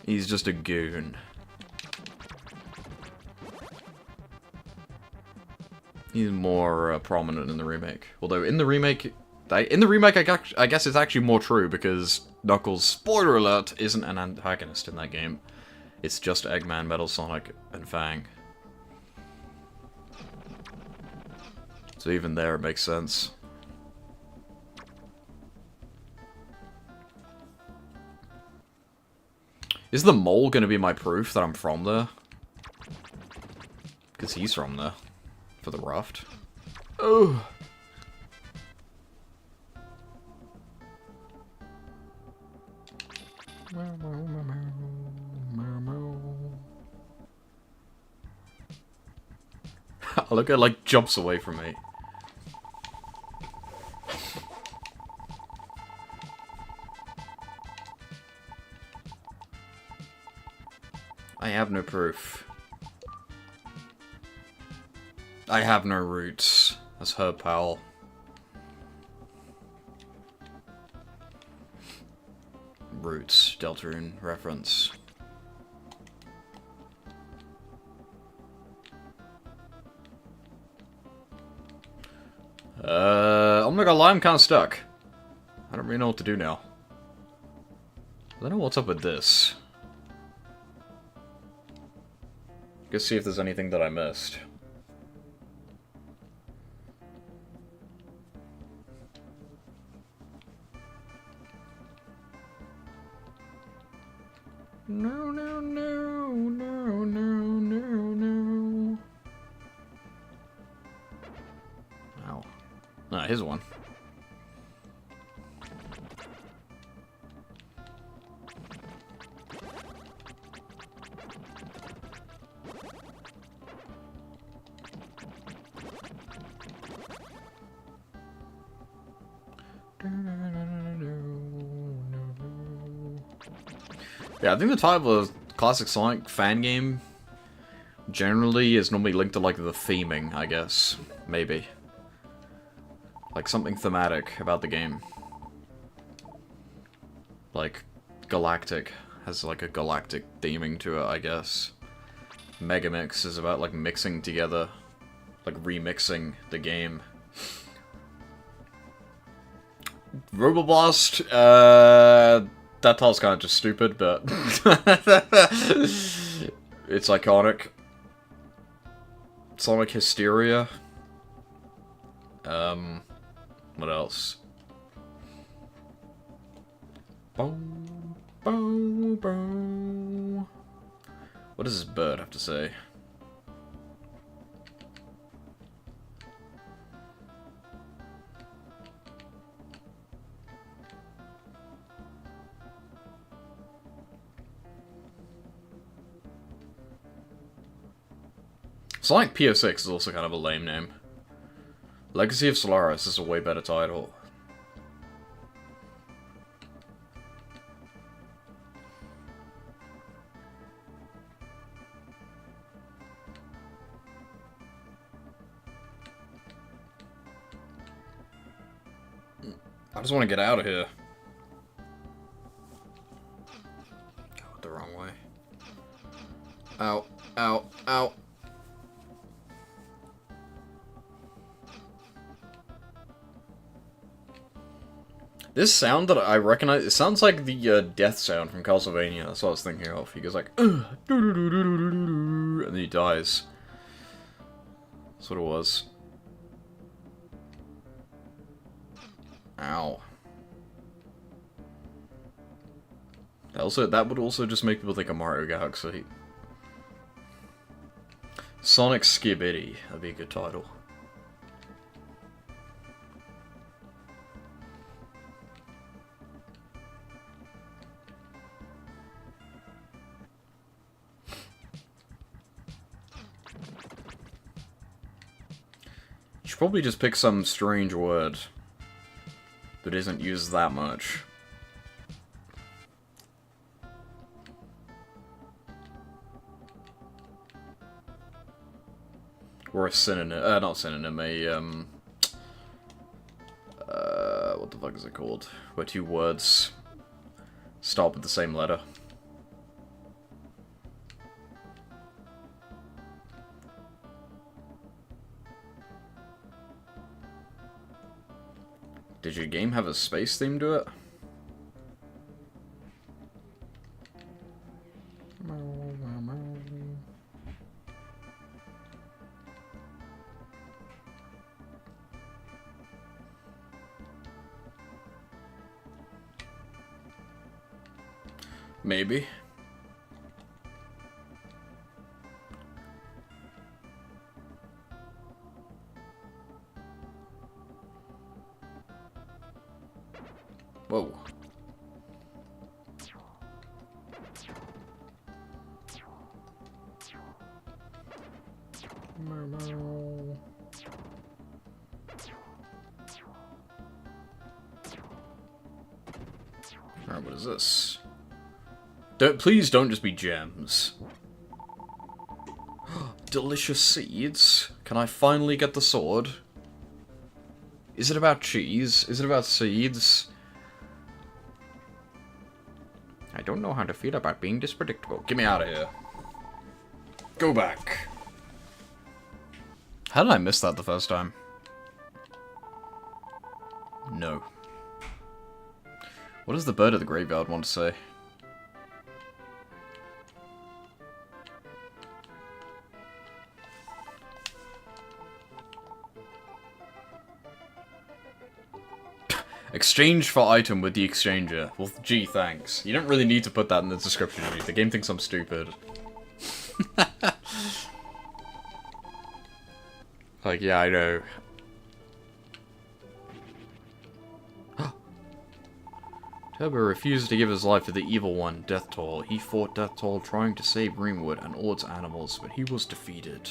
He's just a goon. He's more prominent in the remake. Although in the remake, I guess it's actually more true because Knuckles, spoiler alert, isn't an antagonist in that game. It's just Eggman, Metal Sonic, and Fang. So even there, it makes sense. Is the mole going to be my proof that I'm from there? Because he's from there. For the raft. Oh! Look, it like jumps away from me. I have no proof. I have no roots. That's her pal. Roots, Deltarune reference. I'm not gonna lie, I'm kinda stuck. I don't really know what to do now. I don't know what's up with this. Let's see if there's anything that I missed. No, no, no, no, no, no, no. Ow. Ah, here's one. Yeah, I think the title of a classic Sonic fan game generally is normally linked to, like, the theming, I guess. Maybe. Like, something thematic about the game. Like, Galactic has, like, a galactic theming to it, I guess. Megamix is about, like, mixing together. Like, remixing the game. Roboblast, that title's kind of just stupid, but it's iconic. Sonic Hysteria. What else? Boom, boom, boom. What does this bird have to say? Sonic PO6 is also kind of a lame name. Legacy of Solaris is a way better title. I just want to get out of here. I went the wrong way. Ow, ow, ow. This sound that I recognize, it sounds like the death sound from Castlevania. That's what I was thinking of. He goes like, and then he dies. That's what it was. Ow. That would also just make people think of Mario Galaxy. Sonic Skibidi. That'd be a good title. Should probably just pick some strange word that isn't used that much. Or a synonym, not synonym, what the fuck is it called? Where two words start with the same letter. Did your game have a space theme to it? Maybe. Whoa. Alright, what is this? Please don't just be gems. delicious seeds. Can I finally get the sword? Is it about cheese? Is it about seeds? I don't know how to feel about being this predictable. Get me out of here. Go back. How did I miss that the first time? No. What does the bird of the graveyard want to say? Exchange for item with the exchanger. Well, gee, thanks. You don't really need to put that in the description, do you? The game thinks I'm stupid. Like, yeah, I know. Turbo refused to give his life to the evil one, Death Toll. He fought Death Toll trying to save Greenwood and all its animals, but he was defeated.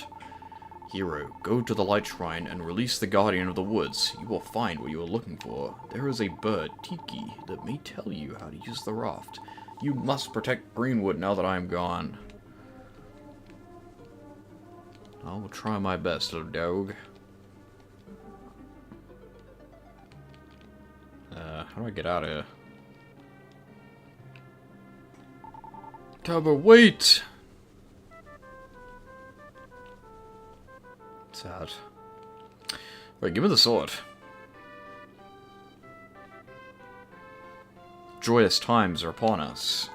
Hero, go to the Light Shrine and release the Guardian of the Woods. You will find what you are looking for. There is a bird, Tiki, that may tell you how to use the raft. You must protect Greenwood now that I am gone. I will try my best, little dog. How do I get out of here? Turbo, wait! Sad. Wait, give me the sword. Joyous times are upon us.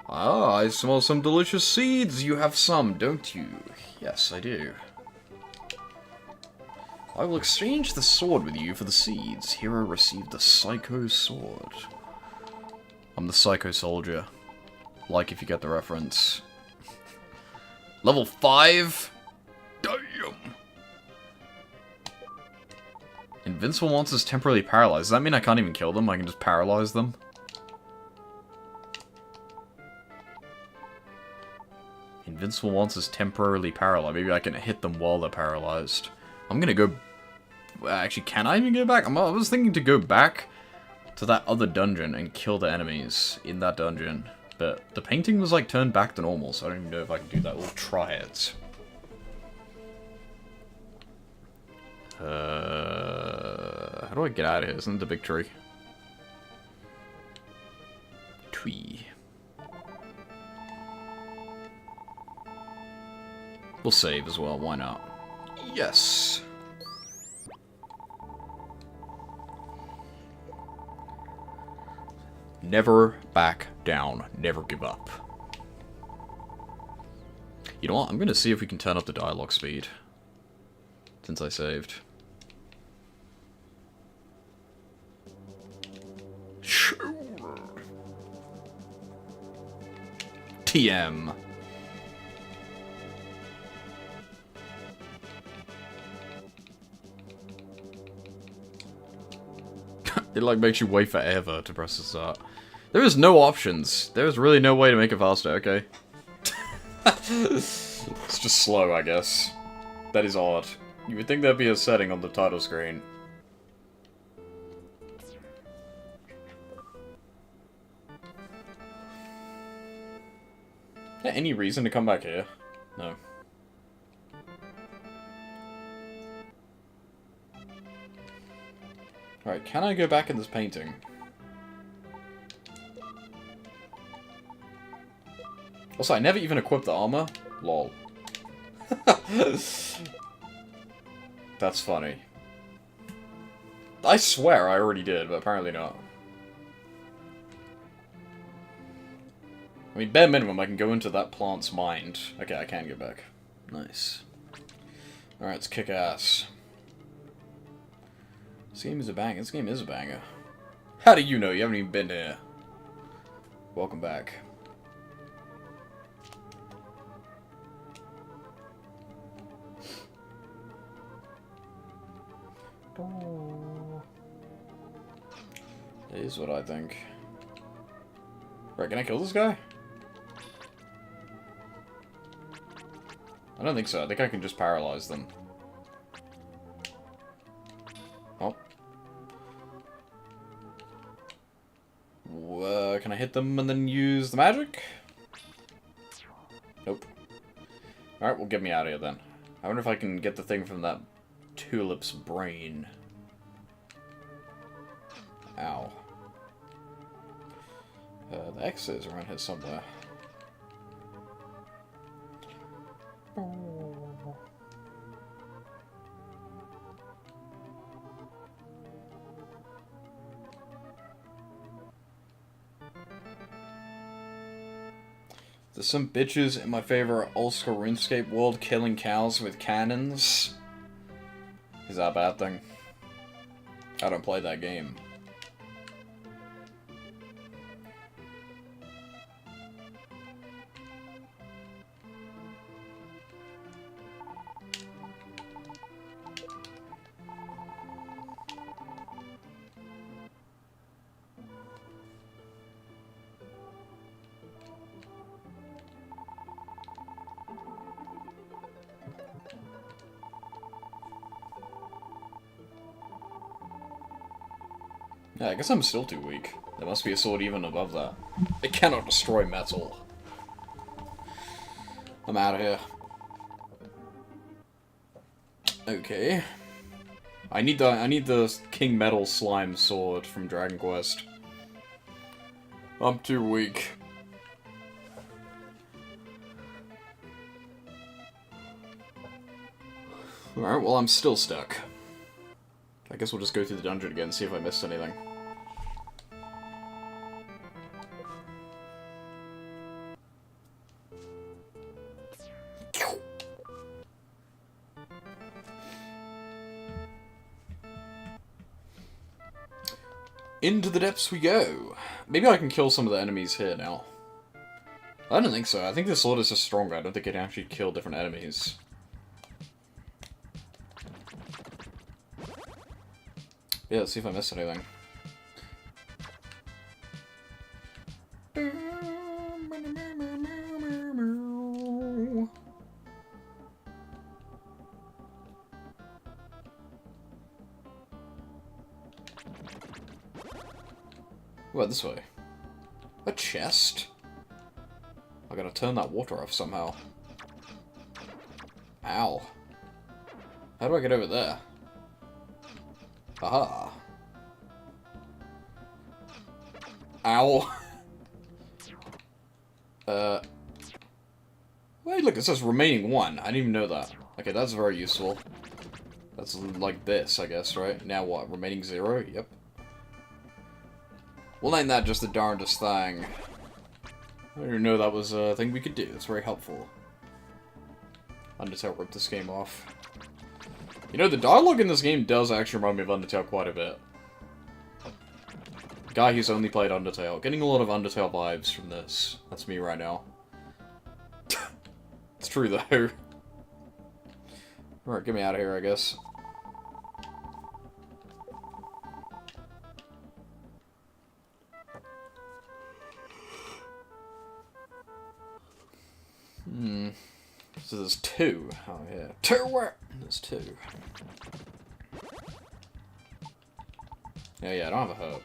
Ah, I smell some delicious seeds. You have some, don't you? Yes, I do. I will exchange the sword with you for the seeds. Hero received the Psycho Sword. I'm the Psycho Soldier. Like if you get the reference. Level 5? Damn! Invincible monsters temporarily paralyzed. Does that mean I can't even kill them? I can just paralyze them? Invincible monsters temporarily paralyzed. Maybe I can hit them while they're paralyzed. I'm gonna go... Actually, can I even go back? I was thinking to go back to that other dungeon and kill the enemies in that dungeon. But the painting was like turned back to normal, so I don't even know if I can do that. We'll try it. How do I get out of here? Isn't it the big tree? Twee. We'll save as well, why not? Yes! Never back down. Never give up. You know what? I'm gonna see if we can turn up the dialogue speed. Since I saved. TM. It like makes you wait forever to press the start. There is no options. There is really no way to make it faster, okay. It's just slow, I guess. That is odd. You would think there'd be a setting on the title screen. Is there any reason to come back here? No. Alright, can I go back in this painting? Also, I never even equipped the armor. Lol. That's funny. I swear I already did, but apparently not. I mean, bare minimum, I can go into that plant's mind. Okay, I can get back. Nice. Alright, let's kick ass. This game is a banger. This game is a banger. How do you know? You haven't even been here. Welcome back. It is what I think. Right, can I kill this guy? I don't think so. I think I can just paralyze them. Oh. Can I hit them and then use the magic? Nope. Alright, well, get me out of here then. I wonder if I can get the thing from that tulip's brain. Ow. The exit is around here somewhere. There's some bitches in my favorite old school RuneScape world killing cows with cannons. Is that a bad thing? I don't play that game. Yeah, I guess I'm still too weak. There must be a sword even above that. It cannot destroy metal. I'm out of here. Okay. I need the King Metal Slime sword from Dragon Quest. I'm too weak. Alright, well I'm still stuck. I guess we'll just go through the dungeon again and see if I missed anything. Into the depths we go. Maybe I can kill some of the enemies here now. I don't think so. I think this sword is just stronger. I don't think it can actually kill different enemies. Yeah, let's see if I missed anything. What, this way? A chest? I gotta turn that water off somehow. Ow. How do I get over there? Aha. Ow. Wait, look, it says remaining one. I didn't even know that. Okay, that's very useful. That's like this, I guess, right? Now what? Remaining 0? Yep. Well, ain't that just the darndest thing? I didn't even know that was a thing we could do. That's very helpful. Undertale ripped this game off. You know, the dialogue in this game does actually remind me of Undertale quite a bit. Guy who's only played Undertale. Getting a lot of Undertale vibes from this. That's me right now. It's true, though. Alright, get me out of here, I guess. So there's 2. Oh, yeah. 2 where? There's 2. Yeah, I don't have a herb.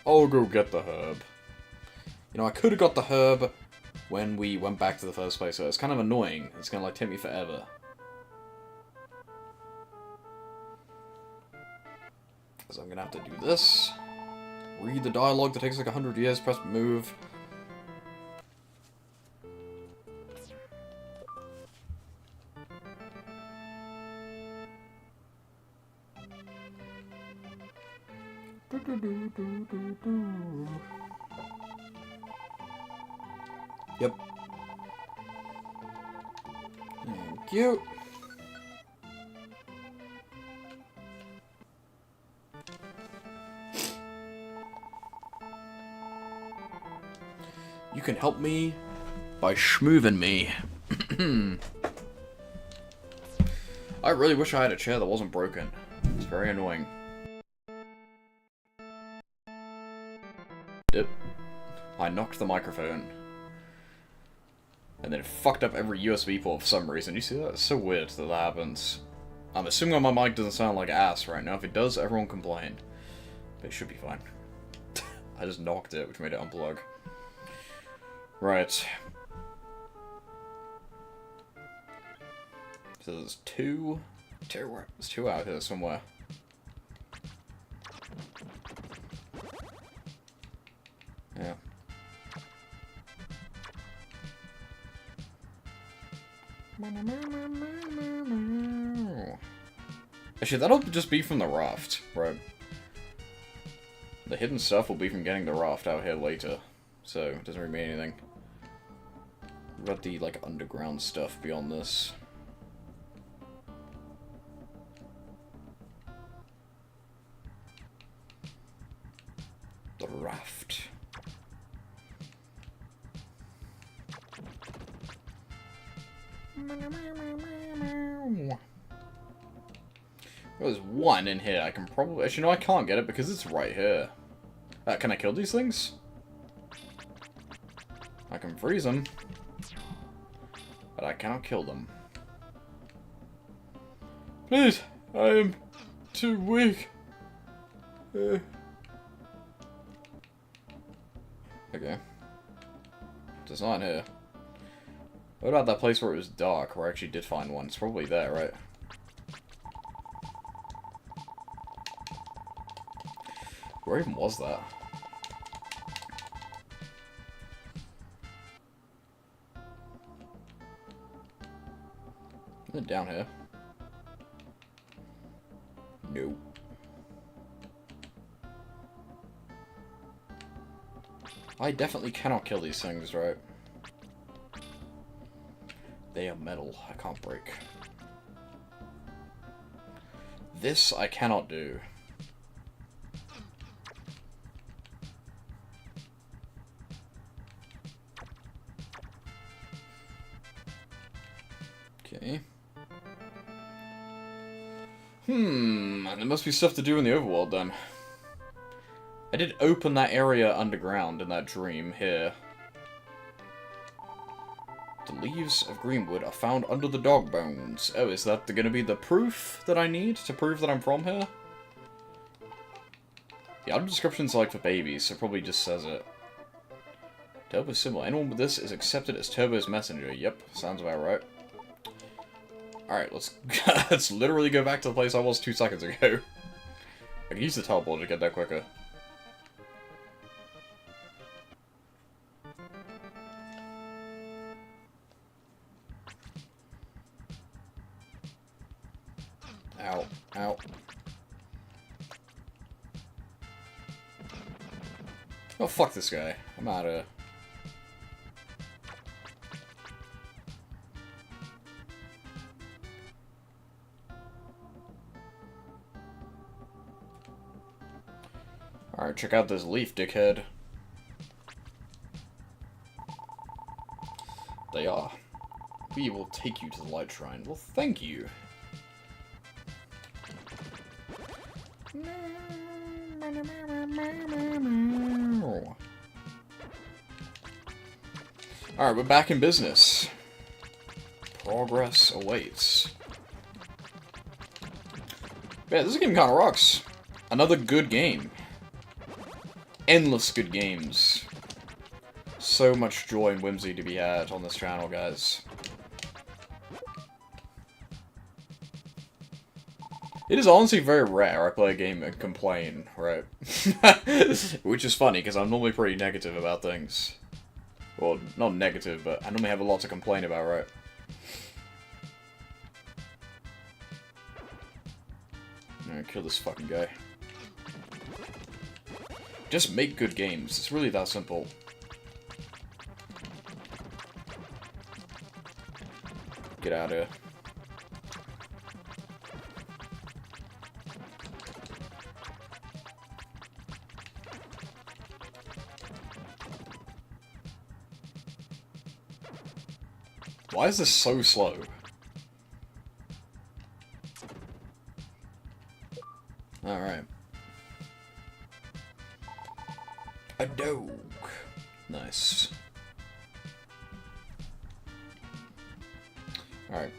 I'll go get the herb. You know, I could have got the herb when we went back to the first place, so it's kind of annoying. It's gonna, like, take me forever. So I'm gonna have to do this. Read the dialogue that takes like 100 years, press move. Yep. Thank you. You can help me by schmoovin' me. I really wish I had a chair that wasn't broken. It's very annoying. Yep. I knocked the microphone. And then it fucked up every USB port for some reason. You see that? It's so weird that that happens. I'm assuming my mic doesn't sound like ass right now. If it does, everyone complain. But it should be fine. I just knocked it, which made it unplug. Right. So there's two. There's two out here somewhere. Yeah. Actually, that'll just be from the raft, right? The hidden stuff will be from getting the raft out here later, so it doesn't really mean anything. We've got the, like, underground stuff beyond this. The raft. There's one in here. I can probably... Actually, no, I can't get it because it's right here. Can I kill these things? I can freeze them. But I cannot kill them. Please! I am too weak. Okay. It's not here. What about that place where it was dark, where I actually did find one? It's probably there, right? Where even was that? Is it down here? No. I definitely cannot kill these things, right? They are metal. I can't break. This I cannot do. Okay. There must be stuff to do in the overworld then. I did open that area underground in that dream here. The leaves of Greenwood are found under the dog bones. Oh, is that gonna be the proof that I need to prove that I'm from here? The audio description's like for babies, so it probably just says it. Turbo's symbol. Anyone with this is accepted as Turbo's messenger. Yep, sounds about right. Alright, let's literally go back to the place I was 2 seconds ago. I can use the teleport to get there quicker. Ow. Ow. Oh, fuck this guy. I'm out of... Alright, check out this leaf, dickhead. They are. We will take you to the light shrine. Well, thank you. Alright, we're back in business. Progress awaits. Yeah, this game kinda rocks. Another good game. Endless good games. So much joy and whimsy to be had on this channel, guys. It is honestly very rare I play a game and complain, right? Which is funny, because I'm normally pretty negative about things. Well, not negative, but I normally have a lot to complain about, right? Alright, kill this fucking guy. Just make good games. It's really that simple. Get out of here. Why is this so slow? Alright. A dog. Nice. Alright.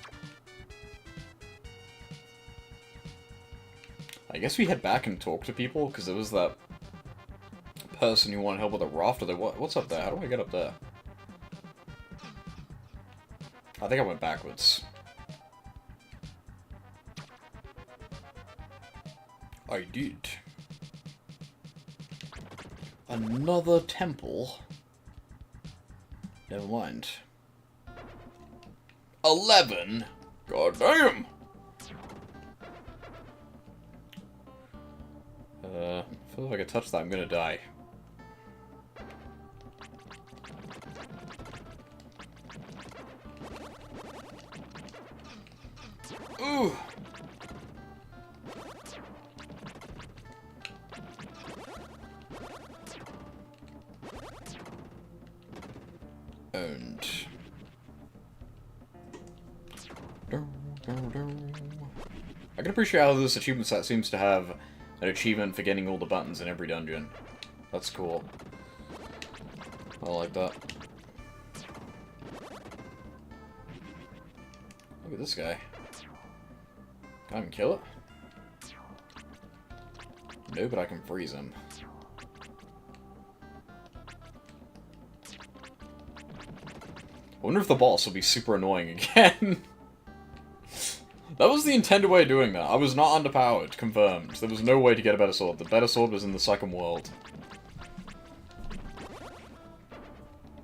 I guess we head back and talk to people, because there was that person who wanted help with a raft. What's up there? How do I get up there? I think I went backwards. I did. Another temple. Never mind. 11? God damn! I feel like if I touch that, I'm gonna die. Ooh! Owned. I can appreciate how this achievement set seems to have an achievement for getting all the buttons in every dungeon. That's cool. I like that. Look at this guy. Can I even kill it? No, but I can freeze him. I wonder if the boss will be super annoying again. That was the intended way of doing that. I was not underpowered, confirmed. There was no way to get a better sword. The better sword was in the second world.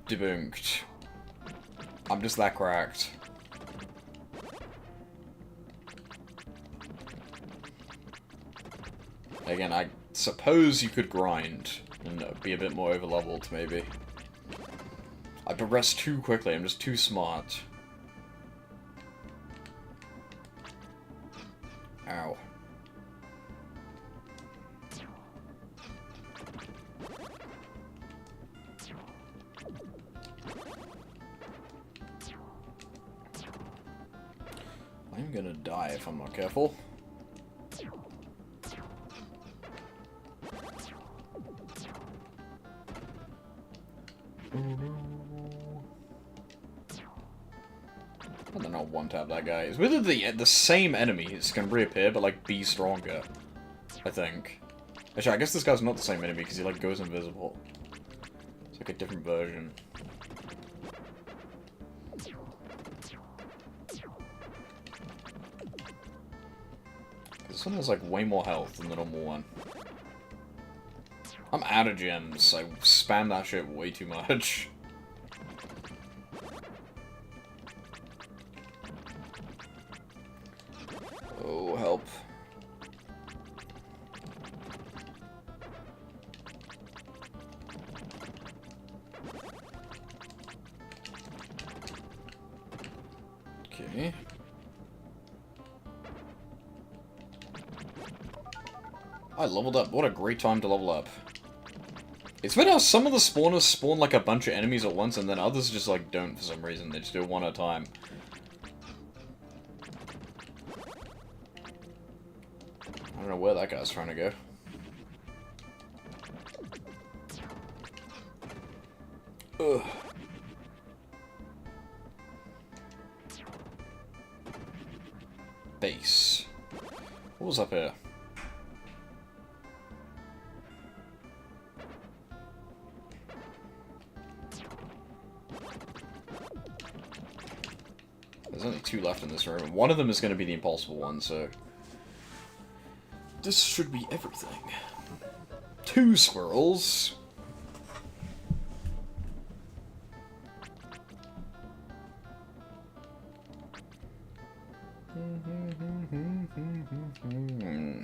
Debunked. I'm just that cracked. Again, I suppose you could grind and be a bit more over-leveled, maybe. I progressed too quickly, I'm just too smart. Ow. I'm gonna die if I'm not careful. I don't know, one-tap that guy. It's whether the same enemies can reappear, but, like, be stronger. I think. Actually, I guess this guy's not the same enemy, because he, like, goes invisible. It's like a different version. This one has, like, way more health than the normal one. I'm out of gems. I spam that shit way too much. Oh, help. Okay. I leveled up. What a great time to level up. It's weird how some of the spawners spawn like a bunch of enemies at once and then others just like don't for some reason. They just do it one at a time. I don't know where that guy's trying to go. Ugh. Base. What was up here? There's only 2 left in this room, and one of them is going to be the impossible one, so... this should be everything. 2 squirrels.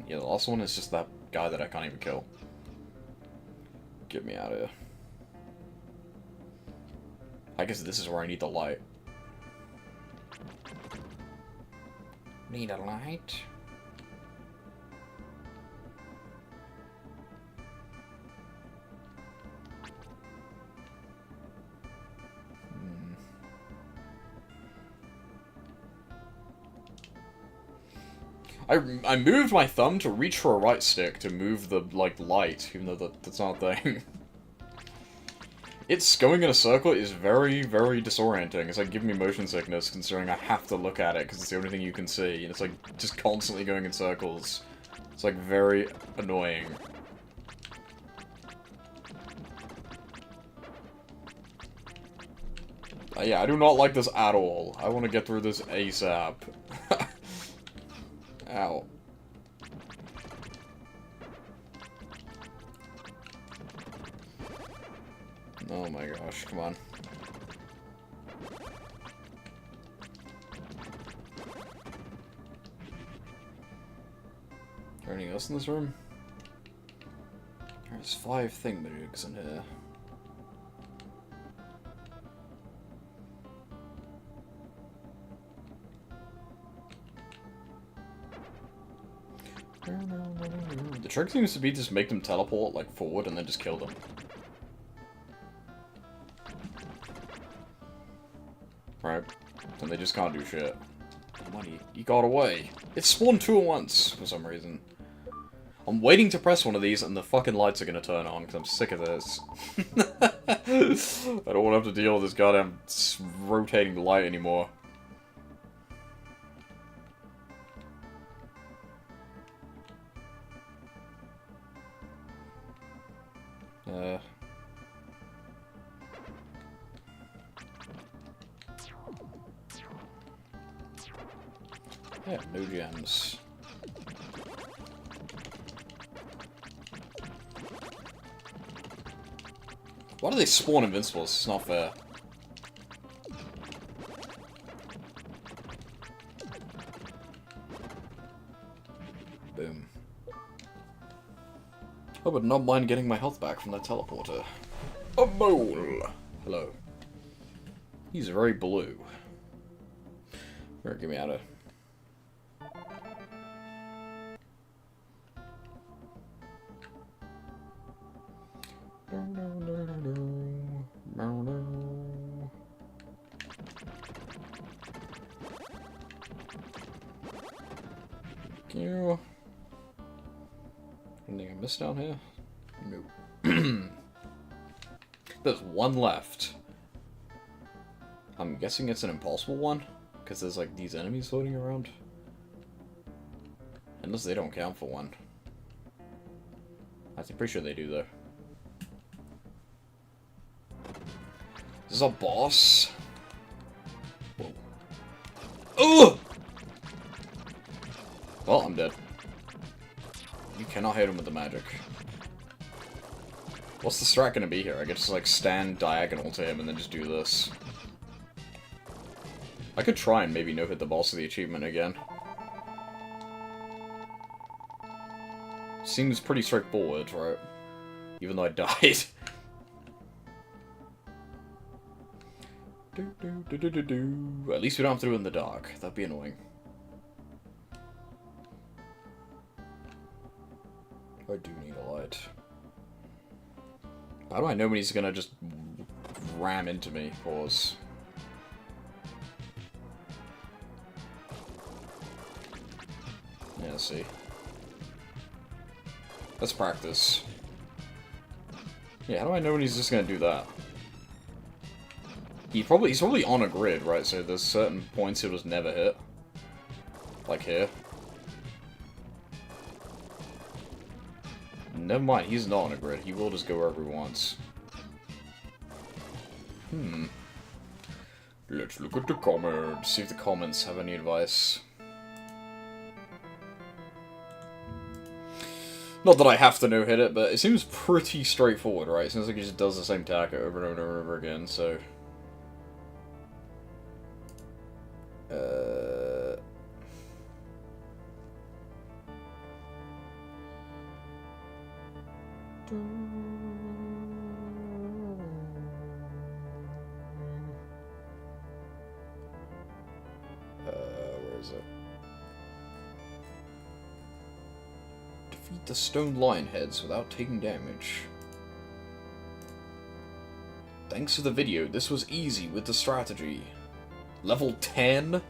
Yeah, the last one is just that guy that I can't even kill. Get me out of here. I guess this is where I need the light. Need a light? I moved my thumb to reach for a right stick to move the, like, light, even though that's not a thing. It's going in a circle is very, very disorienting. It's like giving me motion sickness, considering I have to look at it, because it's the only thing you can see, and it's like, just constantly going in circles. It's like, very annoying. Yeah, I do not like this at all. I want to get through this ASAP. Ow. Oh my gosh, come on. Is there anything else in this room? There's 5 thingamajigs in here. The trick seems to be just make them teleport, like, forward and then just kill them. Right? And they just can't do shit. Money, he got away. It spawned 2 at once, for some reason. I'm waiting to press one of these and the fucking lights are gonna turn on, because I'm sick of this. I don't want to have to deal with this goddamn rotating light anymore. Yeah, no gems. Why do they spawn invincibles? It's not fair. Boom. I would not mind getting my health back from that teleporter. A mole! Hello. He's very blue. Here, get me out of... You. Anything I missed down here? No. There's one left. I'm guessing it's an impossible one, because there's like these enemies floating around. Unless they don't count for one. I'm pretty sure they do though. This is a boss. Whoa. Ugh! Well, I'm dead. You cannot hit him with the magic. What's the strat gonna be here? I could just like stand diagonal to him and then just do this. I could try and maybe no-hit the boss of the achievement again. Seems pretty straightforward, right? Even though I died. At least we don't have to do it in the dark. That'd be annoying. I do need a light. How do I know when he's gonna just ram into me? Pause. Yeah, see. Let's practice. Yeah, how do I know when he's just gonna do that? He's probably on a grid, right? So there's certain points he'll just never hit. Like here. Never mind, he's not on a grid. He will just go wherever he wants. Let's look at the comments. See if the comments have any advice. Not that I have to no-hit it, but it seems pretty straightforward, right? It seems like he just does the same attack over and over and over again, so... where is it? Defeat the stone lion heads without taking damage. Thanks for the video, this was easy with the strategy. Level 10?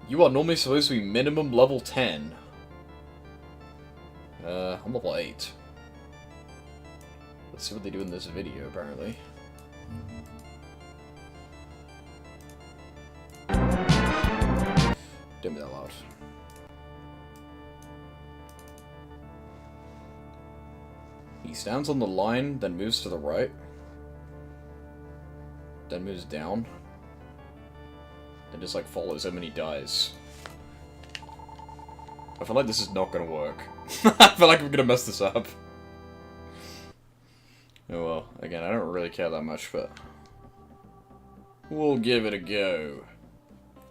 You are normally supposed to be minimum level 10. I'm level 8. Let's see what they do in this video, apparently. Don't be that loud. He stands on the line, then moves to the right. Then moves down. Then just like follows him and he dies. I feel like this is not gonna work. I feel like I'm gonna mess this up. Oh well, again, I don't really care that much, but we'll give it a go.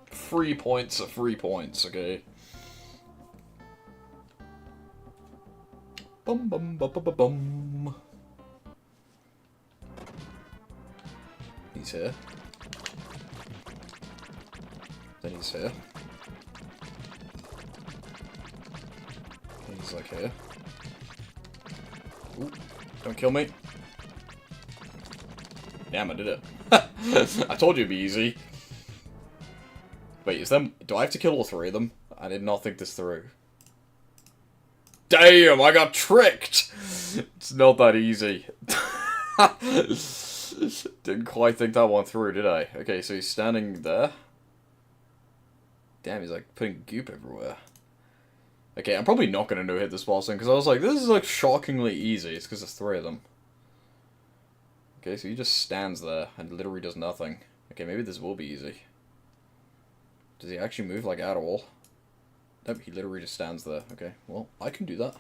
3 points are 3 points, okay? Bum bum bum bum bum bum. He's here. Then he's here. He's like here. Ooh, don't kill me. Damn, I did it. I told you it'd be easy. Wait, is them... Do I have to kill all 3 of them? I did not think this through. Damn, I got tricked! It's not that easy. Didn't quite think that one through, did I? Okay, so he's standing there. Damn, he's like putting goop everywhere. Okay, I'm probably not gonna no-hit this boss thing, because I was like, this is like shockingly easy. It's because there's 3 of them. Okay, so he just stands there and literally does nothing. Okay, maybe this will be easy. Does he actually move like at all? Nope, he literally just stands there. Okay, well, I can do that.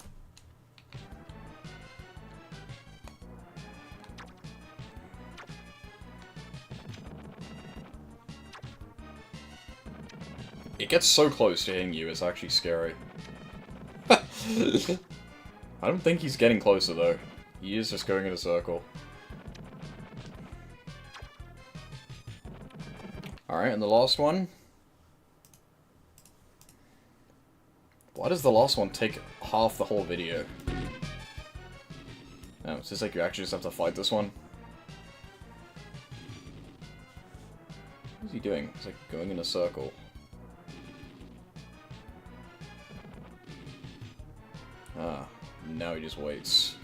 It gets so close to hitting you, it's actually scary. I don't think he's getting closer, though. He is just going in a circle. Alright, and the last one? Why does the last one take half the whole video? Oh, it's just like you actually just have to fight this one. What is he doing? He's like going in a circle. Ah, now he just waits.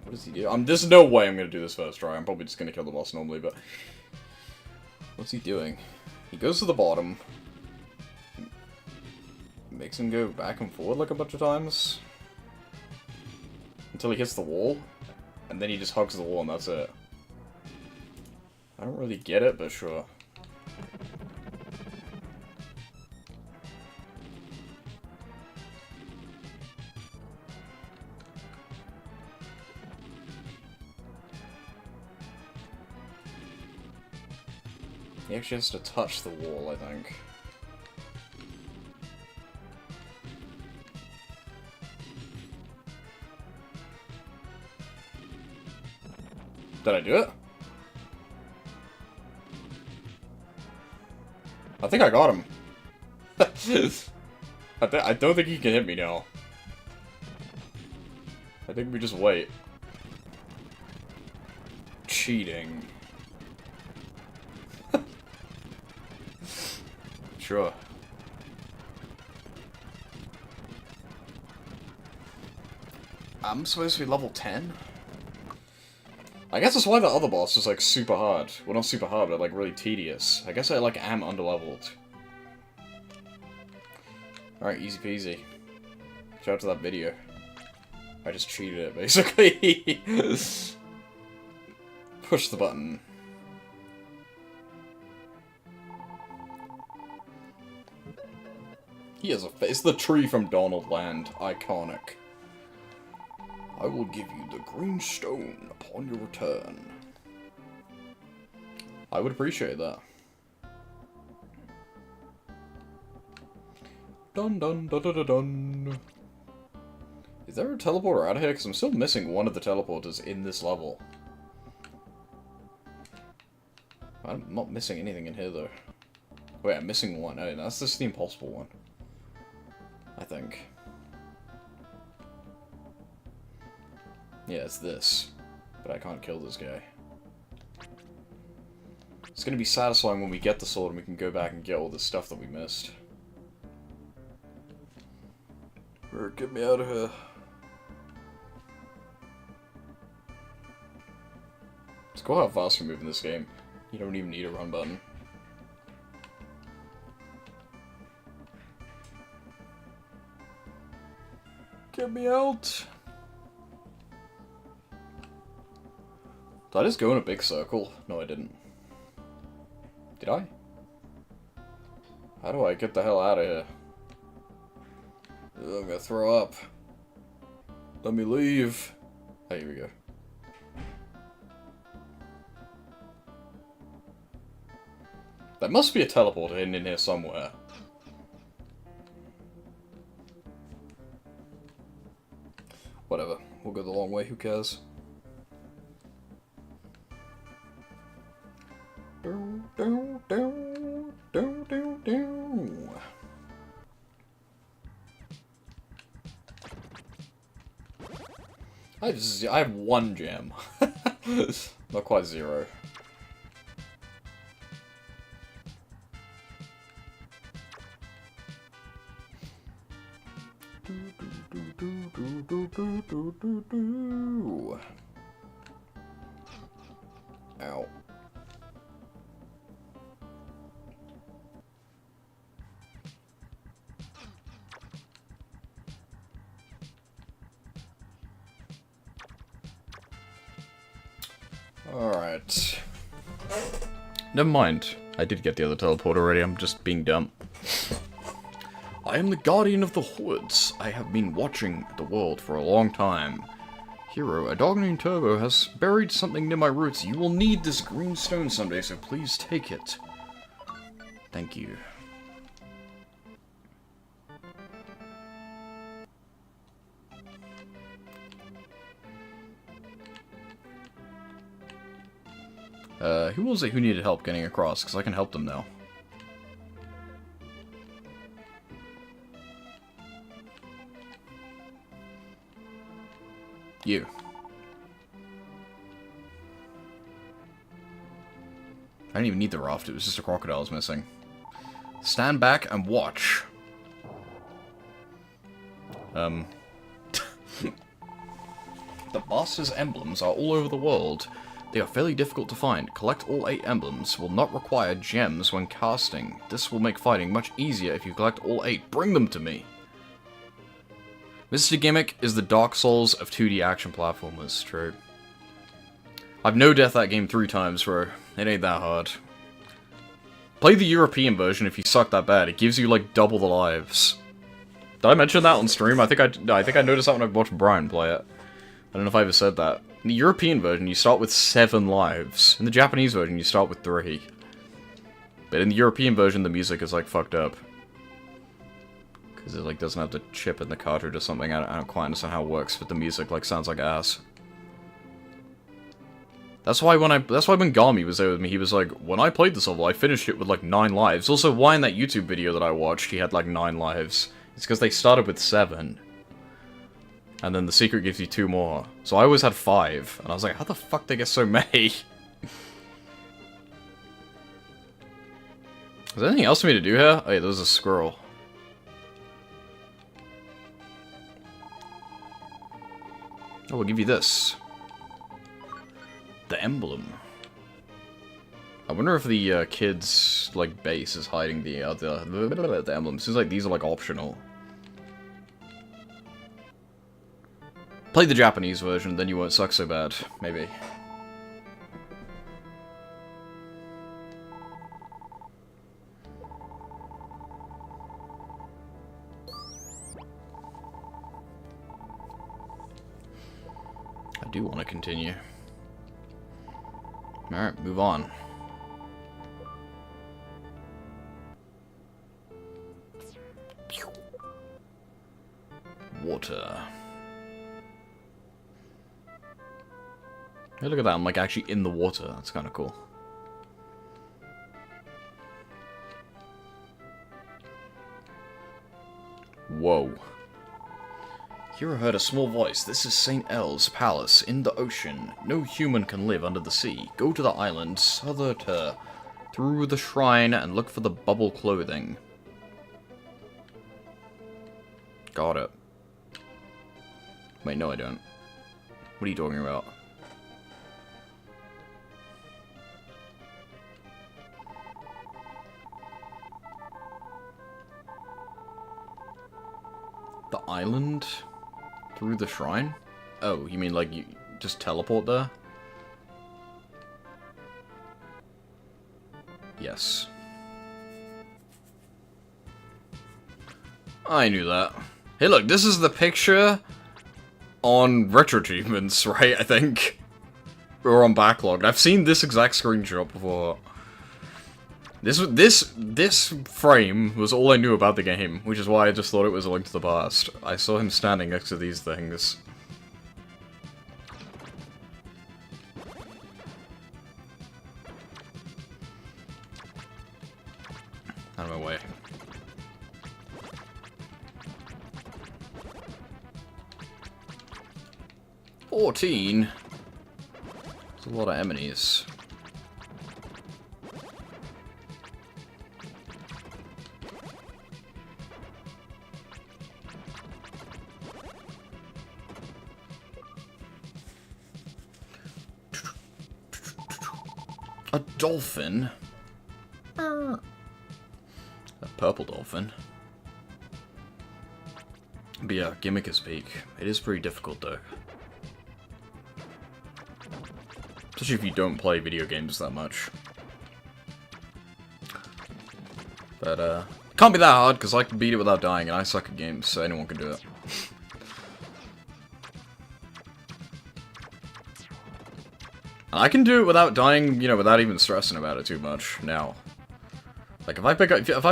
What does he do? There's no way I'm gonna do this first try. I'm probably just gonna kill the boss normally, but... What's he doing? He goes to the bottom. Makes him go back and forward like a bunch of times. Until he hits the wall. And then he just hugs the wall and that's it. I don't really get it, but sure. He actually has to touch the wall, I think. Did I do it? I think I got him. I don't think he can hit me now. I think we just wait. Cheating. Sure. I'm supposed to be level 10? I guess that's why the other boss is like super hard. Well, not super hard, but like really tedious. I guess I like am underleveled. Alright, easy peasy. Shout out to that video. I just cheated it, basically. Push the button. He has a face. The tree from Donald Land. Iconic. I will give you the green stone upon your return. I would appreciate that. Dun dun dun dun dun dun. Is there a teleporter out of here? Because I'm still missing one of the teleporters in this level. I'm not missing anything in here, though. Wait, I'm missing one. Oh, that's just the impossible one. I think. Yeah, it's this. But I can't kill this guy. It's gonna be satisfying when we get the sword and we can go back and get all the stuff that we missed. Get me out of here. It's cool how fast we move in this game. You don't even need a run button. Get me out! Did I just go in a big circle? No, I didn't. Did I? How do I get the hell out of here? I'm gonna throw up. Let me leave. Oh, here we go. There must be a teleporter hidden in here somewhere. Whatever. We'll go the long way, who cares? I have one gem. Not quite zero. Ow. Alright. Never mind. I did get the other teleport already, I'm just being dumb. I am the guardian of the woods. I have been watching the world for a long time. Hero, a dog named Turbo has buried something near my roots. You will need this green stone someday, so please take it. Thank you. Who was it who needed help getting across? Because I can help them now. You. I didn't even need the raft, it was just a crocodile I was missing. Stand back and watch. The boss's emblems are all over the world. They are fairly difficult to find. Collect all 8 emblems. Will not require gems when casting. This will make fighting much easier if you collect all 8. Bring them to me! Mr. Gimmick is the Dark Souls of 2D action platformers. True. I've no-death that game 3 times, bro. It ain't that hard. Play the European version if you suck that bad. It gives you, like, double the lives. Did I mention that on stream? I think I noticed that when I watched Brian play it. I don't know if I ever said that. In the European version, you start with 7 lives. In the Japanese version, you start with 3. But in the European version, the music is, like, fucked up. Because it, like, doesn't have the chip in the cartridge or something. I don't quite understand how it works, but the music, like, sounds like ass. That's why when Gami was there with me, he was like, when I played this level, I finished it with, like, 9 lives. Also, why in that YouTube video that I watched, he had, like, 9 lives? It's because they started with 7. And then the secret gives you 2 more. So I always had 5. And I was like, how the fuck did they get so many? Is there anything else for me to do here? Oh yeah, there's a squirrel. Oh, we'll give you this. The emblem. I wonder if the kid's, like, base is hiding the emblem. Seems like these are, like, optional. Play the Japanese version, then you won't suck so bad. Maybe. I do want to continue. Alright, move on. Water. Hey, look at that, I'm like actually in the water. That's kind of cool. Whoa. Hero heard a small voice. This is St. El's palace in the ocean. No human can live under the sea. Go to the island, Southerter, through the shrine, and look for the bubble clothing. Got it. Wait, no I don't. What are you talking about? The island? Through the shrine? Oh, you mean like you just teleport there? Yes. I knew that. Hey look, this is the picture on Retro Achievements, right, I think? Or on Backlog. I've seen this exact screenshot before. This frame was all I knew about the game, which is why I just thought it was a Link to the Past. I saw him standing next to these things. Out of my way. $14? That's a lot of enemies. A dolphin? A purple dolphin. But yeah, gimmick is peak. It is pretty difficult though. Especially if you don't play video games that much. But, can't be that hard, because I can beat it without dying, and I suck at games, so anyone can do it. And I can do it without dying, you know, without even stressing about it too much, now. Like, if I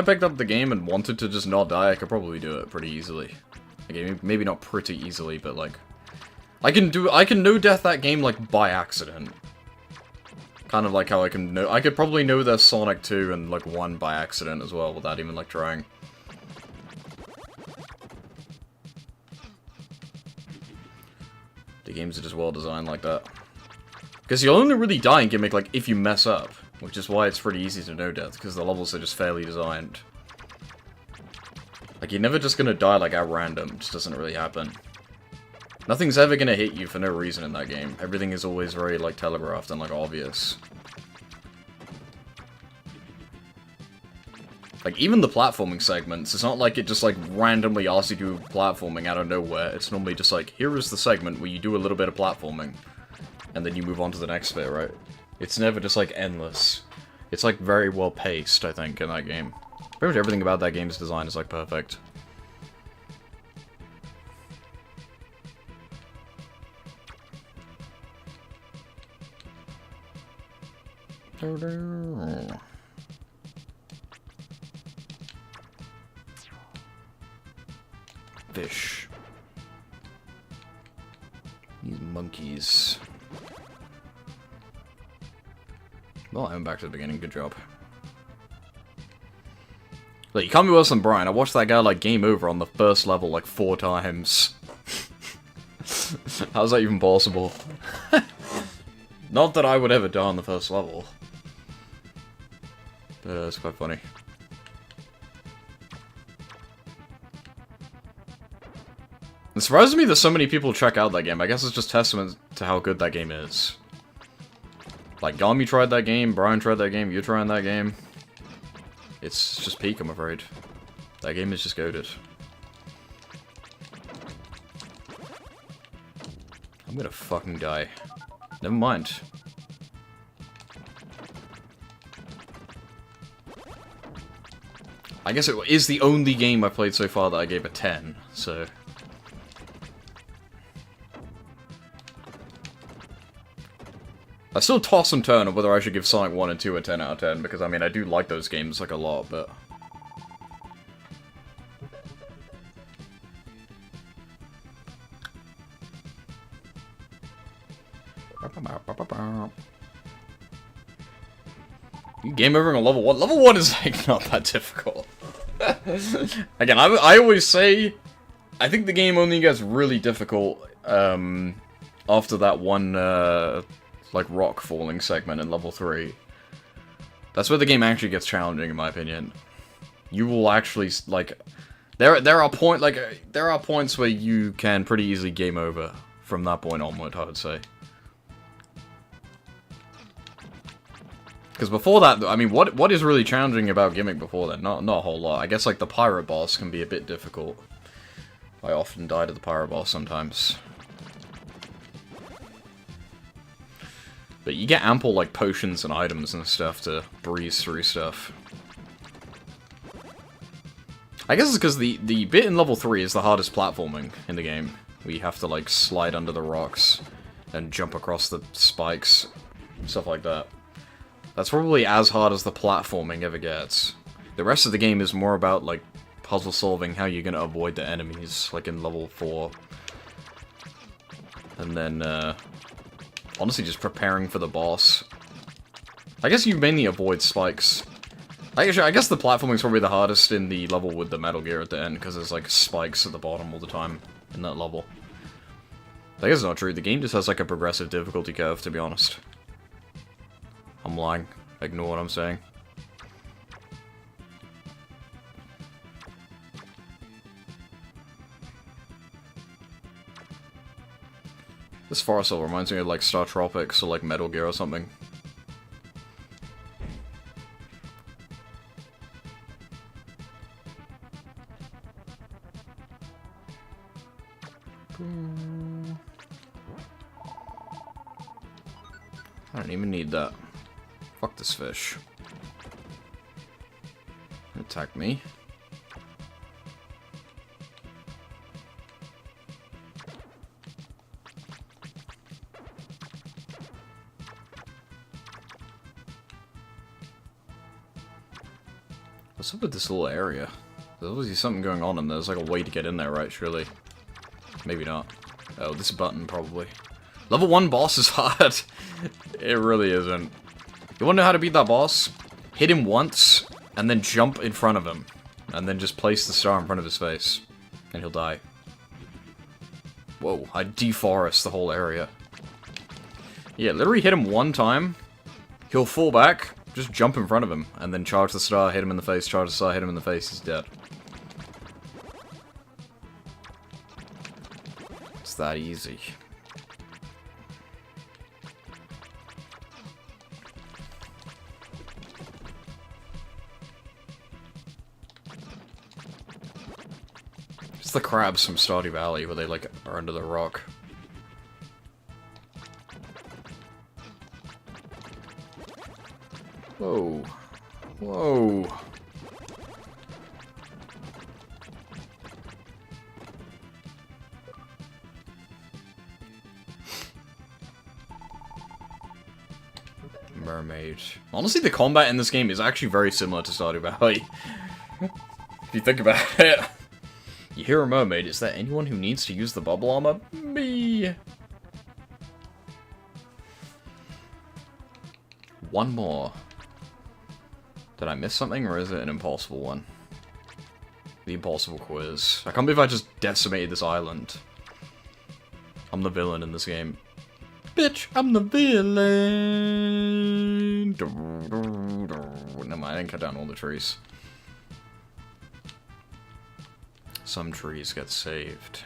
picked up the game and wanted to just not die, I could probably do it pretty easily. Okay, maybe not pretty easily, but, like... I can no-death that game, like, by accident. Kind of like how I could probably know there's Sonic 2 and, like, 1 by accident as well, without even, like, trying. The games are just well designed like that. Because you'll only really die in Gimmick, like, if you mess up. Which is why it's pretty easy to no-death, because the levels are just fairly designed. Like, you're never just gonna die, like, at random. It just doesn't really happen. Nothing's ever gonna hit you for no reason in that game. Everything is always very, like, telegraphed and, like, obvious. Like, even the platforming segments, it's not like it just, like, randomly asks you to do platforming out of nowhere. It's normally just like, here is the segment where you do a little bit of platforming. And then you move on to the next bit, right? It's never just, like, endless. It's, like, very well paced, I think, in that game. Pretty much everything about that game's design is, like, perfect. Fish. These monkeys. Well, I'm back to the beginning. Good job. Look, you can't be worse than Brian. I watched that guy, like, game over on the first level, like, 4 times. How's that even possible? Not that I would ever die on the first level. But it's quite funny. It surprises me that so many people check out that game. I guess it's just testament to how good that game is. Like, Gami tried that game, Brian tried that game, you're trying that game. It's just peak, I'm afraid. That game is just goated. I'm gonna fucking die. Never mind. I guess it is the only game I've played so far that I gave a 10, so... I still toss and turn on whether I should give Sonic 1 and 2 a 10 out of 10, because, I mean, I do like those games, like, a lot, but... Game over on level 1? Level 1 is, like, not that difficult. Again, I always say, I think the game only gets really difficult, after that one, like, rock falling segment in level 3. That's where the game actually gets challenging, in my opinion. You will actually, like... There are points where you can pretty easily game over from that point onward, I would say. Because before that, I mean, what is really challenging about Gimmick before that? Not a whole lot. I guess, like, the Pirate Boss can be a bit difficult. I often die to the Pirate Boss sometimes. But you get ample, like, potions and items and stuff to breeze through stuff. I guess it's because the bit in level 3 is the hardest platforming in the game. We have to, like, slide under the rocks and jump across the spikes, stuff like that. That's probably as hard as the platforming ever gets. The rest of the game is more about, like, puzzle solving, how you're gonna avoid the enemies, like in level 4. And then, honestly, just preparing for the boss. I guess you mainly avoid spikes. I guess the platforming's probably the hardest in the level with the Metal Gear at the end, because there's, like, spikes at the bottom all the time in that level. I guess it's not true. The game just has, like, a progressive difficulty curve, to be honest. I'm lying. Ignore what I'm saying. This forest level reminds me of, like, Star Tropics or, like, Metal Gear or something. I don't even need that. Fuck this fish. It attacked me. What's up with this little area? There's obviously something going on and there's like a way to get in there, right? Surely. Maybe not. Oh, this button, probably. Level 1 boss is hard. It really isn't. You wanna know how to beat that boss? Hit him once, and then jump in front of him. And then just place the star in front of his face. And he'll die. Whoa, I deforest the whole area. Yeah, literally hit him one time. He'll fall back, just jump in front of him, and then charge the star, hit him in the face, charge the star, hit him in the face, he's dead. It's that easy. It's the crabs from Stardew Valley where they like are under the rock. Whoa. Whoa. Mermaid. Honestly, the combat in this game is actually very similar to Stardew Valley. If you think about it. You hear a mermaid, is there anyone who needs to use the bubble armor? Me! One more. Did I miss something, or is it an impossible one? The impossible quiz. I can't believe I just decimated this island. I'm the villain in this game. Bitch, I'm the villain! Never mind, I didn't cut down all the trees. Some trees get saved.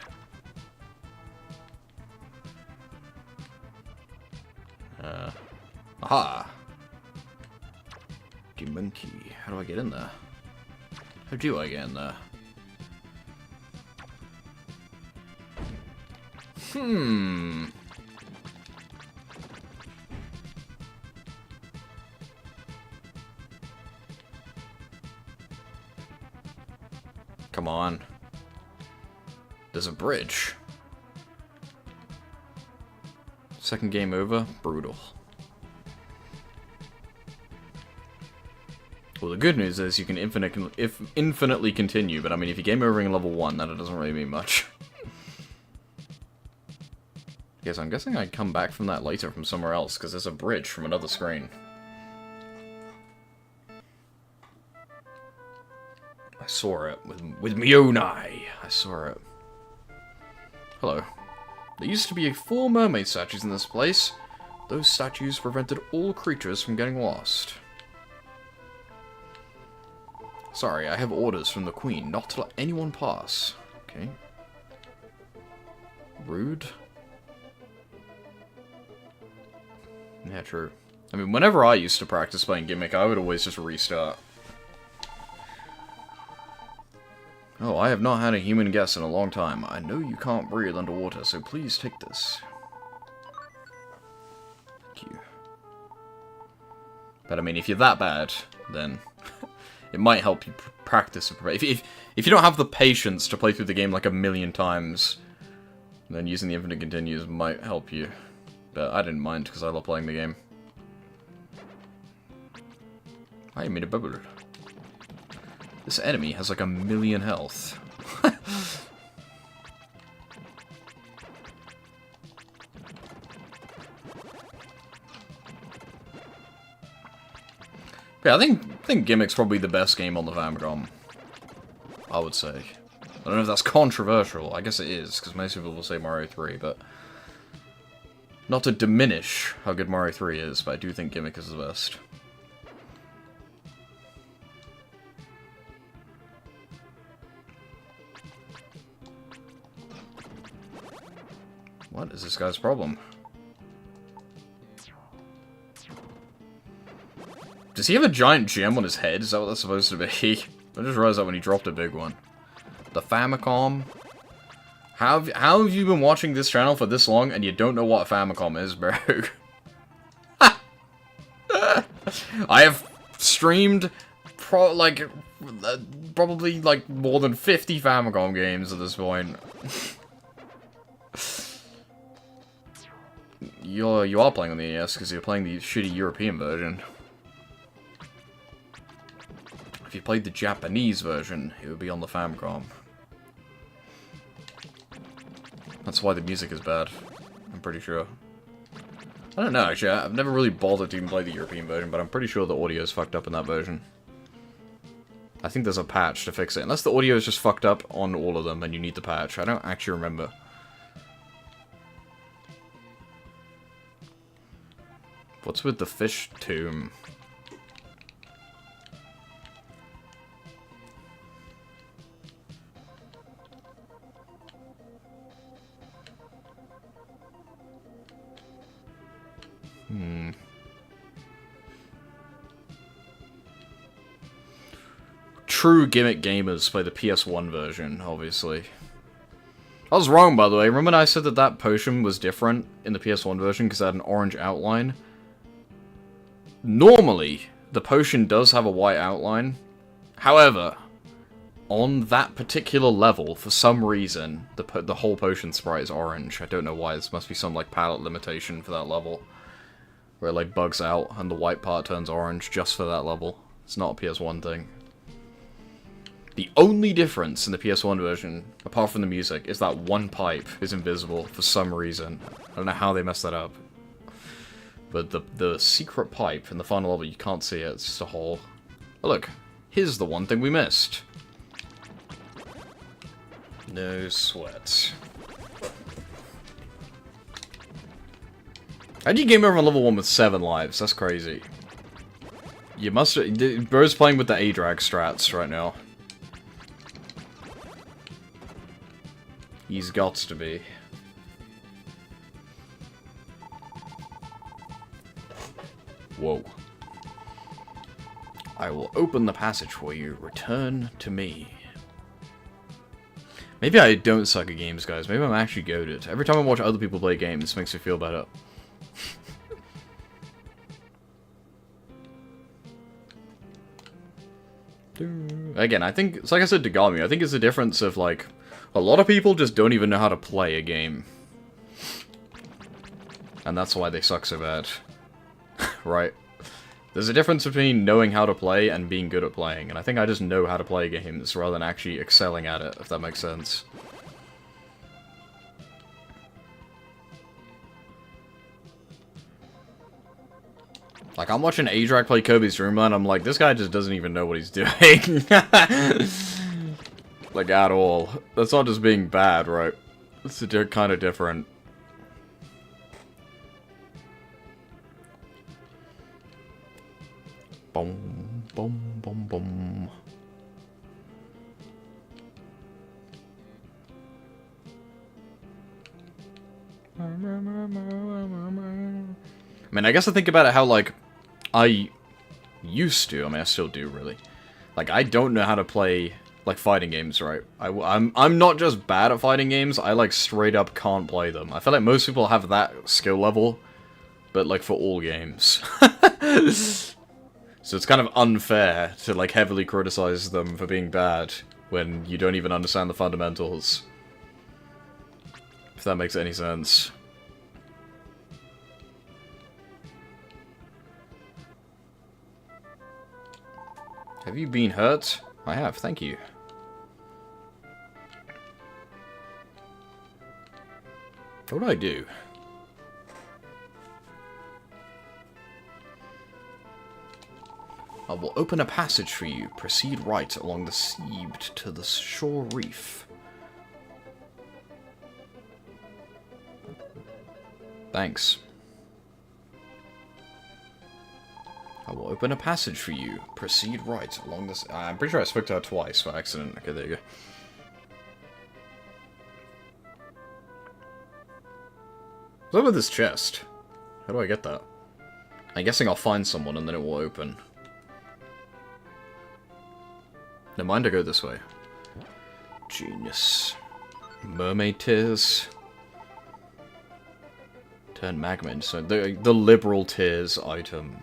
Aha! The monkey. How do I get in there? How do I get in there? Come on. There's a bridge. Second game over. Brutal. Well, the good news is you can infinitely continue, but I mean, if you game over in level 1, then it doesn't really mean much. Yes, I'm guessing I'd come back from that later from somewhere else, because there's a bridge from another screen. I saw it with my own eye. I saw it. Hello. There used to be 4 mermaid statues in this place. Those statues prevented all creatures from getting lost. Sorry, I have orders from the Queen not to let anyone pass. Okay. Rude. Yeah, true. I mean, whenever I used to practice playing Gimmick, I would always just restart. Oh, I have not had a human guest in a long time. I know you can't breathe underwater, so please take this. Thank you. But I mean, if you're that bad, then it might help you practice. If you don't have the patience to play through the game like a million times, then using the infinite continues might help you. But I didn't mind because I love playing the game. I made a bubble. This enemy has like 1,000,000 health. Yeah, I think Gimmick's probably the best game on the Famicom. I would say. I don't know if that's controversial. I guess it is, because most people will say Mario 3, but... Not to diminish how good Mario 3 is, but I do think Gimmick is the best. What is this guy's problem? Does he have a giant gem on his head? Is that what that's supposed to be? I just realized that when he dropped a big one. The Famicom? How have you been watching this channel for this long and you don't know what a Famicom is, bro? I have streamed probably like more than 50 Famicom games at this point. You are playing on the ES because you're playing the shitty European version. If you played the Japanese version, it would be on the Famicom. That's why the music is bad. I'm pretty sure. I don't know, actually. I've never really bothered to even play the European version, but I'm pretty sure the audio is fucked up in that version. I think there's a patch to fix it. Unless the audio is just fucked up on all of them and you need the patch. I don't actually remember. What's with the fish tomb? True Gimmick gamers play the PS1 version, obviously. I was wrong, by the way. Remember when I said that that potion was different in the PS1 version because it had an orange outline? Normally, the potion does have a white outline. However, on that particular level, for some reason, the whole potion sprite is orange. I don't know why. This must be some, like, palette limitation for that level. Where it, like, bugs out and the white part turns orange just for that level. It's not a PS1 thing. The only difference in the PS1 version, apart from the music, is that one pipe is invisible for some reason. I don't know how they messed that up. But the secret pipe in the final level, you can't see it, it's just a hole. Oh look, here's the one thing we missed. No sweat. How do you game over on level 1 with 7 lives? That's crazy. You must... Bro's playing with the A-drag strats right now. He's got to be. Whoa. I will open the passage for you. Return to me. Maybe I don't suck at games, guys. Maybe I'm actually goated. Every time I watch other people play games, this makes me feel better. Again, I think, it's like I said to Gami, I think it's a difference of, like, a lot of people just don't even know how to play a game. And that's why they suck so bad. Right? There's a difference between knowing how to play and being good at playing, and I think I just know how to play games rather than actually excelling at it, if that makes sense. Like, I'm watching A-Drag play Kobe's Dreamland, I'm like, this guy just doesn't even know what he's doing. Like, at all. That's not just being bad, right? It's kind of different. Boom, boom, boom, boom. I mean, I guess I think about it how, like, I used to. I mean, I still do, really. Like, I don't know how to play, like, fighting games, right? I'm not just bad at fighting games, I, like, straight up can't play them. I feel like most people have that skill level, but, like, for all games. So it's kind of unfair to, like, heavily criticize them for being bad when you don't even understand the fundamentals. If that makes any sense. Have you been hurt? I have, thank you. What do I do? I will open a passage for you. Proceed right along the sea to the shore reef. Thanks. I will open a passage for you. Proceed right along this. I'm pretty sure I spoke to her twice by accident. Okay, there you go. What's up with this chest? How do I get that? I'm guessing I'll find someone and then it will open. Never mind, I go this way. Genius. Mermaid tears. Turn magma into the liberal tears item.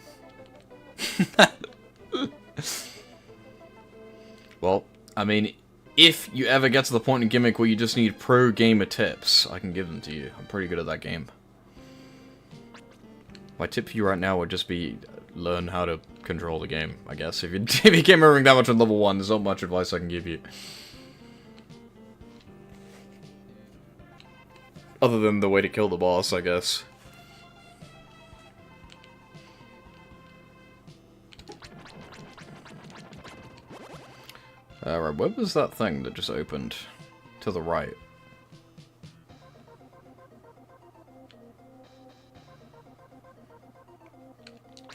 Well, I mean, if you ever get to the point in Gimmick where you just need pro gamer tips, I can give them to you. I'm pretty good at that game. My tip for you right now would just be learn how to control the game, I guess. If you can't remember that much on level 1, there's not much advice I can give you. Other than the way to kill the boss, I guess. Alright, where was that thing that just opened? To the right.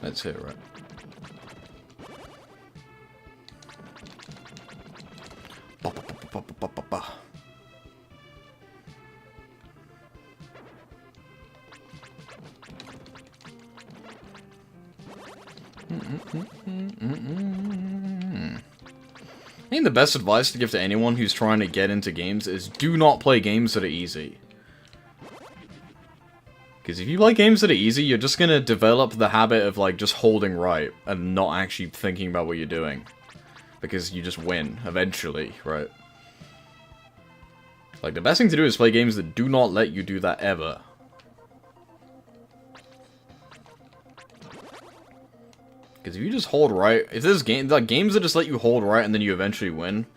That's here, right? I think the best advice to give to anyone who's trying to get into games is do not play games that are easy. Because if you play games that are easy, you're just gonna develop the habit of, like, just holding right and not actually thinking about what you're doing. Because you just win, eventually, right? Like, the best thing to do is play games that do not let you do that ever. Because if you just hold right, if there's games that just let you hold right and then you eventually win,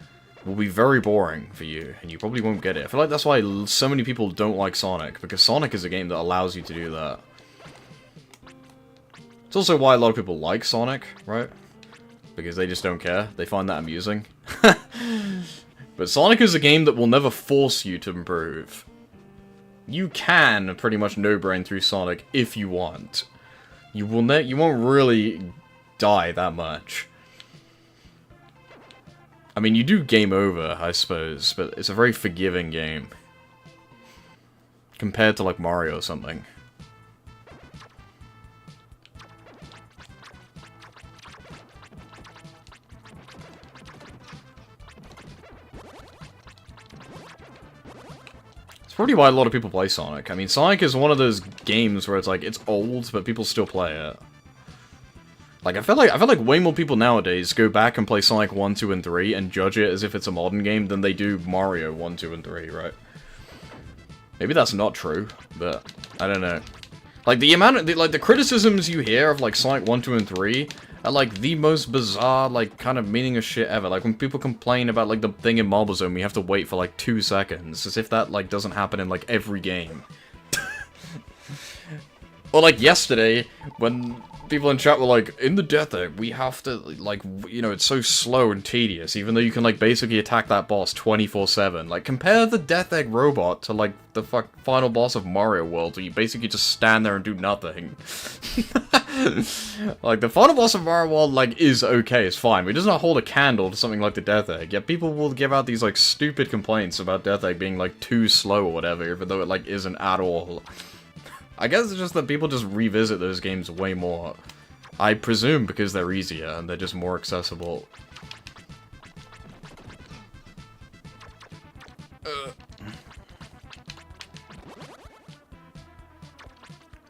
will be very boring for you, and you probably won't get it. I feel like that's why so many people don't like Sonic, because Sonic is a game that allows you to do that. It's also why a lot of people like Sonic, right? Because they just don't care. They find that amusing. But Sonic is a game that will never force you to improve. You can pretty much no-brain through Sonic if you want. You won't really die that much. I mean, you do game over, I suppose, but it's a very forgiving game. Compared to, like, Mario or something. It's probably why a lot of people play Sonic. I mean, Sonic is one of those games where it's like, it's old, but people still play it. Like, I feel like way more people nowadays go back and play Sonic 1, 2, and 3 and judge it as if it's a modern game than they do Mario 1, 2, and 3, right? Maybe that's not true, but I don't know. Like, the criticisms you hear of, like, Sonic 1, 2, and 3 are, like, the most bizarre, like, kind of meaningless shit ever. Like, when people complain about, like, the thing in Marble Zone, we have to wait for, like, 2 seconds, as if that, like, doesn't happen in, like, every game. Or, like, yesterday, when people in chat were like, in the Death Egg, we have to, like, you know, it's so slow and tedious, even though you can, like, basically attack that boss 24/7. Like, compare the Death Egg robot to, like, the final boss of Mario World, where you basically just stand there and do nothing. Like, the final boss of Mario World, like, is okay, it's fine, but it does not hold a candle to something like the Death Egg. Yet people will give out these, like, stupid complaints about Death Egg being, like, too slow or whatever, even though it, like, isn't at all. I guess it's just that people just revisit those games way more. I presume because they're easier and they're just more accessible.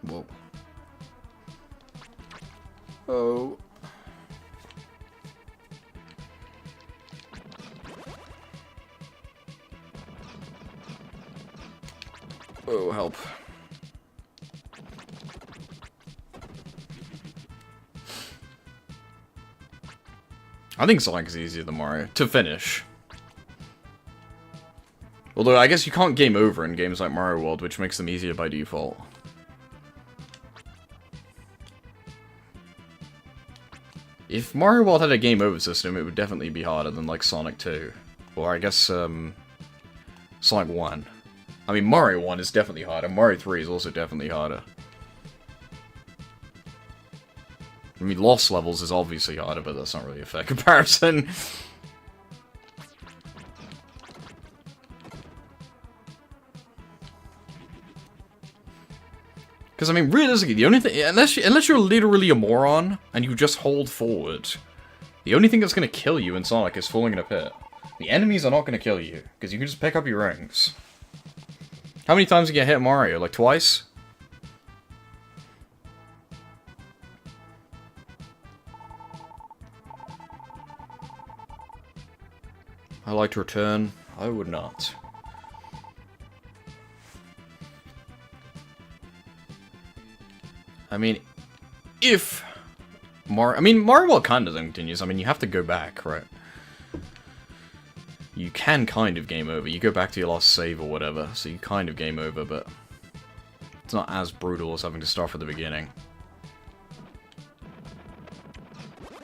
Whoa. Oh. Oh, help. I think Sonic is easier than Mario to finish. Although, I guess you can't game over in games like Mario World, which makes them easier by default. If Mario World had a game over system, it would definitely be harder than, like, Sonic 2. Or, I guess, Sonic 1. I mean, Mario 1 is definitely harder. Mario 3 is also definitely harder. I mean, Lost Levels is obviously harder, but that's not really a fair comparison. Because, I mean, realistically, the only thing... Unless you're literally a moron, and you just hold forward, the only thing that's going to kill you in Sonic is falling in a pit. The enemies are not going to kill you, because you can just pick up your rings. How many times did you get hit Mario? Like, twice? I like to return. I would not. I mean, if Mario... I mean, Mario World kind of continues. I mean, you have to go back, right? You can kind of game over. You go back to your last save or whatever, so you kind of game over, but it's not as brutal as having to start from the beginning.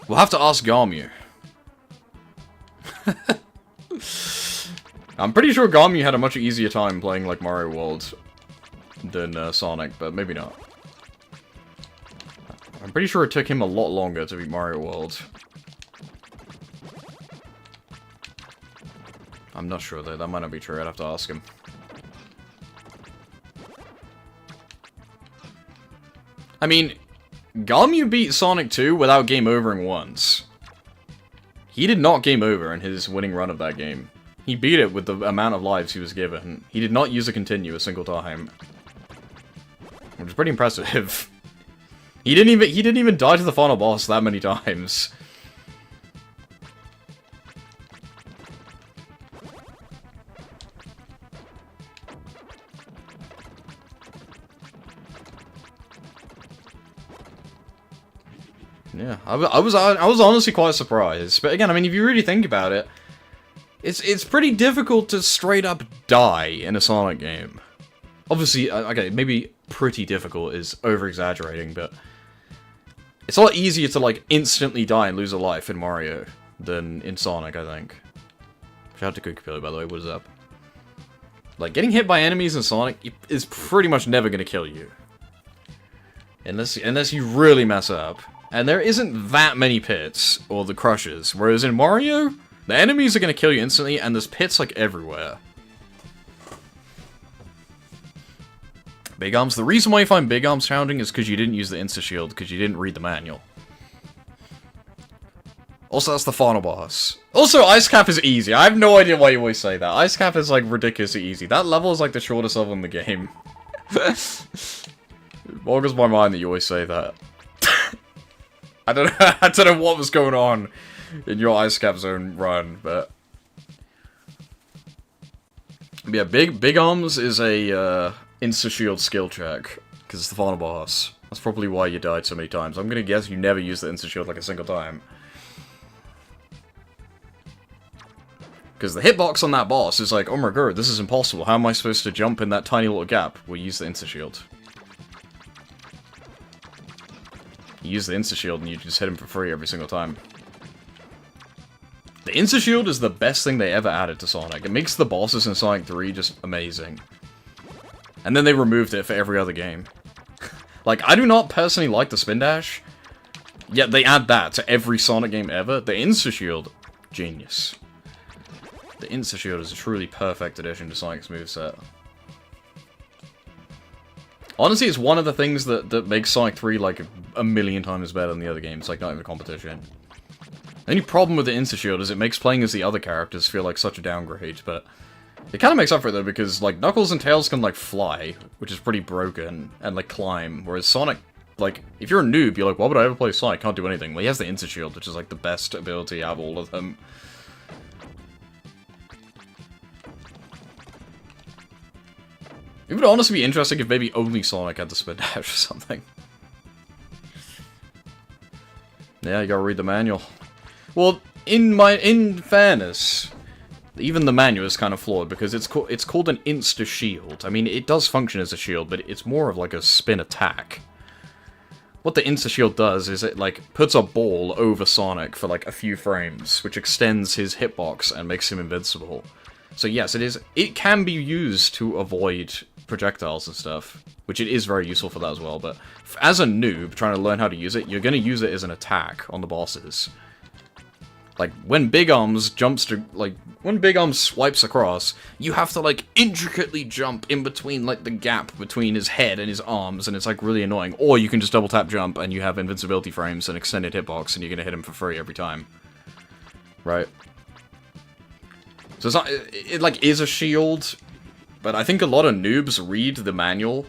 We'll have to ask Garmu. I'm pretty sure Garmu had a much easier time playing like Mario World than Sonic, but maybe not. I'm pretty sure it took him a lot longer to beat Mario World. I'm not sure though, that might not be true, I'd have to ask him. I mean, Garmu beat Sonic 2 without game overing once. He did not game over in his winning run of that game. He beat it with the amount of lives he was given. He did not use a continue a single time. Which is pretty impressive. He didn't even die to the final boss that many times. Yeah, I was honestly quite surprised. But again, I mean, if you really think about it, it's pretty difficult to straight up die in a Sonic game. Obviously, okay, maybe pretty difficult is over-exaggerating, but it's a lot easier to, like, instantly die and lose a life in Mario than in Sonic, I think. Shout out to Cookie Pillow, by the way, what is up? Like, getting hit by enemies in Sonic is pretty much never gonna kill you. Unless you really mess up. And there isn't that many pits, or the crushes, whereas in Mario, the enemies are gonna kill you instantly, and there's pits, like, everywhere. Big Arms. The reason why you find Big Arms challenging is because you didn't use the Insta-Shield, because you didn't read the manual. Also, that's the final boss. Also, Ice Cap is easy. I have no idea why you always say that. Ice Cap is, like, ridiculously easy. That level is, like, the shortest level in the game. It boggles my mind that you always say that. I don't know what was going on in your Ice Cap Zone run, but yeah, Big Arms is a Insta-Shield skill check, because it's the final boss. That's probably why you died so many times. I'm gonna guess you never used the Insta-Shield like a single time. Because the hitbox on that boss is like, oh my god, this is impossible. How am I supposed to jump in that tiny little gap? We'll use the Insta-Shield. You use the Insta-Shield and you just hit him for free every single time. The Insta-Shield is the best thing they ever added to Sonic. It makes the bosses in Sonic 3 just amazing. And then they removed it for every other game. Like, I do not personally like the Spin Dash, yet they add that to every Sonic game ever. The Insta-Shield, genius. The Insta-Shield is a truly perfect addition to Sonic's moveset. Honestly, it's one of the things that makes Sonic 3, like, a million times better than the other games. Like, not even a competition. The only problem with the Insta-Shield is it makes playing as the other characters feel like such a downgrade, but it kind of makes up for it, though, because, like, Knuckles and Tails can, like, fly, which is pretty broken, and, like, climb, whereas Sonic, like, if you're a noob, you're like, why would I ever play Sonic? Can't do anything. Well, he has the Insta-Shield, which is, like, the best ability out of all of them. It would honestly be interesting if maybe only Sonic had the spin dash or something. Yeah, you gotta read the manual. Well, in fairness, even the manual is kind of flawed because it's called an insta shield. I mean, it does function as a shield, but it's more of like a spin attack. What the insta shield does is it like puts a ball over Sonic for like a few frames, which extends his hitbox and makes him invincible. So yes, it can be used to avoid projectiles and stuff, which it is very useful for that as well, but as a noob trying to learn how to use it, you're going to use it as an attack on the bosses. Like, when Big Arms when Big Arms swipes across, you have to, like, intricately jump in between, like, the gap between his head and his arms, and it's, like, really annoying. Or you can just double tap jump, and you have invincibility frames and extended hitbox, and you're gonna hit him for free every time. Right? So it's not, it like, is a shield, but I think a lot of noobs read the manual,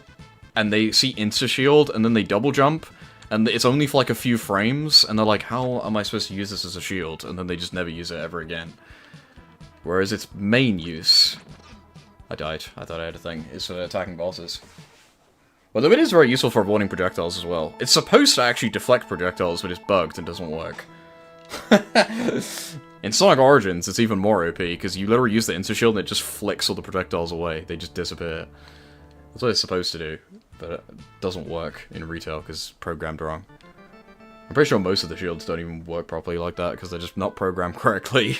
and they see insta-shield, and then they double jump, and it's only for like a few frames, and they're like, how am I supposed to use this as a shield? And then they just never use it ever again. Whereas its main use... I died. I thought I had a thing. Is for attacking bosses. Although it is very useful for avoiding projectiles as well. It's supposed to actually deflect projectiles, but it's bugged and doesn't work. In Sonic Origins, it's even more OP, because you literally use the insta-shield and it just flicks all the projectiles away. They just disappear. That's what it's supposed to do, but it doesn't work in retail because programmed wrong. I'm pretty sure most of the shields don't even work properly like that because they're just not programmed correctly.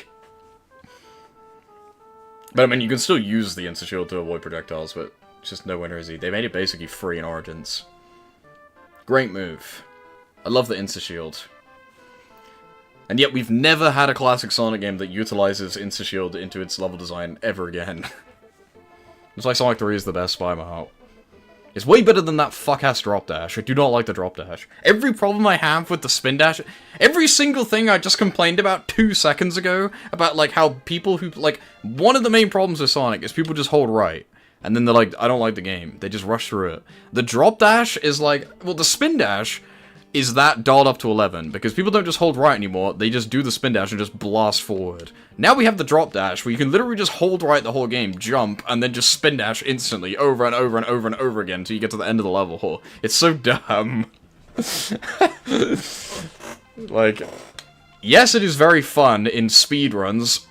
But I mean, you can still use the insta-shield to avoid projectiles, but it's just nowhere near easy. They made it basically free in Origins. Great move. I love the insta-shield. And yet we've never had a classic Sonic game that utilizes insta-shield into its level design ever again. It's like Sonic 3 is the best by my heart. It's way better than that fuck-ass drop dash. I do not like the drop dash. Every problem I have with the spin dash, every single thing I just complained about 2 seconds ago, about like how people who, like, one of the main problems with Sonic is people just hold right. And then they're like, I don't like the game. They just rush through it. The drop dash is like, well, the spin dash is that dialed up to 11, because people don't just hold right anymore, they just do the spin dash and just blast forward. Now we have the drop dash, where you can literally just hold right the whole game, jump, and then just spin dash instantly, over and over and over and over again, until you get to the end of the level. It's so dumb. Like, yes, it is very fun in speedruns,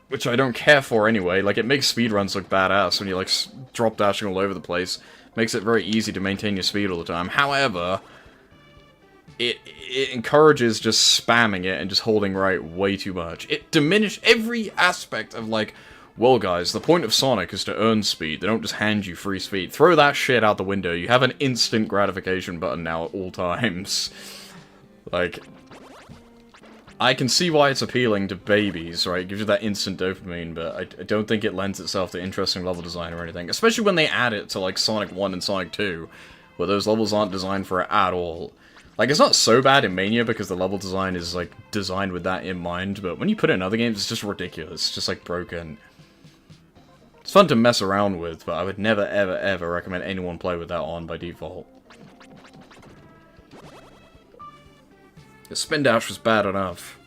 which I don't care for anyway. Like, it makes speedruns look badass when you're, like, drop dashing all over the place. Makes it very easy to maintain your speed all the time. However, it encourages just spamming it and just holding right way too much. It diminishes every aspect of, like, well, guys, the point of Sonic is to earn speed. They don't just hand you free speed. Throw that shit out the window. You have an instant gratification button now at all times. Like, I can see why it's appealing to babies, right? It gives you that instant dopamine, but I don't think it lends itself to interesting level design or anything. Especially when they add it to, like, Sonic 1 and Sonic 2, where those levels aren't designed for it at all. Like, it's not so bad in Mania because the level design is, like, designed with that in mind, but when you put it in other games, it's just ridiculous. It's just, like, broken. It's fun to mess around with, but I would never, ever, ever recommend anyone play with that on by default. The spin dash was bad enough.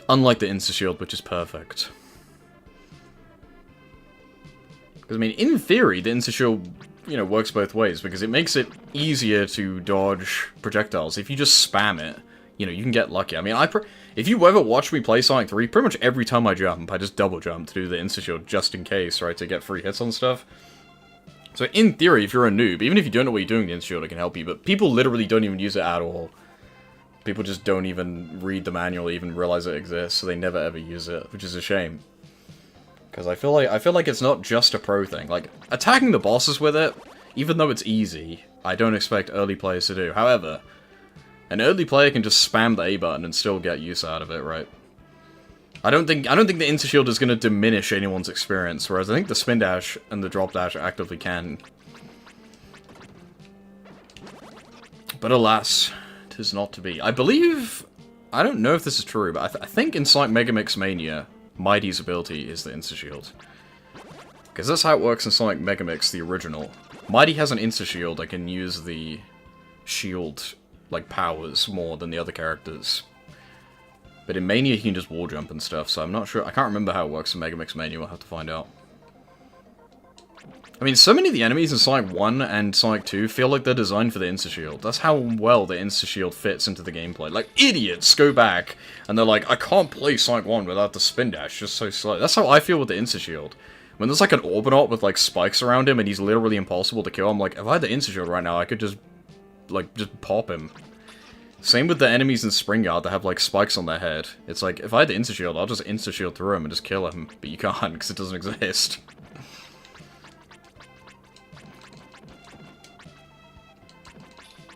Unlike the insta-shield, which is perfect. Because, I mean, in theory, the insta-shield, you know, works both ways, because it makes it easier to dodge projectiles. If you just spam it, you know, you can get lucky. I mean, if you ever watch me play Sonic 3, pretty much every time I jump, I just double jump to do the insta-shield just in case, right, to get free hits on stuff. So in theory, if you're a noob, even if you don't know what you're doing, the insta-shield, it can help you, but people literally don't even use it at all. People just don't even read the manual, even realize it exists, so they never ever use it, which is a shame. Because I feel like it's not just a pro thing. Like, attacking the bosses with it, even though it's easy, I don't expect early players to do. However, an early player can just spam the A button and still get use out of it, right? I don't think the insta-shield is going to diminish anyone's experience, whereas I think the spin dash and the drop dash actively can. But alas, 'tis not to be. I believe, I don't know if this is true, but I think in Sonic Mega Mix Mania, Mighty's ability is the insta-shield. Because that's how it works in Sonic Mega Mix, the original. Mighty has an insta-shield that can use the shield, like, powers more than the other characters. But in Mania, he can just wall jump and stuff, so I'm not sure. I can't remember how it works in Mega Mix Mania. We'll have to find out. I mean, so many of the enemies in Sonic 1 and Sonic 2 feel like they're designed for the insta-shield. That's how well the insta-shield fits into the gameplay. Like, idiots go back, and they're like, I can't play Sonic 1 without the spin dash, just so slow. That's how I feel with the insta-shield. When there's like an Orbinaut with like spikes around him, and he's literally impossible to kill, I'm like, if I had the insta-shield right now, I could just, like, just pop him. Same with the enemies in Spring Yard that have like spikes on their head. It's like, if I had the insta-shield, I'll just insta-shield through him and just kill him. But you can't, because it doesn't exist.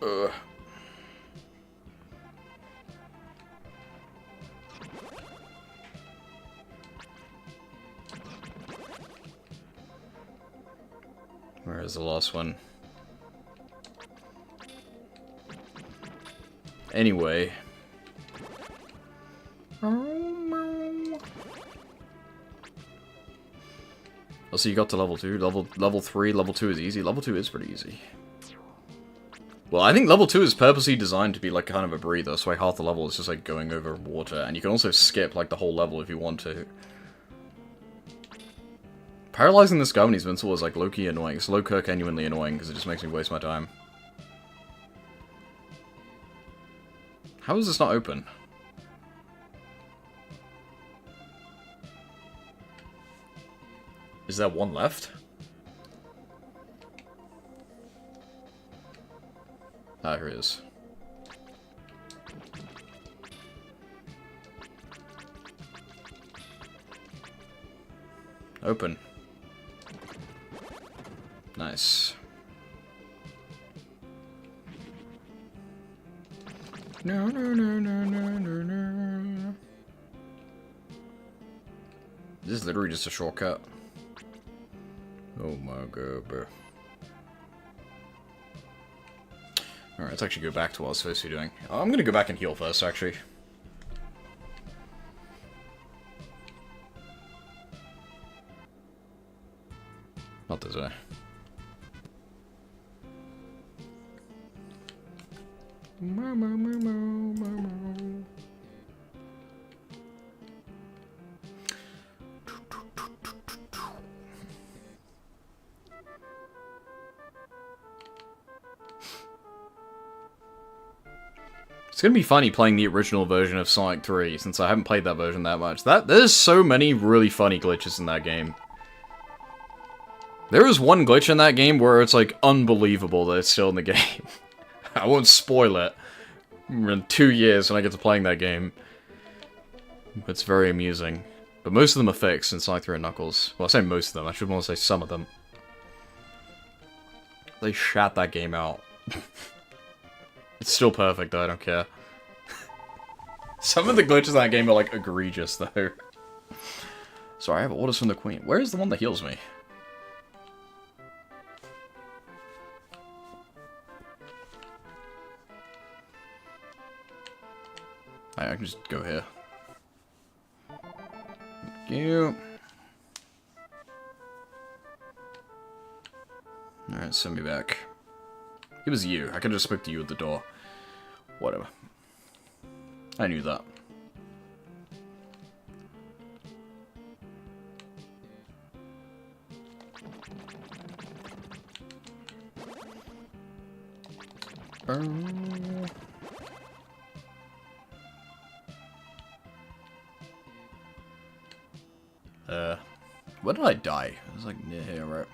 Ugh. Where is the last one? Anyway. Oh, so you got to level 2. Level 3, level 2 is easy. Level 2 is pretty easy. Well, I think level 2 is purposely designed to be like kind of a breather, so like half the level is just like going over water, and you can also skip like the whole level if you want to. Paralyzing this guy when he's invincible is like low-key annoying. It's low-key genuinely annoying because it just makes me waste my time. How is this not open? Is there one left? Ah, here it is. Open. Nice. No, no, no, no, no, no, no. This is literally just a shortcut. Oh my god, bro. Alright, let's actually go back to what I was supposed to be doing. I'm gonna go back and heal first, actually. Not this way. It's gonna be funny playing the original version of Sonic 3, since I haven't played that version that much. There's so many really funny glitches in that game. There is one glitch in that game where it's like unbelievable that it's still in the game. I won't spoil it. In 2 years when I get to playing that game. It's very amusing. But most of them are fixed in Sonic 3 and Knuckles. Well, I say most of them, I should want to say some of them. They shat that game out. It's still perfect though, I don't care. Some of the glitches in that game are like egregious though. Sorry, I have orders from the Queen. Where is the one that heals me? I can just go here. Thank you. Alright, send me back. It was you. I could have spoke to you at the door. Whatever. I knew that. Where did I die? It was like near here, right?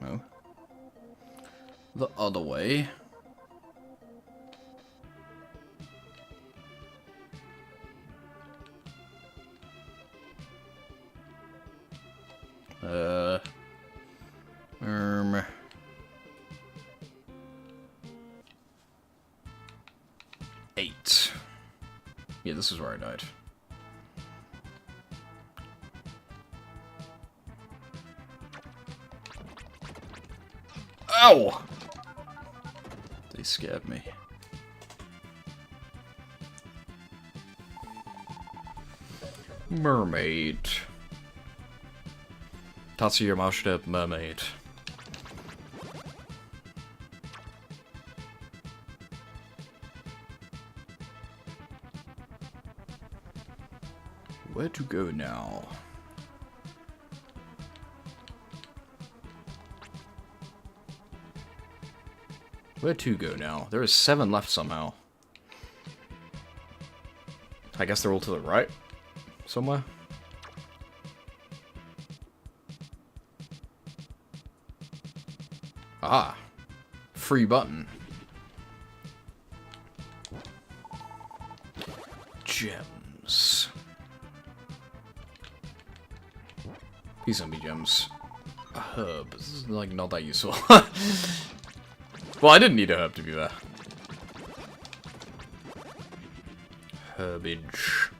No. The other way. Eight. Yeah, this is where I died. Ow! They scared me. Mermaid. Tatsuya Mashita, mermaid. Where to go now? Where to go now? There is 7 left somehow. I guess they're all to the right? Somewhere? Ah. Free button. Gems. These gonna be gems. A herb. This is like not that useful. Well, I didn't need a herb to be there. Herbage.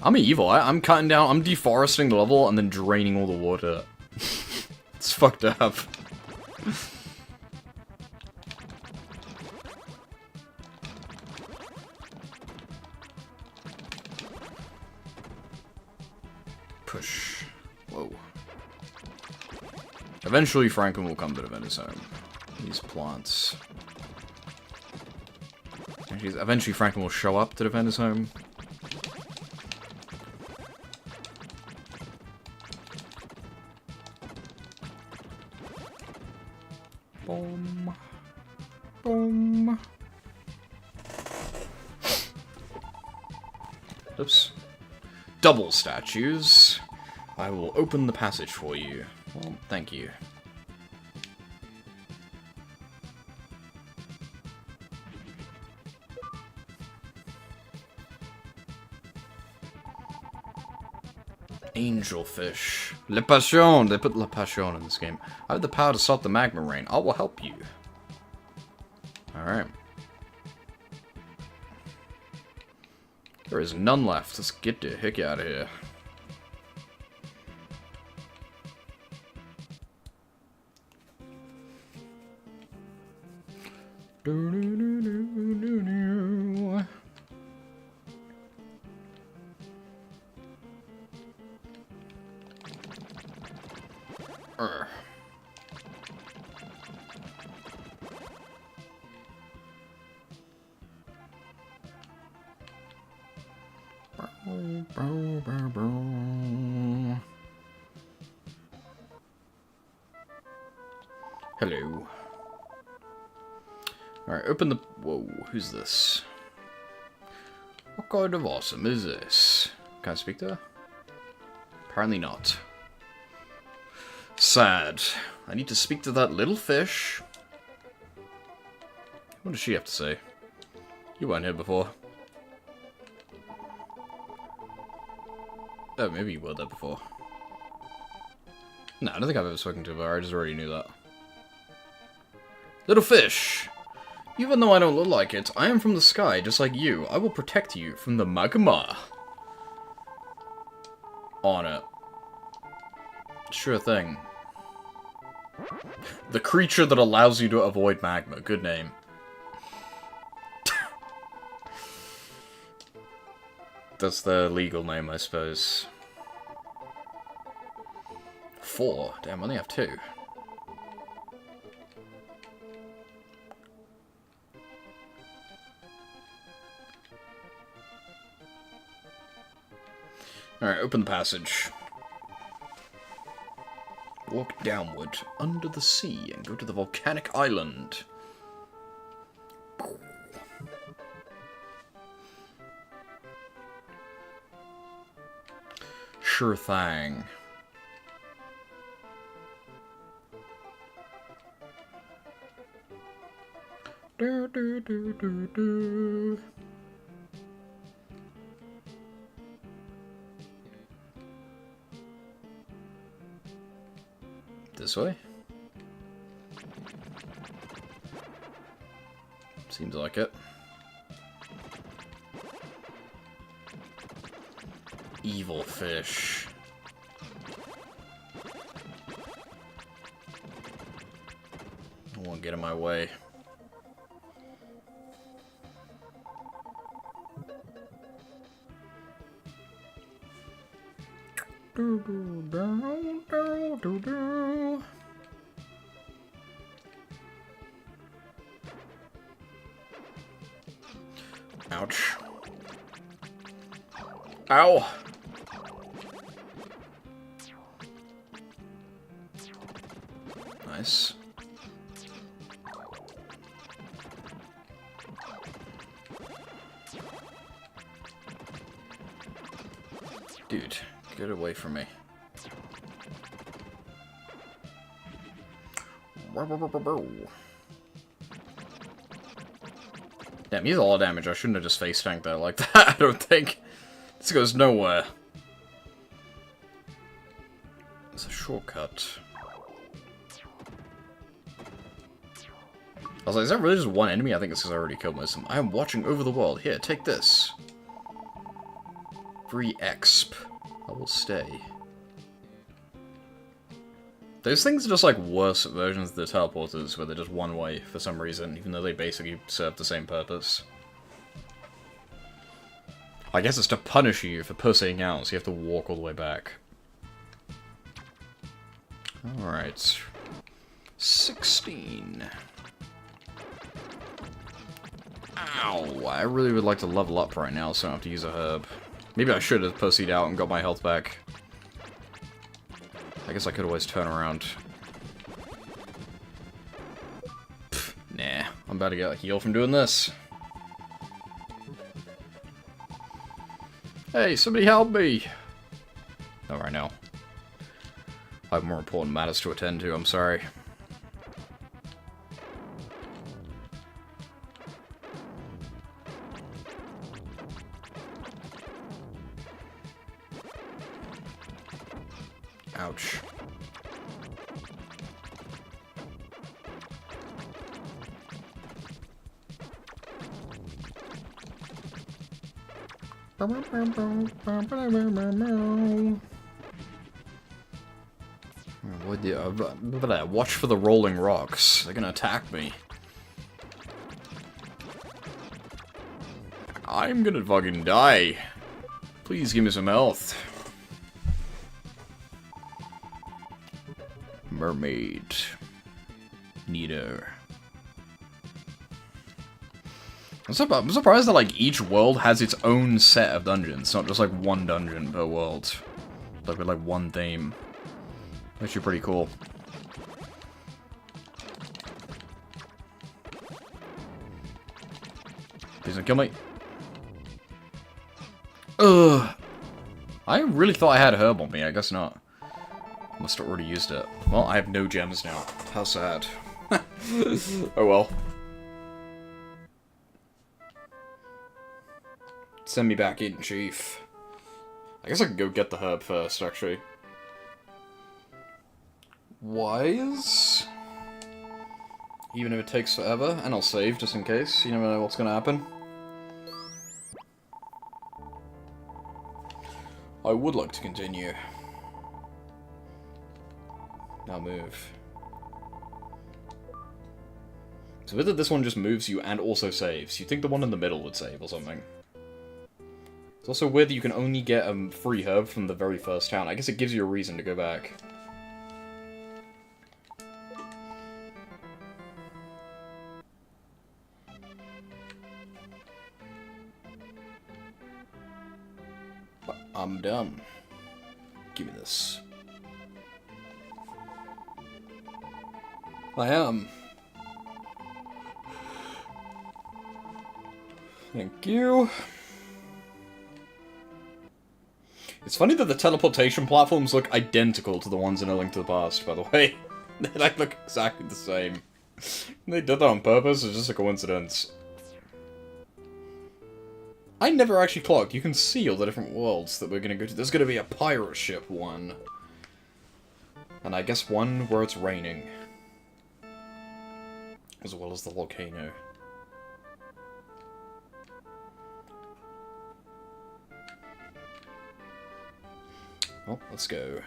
I'm evil. I'm cutting down. I'm deforesting the level and then draining all the water. It's fucked up. Push. Whoa. Eventually, Franklin will come to defend his home. These plants. Actually, eventually, Franklin will show up to defend his home. Boom. Boom. Oops. Double statues. I will open the passage for you. Well, thank you. Angelfish. Le Passion! They put Le Passion in this game. I have the power to stop the magma rain. I will help you. Alright. There is none left. Let's get the heck out of here. Hello. Alright, open the... Whoa, who's this? What kind of awesome is this? Can I speak to her? Apparently not. Sad. I need to speak to that little fish. What does she have to say? You weren't here before. Oh, maybe you were there before. No, I don't think I've ever spoken to her. I just already knew that. Little fish! Even though I don't look like it, I am from the sky, just like you. I will protect you from the magma. On it. Sure thing. The creature that allows you to avoid magma. Good name. That's the legal name, I suppose. 4? Damn, I only have 2. Alright, open the passage. Walk downward, under the sea, and go to the volcanic island. Sure thing. Do, do, do, do, do. This way? Seems like it. Evil fish. I won't get in my way. Do, do, do, do, do, do. Ouch. Ow! Nice. Dude, get away from me. Damn, he's a lot of damage. I shouldn't have just face tanked that like that, I don't think. This goes nowhere. It's a shortcut. I was like, is that really just one enemy? I think it's because I already killed most of them. I am watching over the world. Here, take this. Free exp. I will stay. Those things are just like worse versions of the teleporters, where they're just one way for some reason, even though they basically serve the same purpose. I guess it's to punish you for pussying out, so you have to walk all the way back. Alright. 16. Ow! I really would like to level up right now, so I don't have to use a herb. Maybe I should have pussied out and got my health back. I guess I could always turn around. Pfft, nah, I'm about to get a heal from doing this. Hey, somebody help me! Not right now. I have more important matters to attend to, I'm sorry. Ouch. Watch for the rolling rocks. They're gonna attack me. I'm gonna fucking die. Please give me some health. Mermaid. Neater. I'm surprised that, like, each world has its own set of dungeons, not just, like, one dungeon per world. Like, with, like, one theme. Actually pretty cool. Please don't kill me. Ugh. I really thought I had a herb on me, I guess not. Must have already used it. Well, I have no gems now. How sad. Oh well. Send me back in, Chief. I guess I can go get the herb first, actually. Wise? Even if it takes forever, and I'll save just in case. You never know what's gonna happen. I would like to continue. Now move. So whether this one just moves you and also saves. You'd think the one in the middle would save or something. It's also weird that you can only get a free herb from the very first town. I guess it gives you a reason to go back. But I'm done. Give me this. I am. Thank you. It's funny that the teleportation platforms look identical to the ones in A Link to the Past, by the way. They like look exactly the same. They did that on purpose, it's just a coincidence. I never actually clocked. You can see all the different worlds that we're gonna go to. There's gonna be a pirate ship one. And I guess one where it's raining. As well as the volcano. Well, let's go.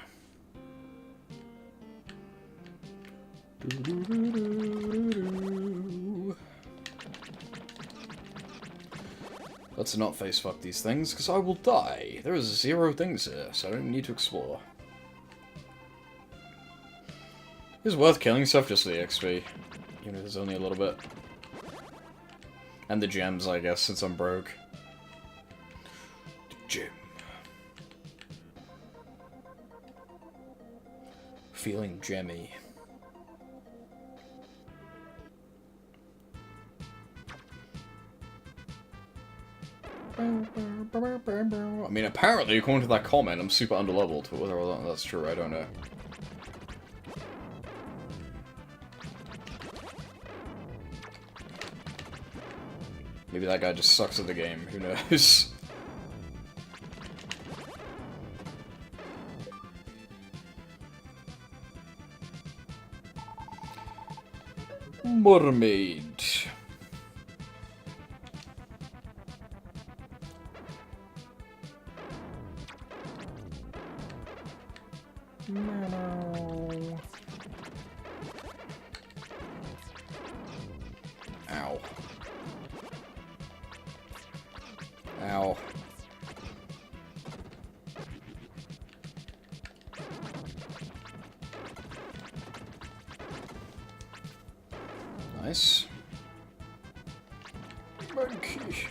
Let's not face fuck these things, because I will die. There is 0 things here, so I don't need to explore. It's worth killing stuff just for the XP. Even if it's only a little bit. And the gems, I guess, since I'm broke. The gem. Feeling gemmy. I mean, apparently, according to that comment, I'm super underleveled, but whether or not that's true, I don't know. Maybe that guy just sucks at the game, who knows? Mermaid. No. Ow. Ow. Nice. Monkey.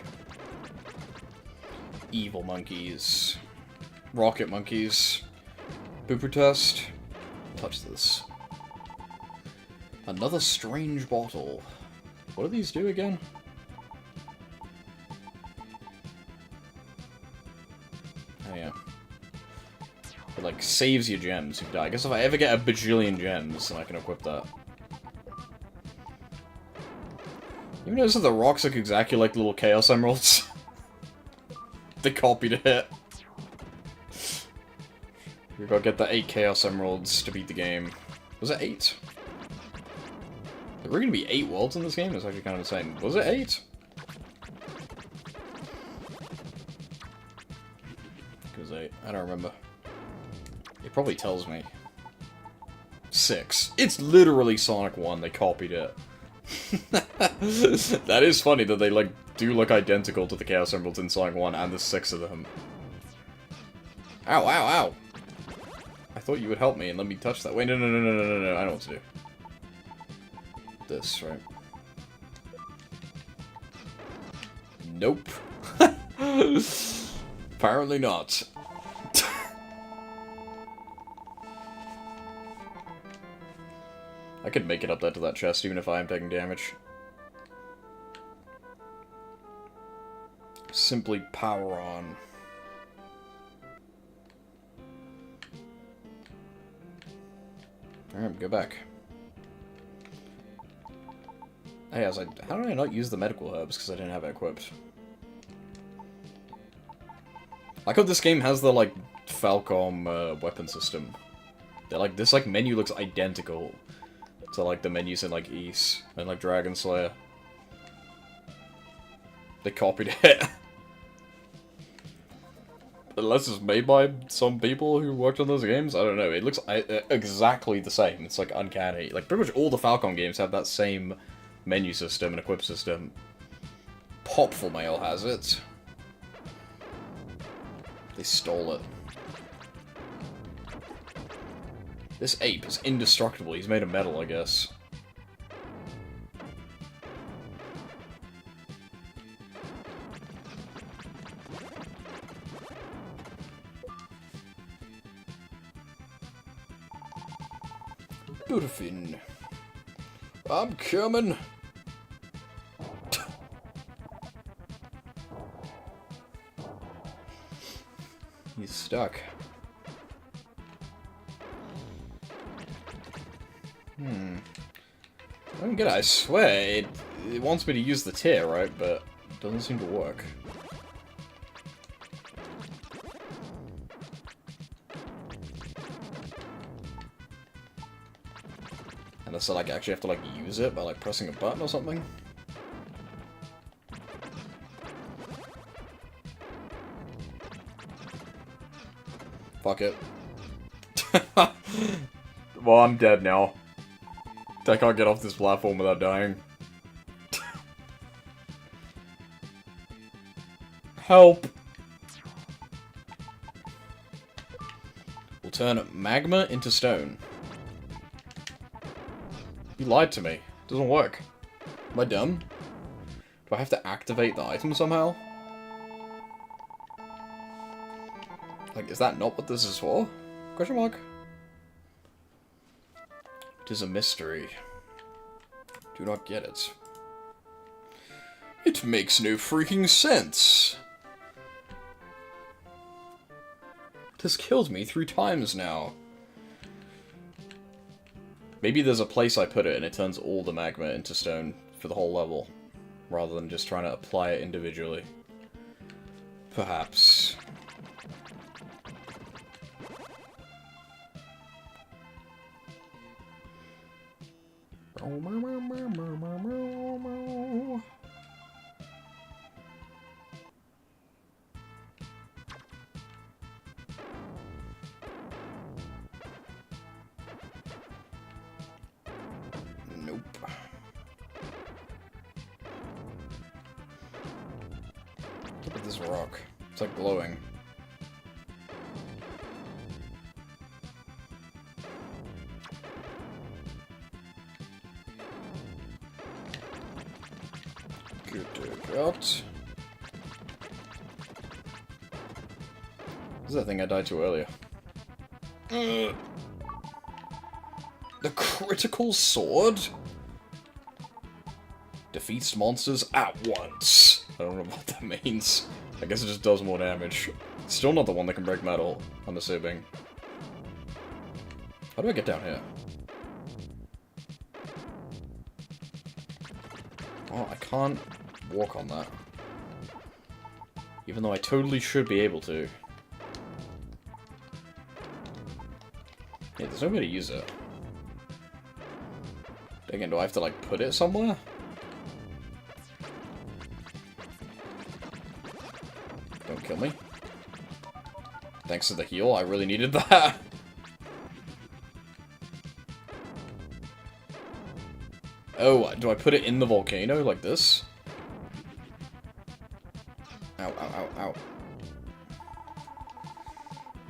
Evil monkeys. Rocket monkeys. Booper test. Touch this. Another strange bottle. What do these do again? Oh yeah. It like saves your gems if you die. I guess if I ever get a bajillion gems, then I can equip that. You notice that the rocks look exactly like little Chaos Emeralds? They copied it. We've got to get the 8 Chaos Emeralds to beat the game. Was it 8? There were going to be 8 worlds in this game? It's actually kind of insane. Was it 8? It was 8. I don't remember. It probably tells me. 6. It's literally Sonic 1. They copied it. That is funny that they, like, do look identical to the Chaos Emeralds in Sonic 1 and the 6 of them. Ow, ow, ow! I thought you would help me and let me touch that. Wait, no, no, no, no, no, no, no, I know what to do. This, right? Nope. Apparently not. I could make it up there to that chest even if I am taking damage. Simply power on. Alright, go back. Hey, I was like, how did I not use the medical herbs because I didn't have it equipped? I like how this game has the, like, Falcom weapon system. They're like, this, like, menu looks identical to, like, the menus in, like, Ys and, like, Dragon Slayer. They copied it. Unless it's made by some people who worked on those games, I don't know. It looks exactly the same. It's, like, uncanny. Like, pretty much all the Falcom games have that same menu system and equip system. Popful Mail has it. They stole it. This ape is indestructible. He's made of metal, I guess. Durfin. I'm coming. He's stuck. I don't get it. I swear, it wants me to use the tear, right? But it doesn't seem to work. Unless I, like, actually have to, like, use it by, like, pressing a button or something. Fuck it. Well, I'm dead now. I can't get off this platform without dying. Help! We'll turn magma into stone. You lied to me. It doesn't work. Am I dumb? Do I have to activate the item somehow? Like, is that not what this is for? Question mark? 'Tis a mystery. Do not get it. It makes no freaking sense. It has killed me 3 times now. Maybe there's a place I put it and it turns all the magma into stone for the whole level, rather than just trying to apply it individually. Perhaps. Nope. Look at this rock. It's like glowing. Good to out. This is that thing I died to earlier. The critical sword defeats monsters at once. I don't know what that means. I guess it just does more damage. Still not the one that can break metal, I'm assuming. How do I get down here? Oh, I can't walk on that. Even though I totally should be able to. Yeah, there's no way to use it. Again, do I have to, like, put it somewhere? Don't kill me. Thanks to the heal, I really needed that. Oh, do I put it in the volcano like this? Ow, ow, ow, ow.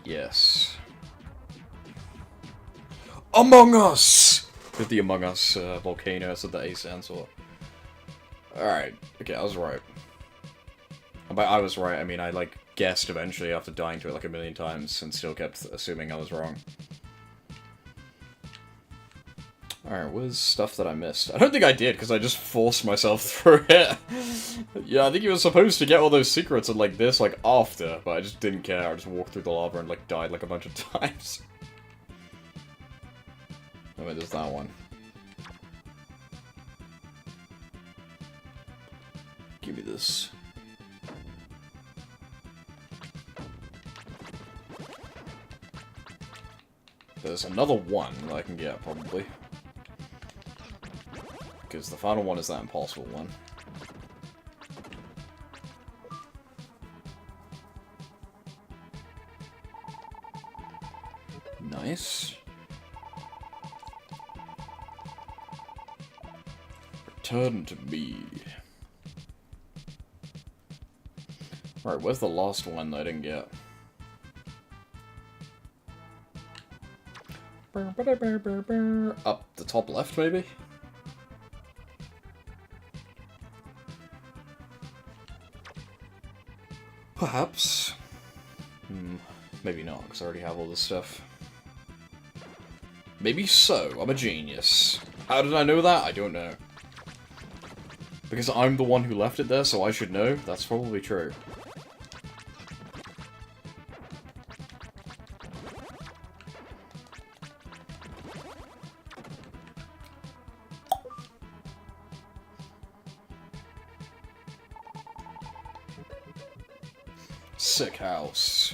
Yes. Among Us! With the Among Us volcano, that's what the A stands for. Alright, okay, I was right. By I was right, I mean I, like, guessed eventually after dying to it like a million times and still kept assuming I was wrong. Alright, what is stuff that I missed? I don't think I did, because I just forced myself through it. Yeah, I think you were supposed to get all those secrets and, like, this, like, after, but I just didn't care. I just walked through the lava and, like, died, like, a bunch of times. Oh, wait, there's that one. Give me this. There's another one that I can get, probably. Because the final one is that impossible one. Nice. Return to me. Alright, where's the last one that I didn't get? Up the top left, maybe? Perhaps. Maybe not, because I already have all this stuff. Maybe so. I'm a genius. How did I know that? I don't know. Because I'm the one who left it there, so I should know? That's probably true. Sick house.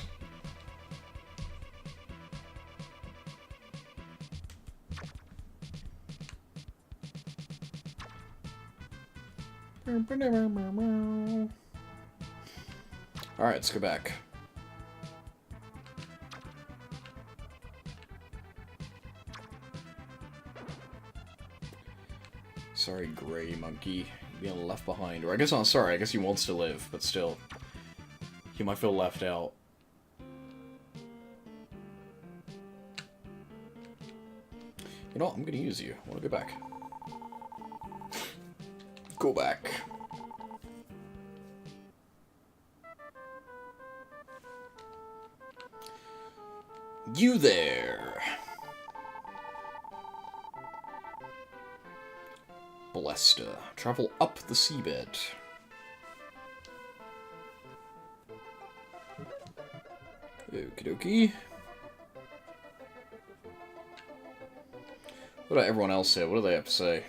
Alright, let's go back. Sorry, Grey Monkey. You're being left behind. Or I guess not sorry, I guess he wants to live, but still. He might feel left out. You know what? I'm gonna use you. I wanna go back. Go back. You there. Lester. Travel up the seabed. Okie dokie. What about everyone else here? What do they have to say?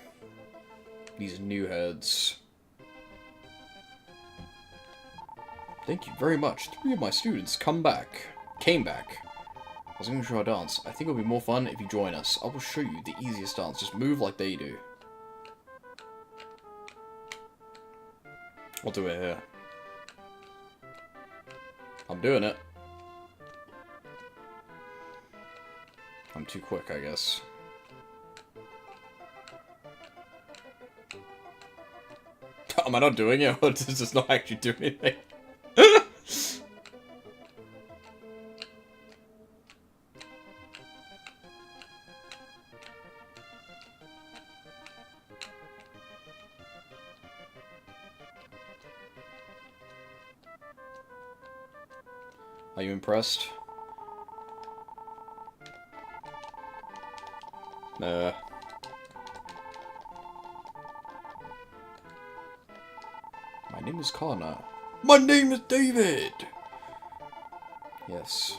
These new heads. Thank you very much. 3 of my students came back. I was going to show a dance. I think it'll be more fun if you join us. I will show you the easiest dance. Just move like they do. I'll do it here. I'm doing it. I'm too quick, I guess. Am I not doing it, or does this not actually do anything? Are you impressed? Nah. My name is Connor. My name is David! Yes.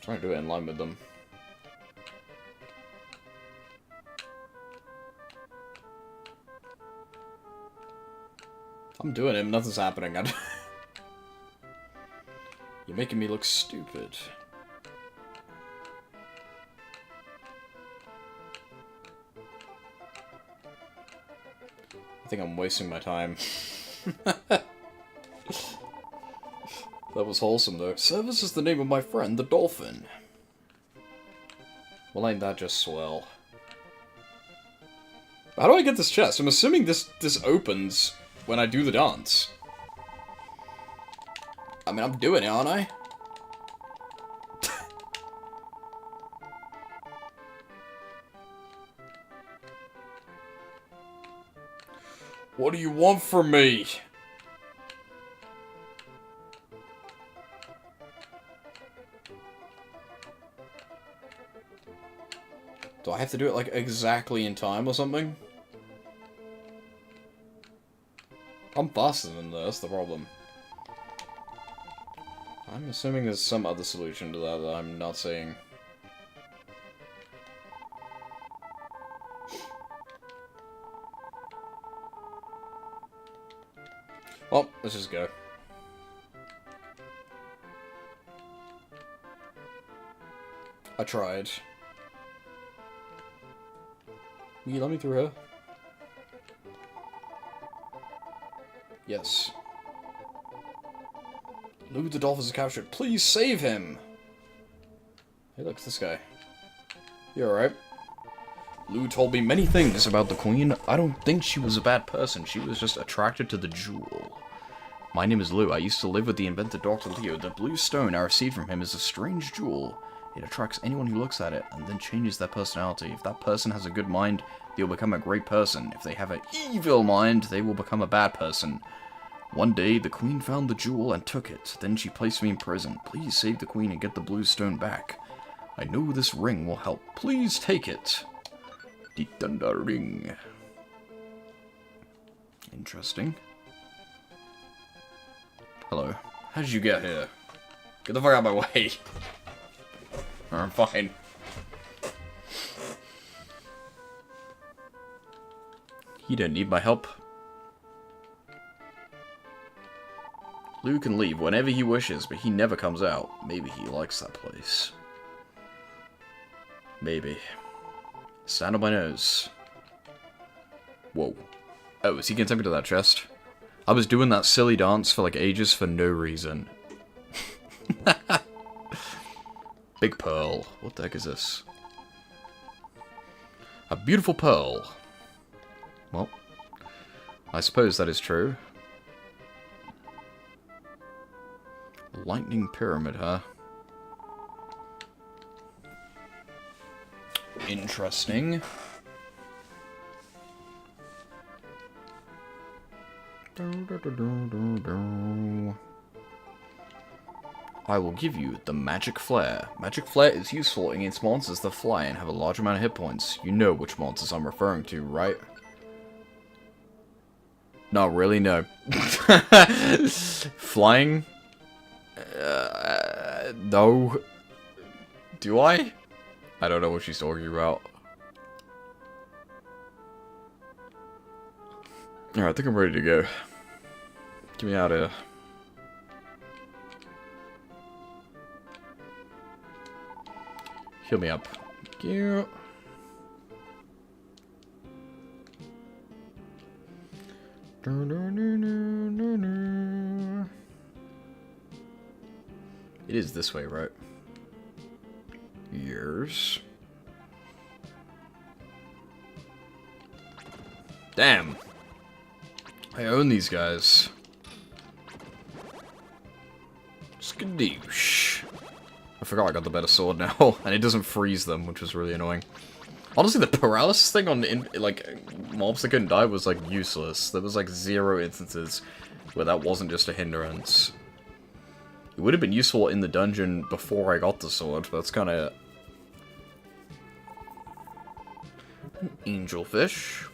Trying to do it in line with them. I'm doing it, nothing's happening. You're making me look stupid. I think I'm wasting my time. That was wholesome, though. Service is the name of my friend, the dolphin. Well, ain't that just swell? How do I get this chest? I'm assuming this opens when I do the dance. I mean, I'm doing it, aren't I? What do you want from me? Do I have to do it, like, exactly in time or something? I'm faster than this, the problem. I'm assuming there's some other solution to that that I'm not seeing. Well, let's just go. I tried. Will you let me through here? Yes. Lou the Dolphin is captured. Please save him! Hey, look, it's this guy. You alright? Lou told me many things about the Queen. I don't think she was a bad person. She was just attracted to the jewel. My name is Lou. I used to live with the inventor Dr. Leo. The blue stone I received from him is a strange jewel. It attracts anyone who looks at it, and then changes their personality. If that person has a good mind, they'll become a great person. If they have an evil mind, they will become a bad person. One day, the Queen found the jewel and took it. Then she placed me in prison. Please save the Queen and get the blue stone back. I know this ring will help. Please take it. The Thunder Ring. Interesting. Hello. How did you get here? Get the fuck out of my way. I'm fine. You don't need my help. Lou can leave whenever he wishes, but he never comes out. Maybe he likes that place. Maybe. Stand on my nose. Whoa. Oh, is he gonna take me to that chest? I was doing that silly dance for like ages for no reason. Big pearl. What the heck is this? A beautiful pearl. Well, I suppose that is true. Lightning pyramid, huh? Interesting. I will give you the Magic Flare. Magic Flare is useful against monsters that fly and have a large amount of hit points. You know which monsters I'm referring to, right? No, really? No. Flying? No. Do I? I don't know what she's talking about. Alright, I think I'm ready to go. Get me out of here. Heal me up. Thank you. It is this way, right? Yours. Damn. I own these guys. Skadoosh. I forgot I got the better sword now, and it doesn't freeze them, which was really annoying. Honestly, the paralysis thing on, like, mobs that couldn't die was, like, useless. There was, like, 0 instances where that wasn't just a hindrance. It would have been useful in the dungeon before I got the sword, but that's kind of... An angelfish.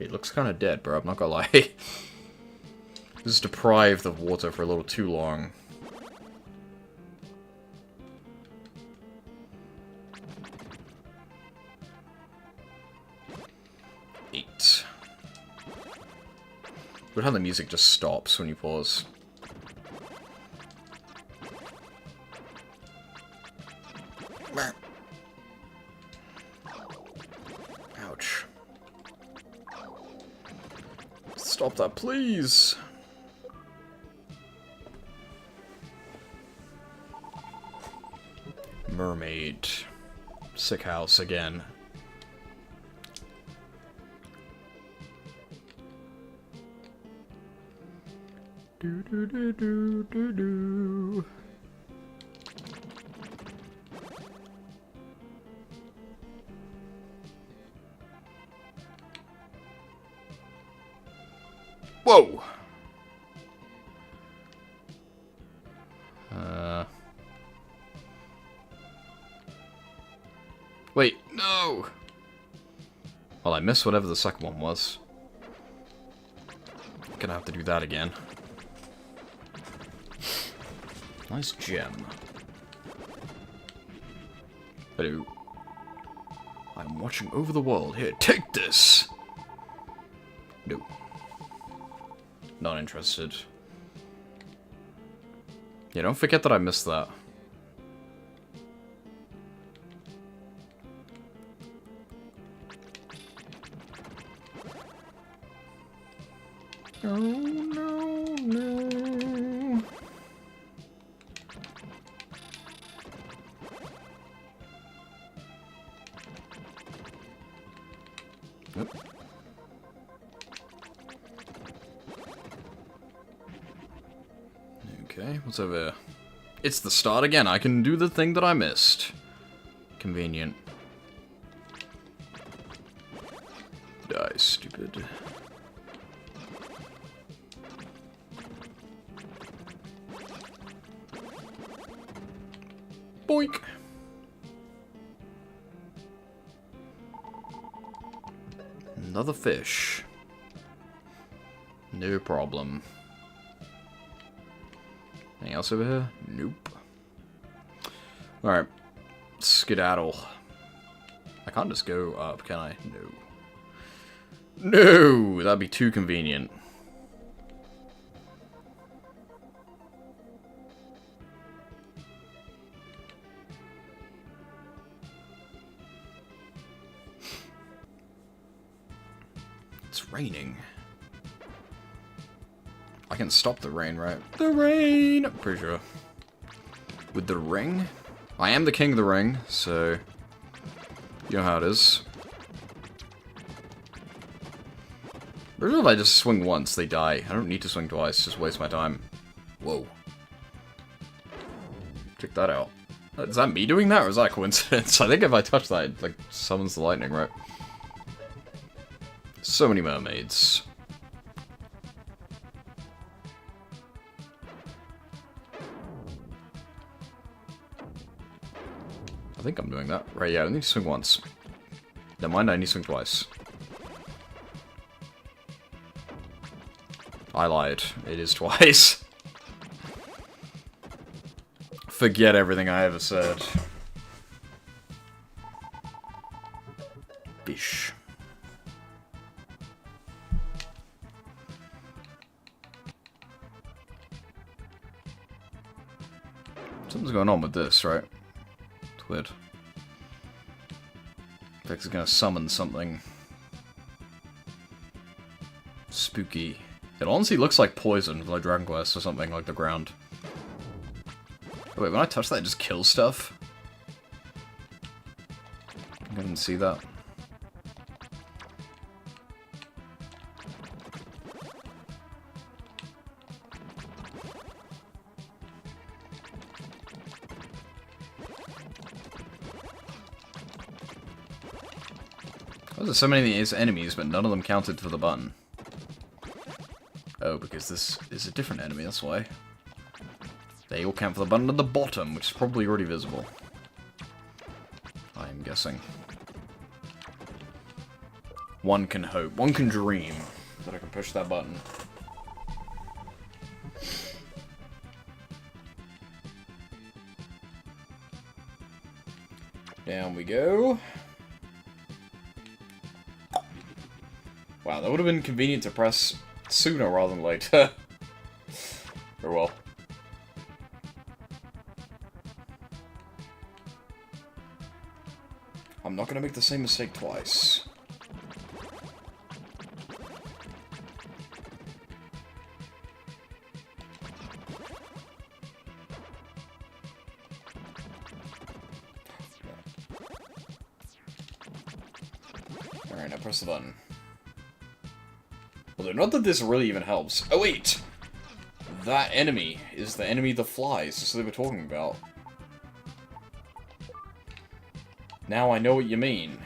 It looks kind of dead, bro, I'm not gonna lie. This is deprived of water for a little too long. But how the music just stops when you pause. Ouch. Stop that, please! Mermaid. Sick house again. Do do do do do do. Whoa. Wait, no. Well, I missed whatever the second one was. Gonna have to do that again. Nice gem. Hello. I'm watching over the world. Here, take this! No. Not interested. Yeah, don't forget that I missed that. Oh, no, no. Yep. Okay, what's over here? It's the start again. I can do the thing that I missed. Convenient. Die, stupid. Boink! Another fish. No problem. Anything else over here? Nope. Alright. Skedaddle. I can't just go up, can I? No. No! That'd be too convenient. It's raining. I can stop the rain, right? The rain! Pretty sure. With the ring? I am the king of the ring, so... You know how it is. Pretty sure if I just swing once, they die. I don't need to swing twice, just waste my time. Whoa. Check that out. Is that me doing that, or is that a coincidence? I think if I touch that, it, like, summons the lightning, right? So many mermaids. I think I'm doing that. Right, yeah, I need to swing once. Never mind, I need to swing twice. I lied. It is twice. Forget everything I ever said. Bish. Something's going on with this, right? It's weird. Vex is gonna summon something spooky. It honestly looks like poison, like Dragon Quest or something, like the ground. Oh, wait, when I touch that, it just kills stuff? I didn't see that. There's so many enemies, but none of them counted for the button. Oh, because this is a different enemy, that's why. They all count for the button at the bottom, which is probably already visible. I'm guessing. One can hope, one can dream that I can push that button. Down we go. Wow, that would have been convenient to press sooner rather than later. Very well. I'm not gonna make the same mistake twice. Alright, now press the button. Although, not that this really even helps. Oh, wait! That enemy is the enemy that flies, just they were talking about. Now I know what you mean.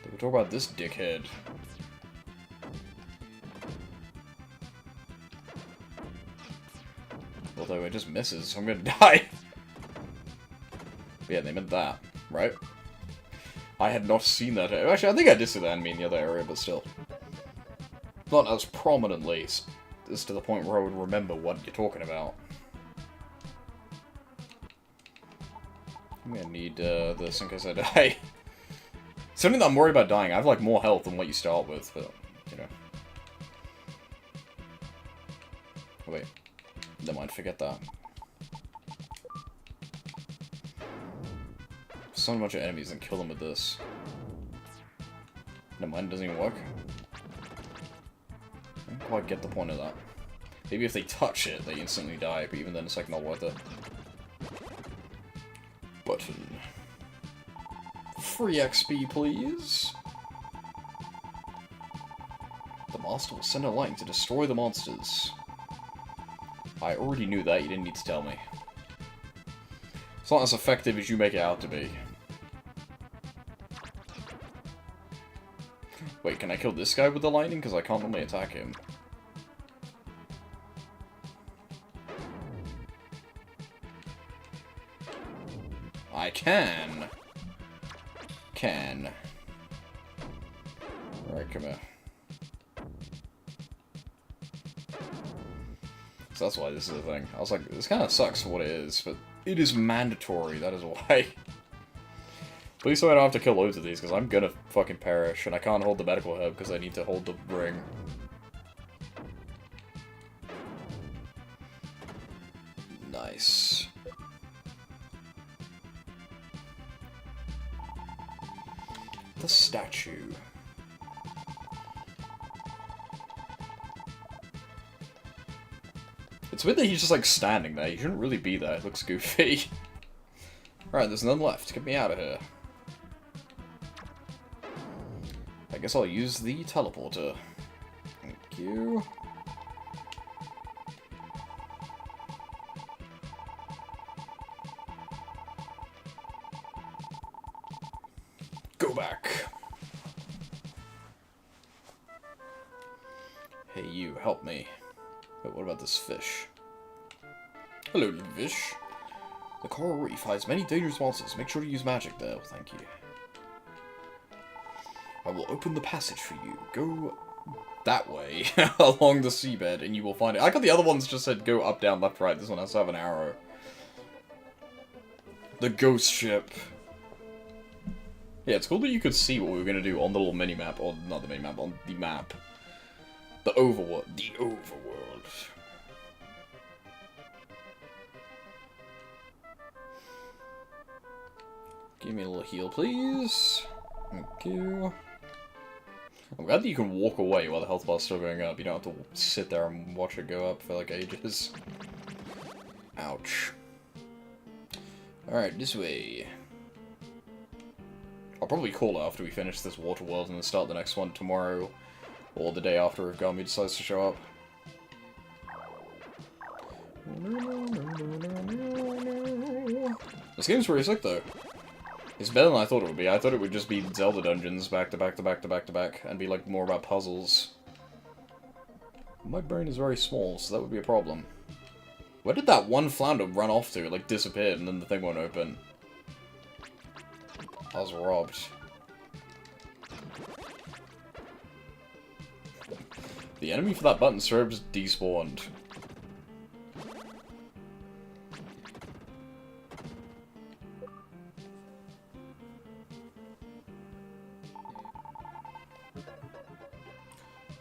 They were talking about this dickhead. Although it just misses, so I'm gonna die. Yeah, they meant that, right? I had not seen that. Actually, I think I did see that enemy in the other area, but still. Not as prominently as to the point where I would remember what you're talking about. I'm gonna need this in case I die. Something that I'm worried about dying. I have like more health than what you start with, but you know. Oh, wait. Never mind, forget that. Summon a bunch of enemies and kill them with this. Never mind, doesn't even work. I don't quite get the point of that. Maybe if they touch it, they instantly die, but even then it's like not worth it. Button. Free XP, please. The master will send a lightning to destroy the monsters. I already knew that, you didn't need to tell me. It's not as effective as you make it out to be. Wait, can I kill this guy with the lightning? Because I can't normally attack him. I can. Alright, come here. So that's why this is a thing. I was like, this kind of sucks for what it is, but it is mandatory, that is why. Please so I don't have to kill loads of these, because I'm gonna fucking perish, and I can't hold the medical herb because I need to hold the ring. Nice. The statue. It's weird that he's just like standing there. He shouldn't really be there. It looks goofy. Alright, there's none left. Get me out of here. I guess I'll use the teleporter. Thank you. Go back. Hey, you, help me. But what about this fish? Hello, little fish. The coral reef hides many dangerous monsters. Make sure to use magic there. Thank you. I will open the passage for you. Go that way along the seabed and you will find it. I got the other ones just said go up, down, left, right. This one has to have an arrow. The ghost ship. Yeah, it's cool that you could see what we were going to do on the little mini-map. Or not the mini-map, on the map. The overworld. The overworld. Give me a little heal, please. Thank you. I'm glad that you can walk away while the health bar's still going up. You don't have to sit there and watch it go up for like ages. Ouch. Alright, this way. I'll probably call it after we finish this water world and then start the next one tomorrow. Or the day after if Gami decides to show up. This game's pretty sick though. It's better than I thought it would be. I thought it would just be Zelda dungeons back to back to back to back to back and be like more about puzzles. My brain is very small, so that would be a problem. Where did that one flounder run off to? It like disappeared and then the thing won't open. I was robbed. The enemy for that button serves despawned.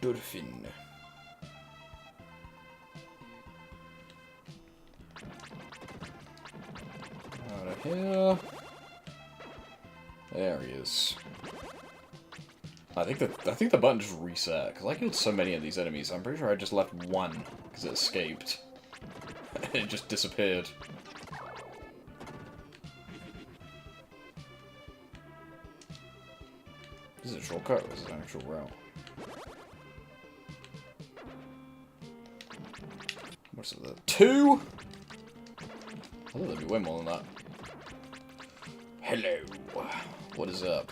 Dolphin. Out of here. There he is. I think the button just reset because I killed so many of these enemies. I'm pretty sure I just left one because it escaped. It just disappeared. Is it a shortcut or is it an actual route? What's it? 2? I thought there'd be way more than that. Hello. What is up?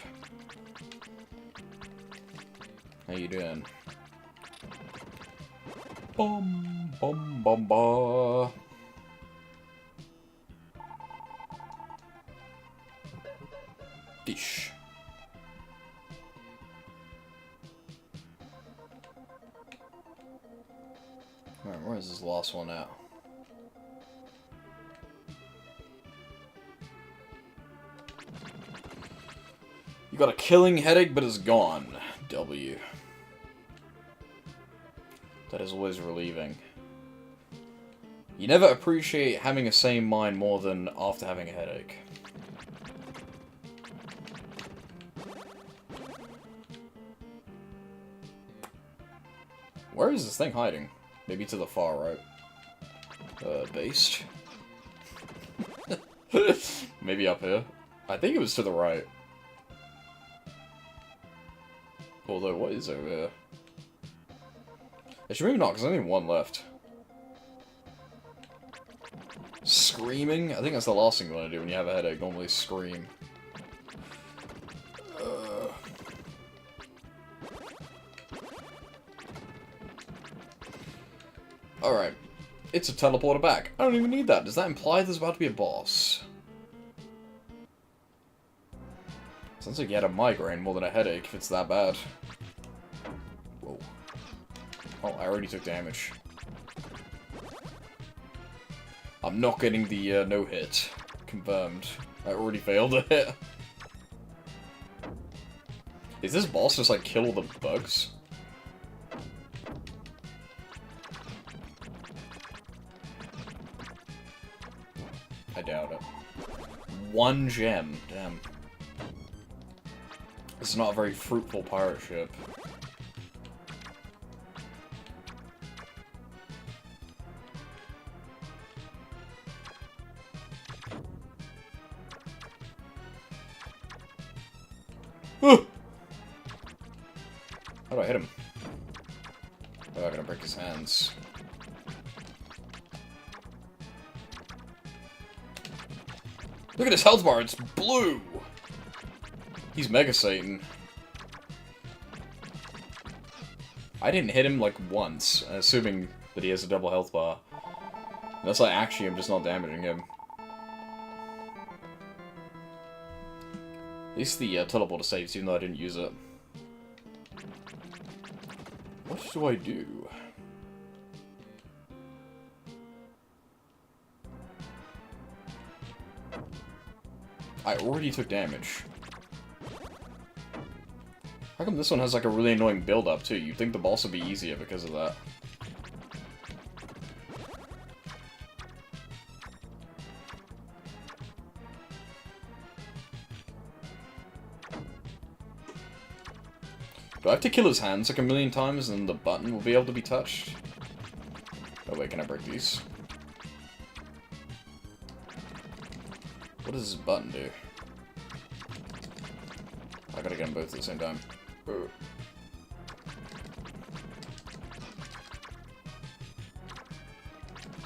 How you doing? Bum bum bum ba. Dish. Alright, where is this last one at? You got a killing headache, but it's gone. W. That is always relieving. You never appreciate having a sane mind more than after having a headache. Where is this thing hiding? Maybe to the far right. Based. Maybe up here. I think it was to the right. Although, what is over here? Actually, maybe not, because there's only one left. Screaming? I think that's the last thing you want to do when you have a headache. Normally scream. Alright. It's a teleporter back. I don't even need that. Does that imply there's about to be a boss? Sounds like you had a migraine more than a headache if it's that bad. Whoa. Oh, I already took damage. I'm not getting the no-hit. Confirmed. I already failed a hit. Is this boss just like kill all the bugs? I doubt it. 1 gem. Damn. This is not a very fruitful pirate ship. How do I hit him? Oh, I'm gonna break his hands. Look at his health bar, it's blue! He's Mega Satan. I didn't hit him like once, assuming that he has a double health bar. That's like actually I'm just not damaging him. At least the teleporter saves, even though I didn't use it. What do I do? I already took damage. How come this one has like a really annoying build-up too? You'd think the boss would be easier because of that. Do I have to kill his hands like a million times and the button will be able to be touched? Oh wait, can I break these? What does this button do? I gotta get them both at the same time.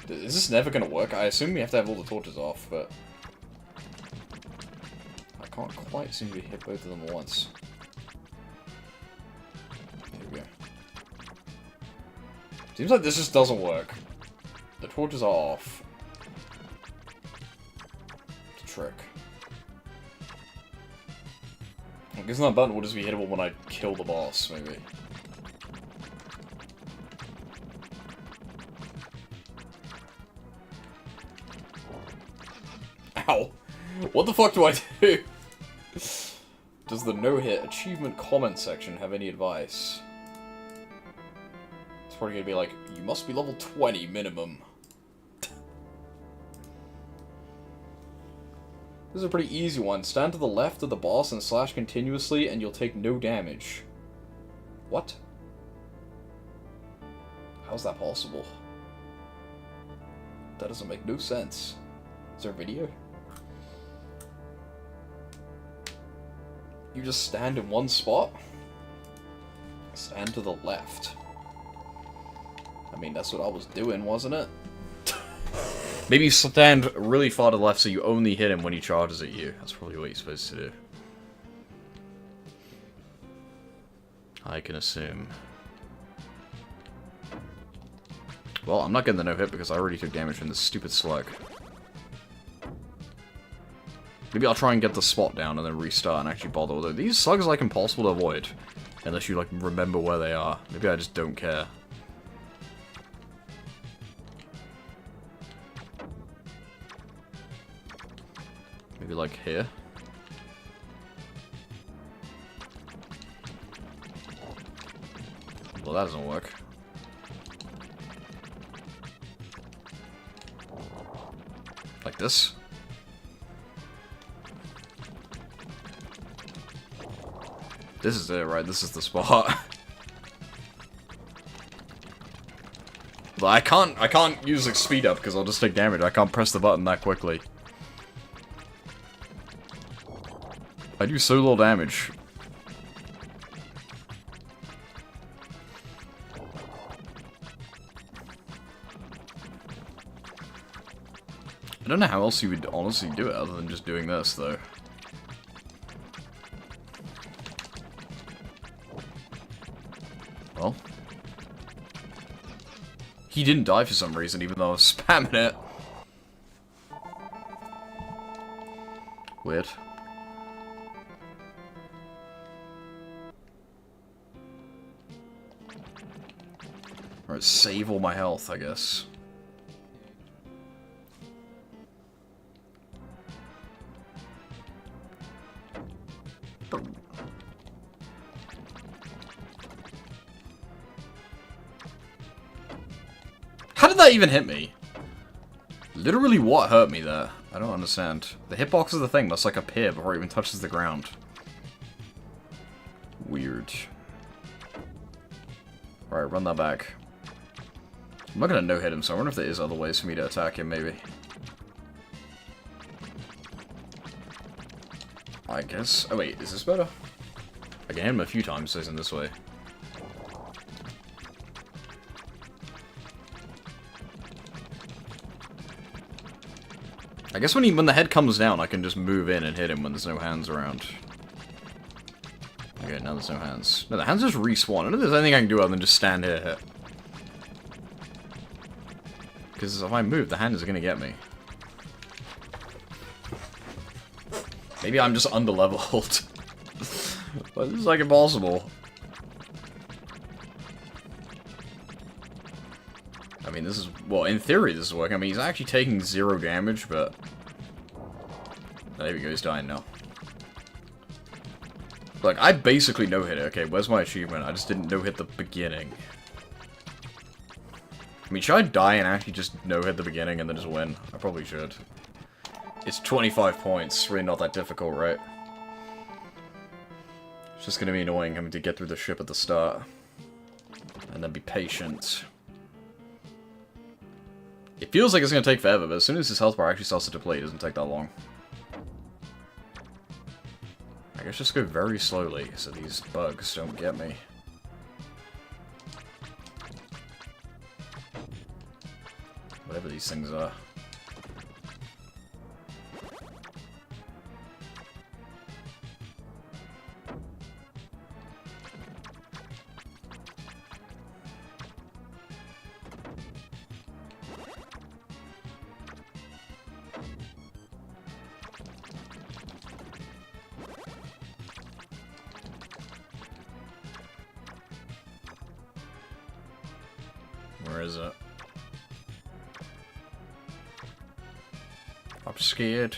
Is this never gonna work? I assume we have to have all the torches off, but... I can't quite seem to hit both of them at once. Here we go. Seems like this just doesn't work. The torches are off. It's a trick. I guess that button will just be hittable when I kill the boss, maybe. Ow! What the fuck do I do? Does the no-hit achievement comment section have any advice? It's probably gonna be like, you must be level 20 minimum. This is a pretty easy one. Stand to the left of the boss and slash continuously and you'll take no damage. What? How's that possible? That doesn't make no sense. Is there a video? You just stand in one spot? Stand to the left. I mean, that's what I was doing, wasn't it? Maybe stand really far to the left so you only hit him when he charges at you. That's probably what you're supposed to do. I can assume. Well, I'm not getting the no-hit because I already took damage from this stupid slug. Maybe I'll try and get the spot down and then restart and actually bother. Although these slugs are like impossible to avoid. Unless you like remember where they are. Maybe I just don't care. Maybe like here. Well, that doesn't work. Like this. This is it, right? This is the spot. But I can't use like speed up because I'll just take damage. I can't press the button that quickly. I do so little damage. I don't know how else you would honestly do it other than just doing this, though. Well. He didn't die for some reason, even though I was spamming it. Weird. Alright, save all my health, I guess. How did that even hit me? Literally what hurt me there? I don't understand. The hitbox of the thing must like appear before it even touches the ground. Weird. Alright, run that back. I'm not gonna no-hit him, so I wonder if there is other ways for me to attack him, maybe. I guess. Oh wait, is this better? I can hit him a few times facing this way. I guess when the head comes down, I can just move in and hit him when there's no hands around. Okay, now there's no hands. No, the hands just respawn. I don't know if there's anything I can do other than just stand here hit. Because if I move, the hand is going to get me. Maybe I'm just underleveled. But this is like impossible. I mean, this is... Well, in theory this is working. I mean, he's actually taking 0 damage, but... There we go, he's dying now. Look, I basically no-hit it. Okay, where's my achievement? I just didn't no-hit the beginning. I mean, should I die and actually just no-hit the beginning and then just win? I probably should. It's 25 points. Really not that difficult, right? It's just gonna be annoying having to get through the ship at the start. And then be patient. It feels like it's gonna take forever, but as soon as his health bar actually starts to deplete, it doesn't take that long. I guess just go very slowly, so these bugs don't get me. Whatever these things are. Where is it? I'm scared.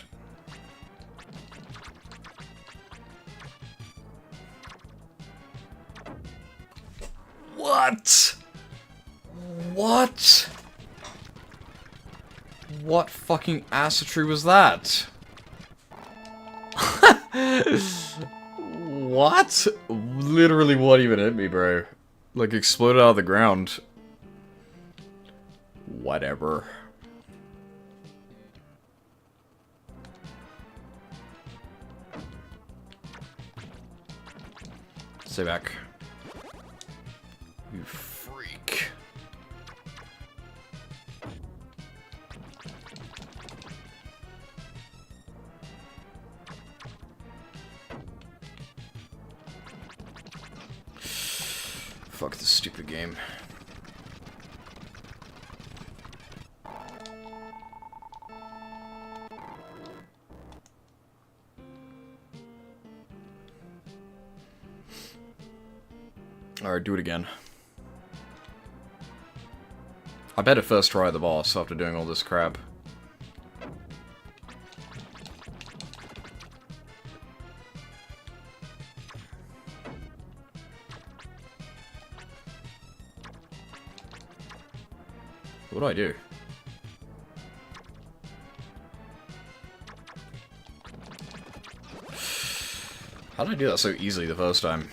What? What? What fucking assetry was that? What? Literally what even hit me, bro? Like, exploded out of the ground. Whatever. Stay back. You freak. Fuck this stupid game. Alright, do it again. I better first try the boss after doing all this crap. What do I do? How did I do that so easily the first time?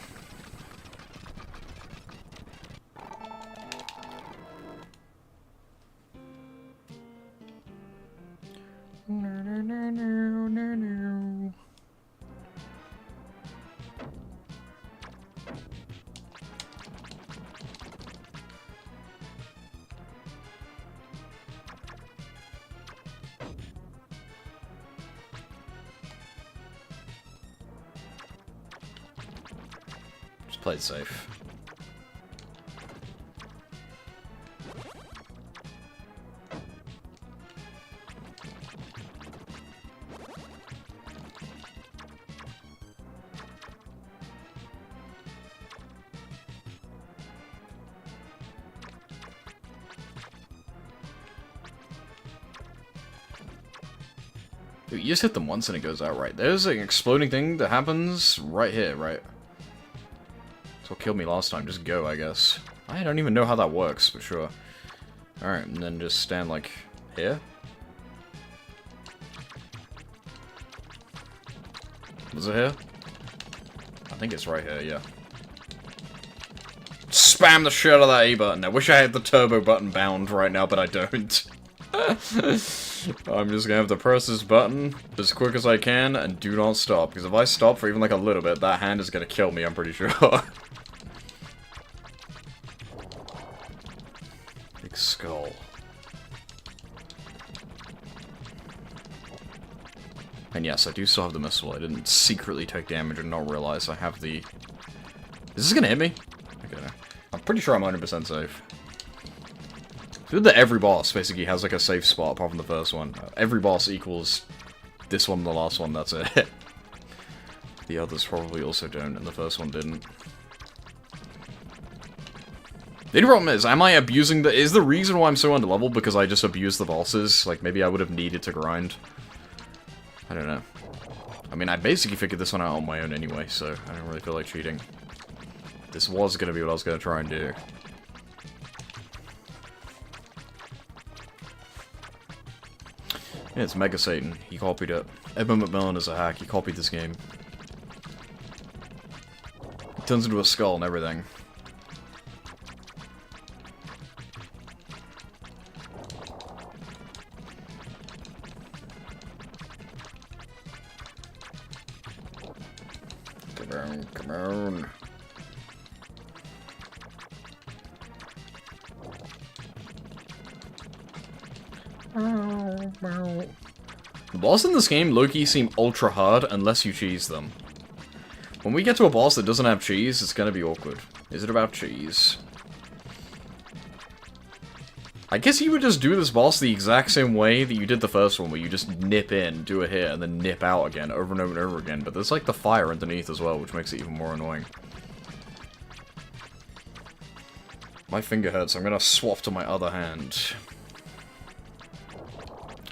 Just play it safe. Dude, you just hit them once and it goes out right. There's an exploding thing that happens right here, right? That's what killed me last time. Just go, I guess. I don't even know how that works, but sure. Alright, and then just stand, like, here? Was it here? I think it's right here, yeah. Spam the shit out of that A button. I wish I had the turbo button bound right now, but I don't. I'm just gonna have to press this button as quick as I can and do not stop. Because if I stop for even like a little bit, that hand is gonna kill me, I'm pretty sure. Big skull. And yes, I do still have the missile. I didn't secretly take damage and not realize I have the... Is this gonna hit me? Okay. I'm pretty sure I'm 100% safe. It's good that every boss basically has like a safe spot apart from the first one. Every boss equals this one and the last one, that's it. The others probably also don't, and the first one didn't. The only problem is, am I abusing the... Is the reason why I'm so underleveled because I just abuse the bosses? Like, maybe I would have needed to grind. I don't know. I mean, I basically figured this one out on my own anyway, so I don't really feel like cheating. This was going to be what I was going to try and do. Yeah, it's Mega Satan. He copied it. Edmund McMillan is a hack. He copied this game. He turns into a skull and everything. Come on, come on. The boss in this game, low-key, seem ultra hard unless you cheese them. When we get to a boss that doesn't have cheese, it's gonna be awkward. Is it about cheese? I guess you would just do this boss the exact same way that you did the first one, where you just nip in, do a hit, and then nip out again, over and over and over again. But there's like the fire underneath as well, which makes it even more annoying. My finger hurts, I'm gonna swap to my other hand.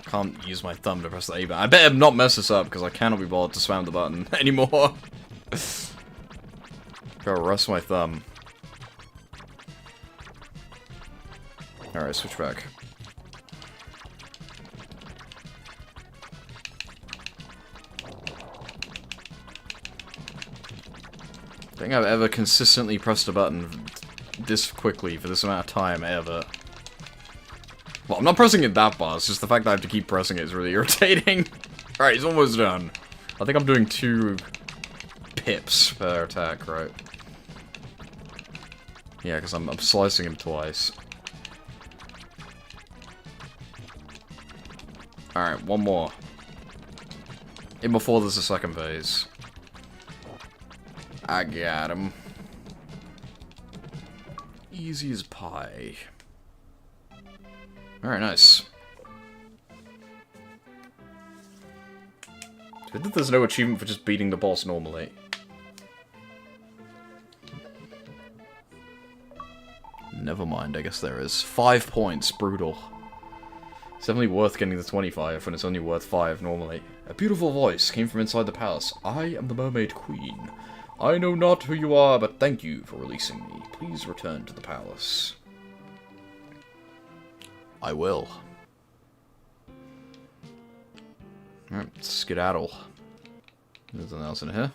Can't use my thumb to press the A button. I better not mess this up, because I cannot be bothered to spam the button anymore. Gotta rest my thumb. Alright, switch back. I think I've ever consistently pressed a button this quickly for this amount of time, ever. Well, I'm not pressing it that fast, it's just the fact that I have to keep pressing it is really irritating. Alright, he's almost done. I think I'm doing 2 pips per attack, right? Yeah, because I'm slicing him twice. Alright, one more. In before there's a second phase. I got him. Easy as pie. Alright, nice. It's good that there's no achievement for just beating the boss normally. Never mind, I guess there is. 5 points, brutal. It's definitely worth getting the 25 when it's only worth 5 normally. A beautiful voice came from inside the palace. I am the Mermaid Queen. I know not who you are, but thank you for releasing me. Please return to the palace. I will. Alright, skedaddle. There's nothing else in here.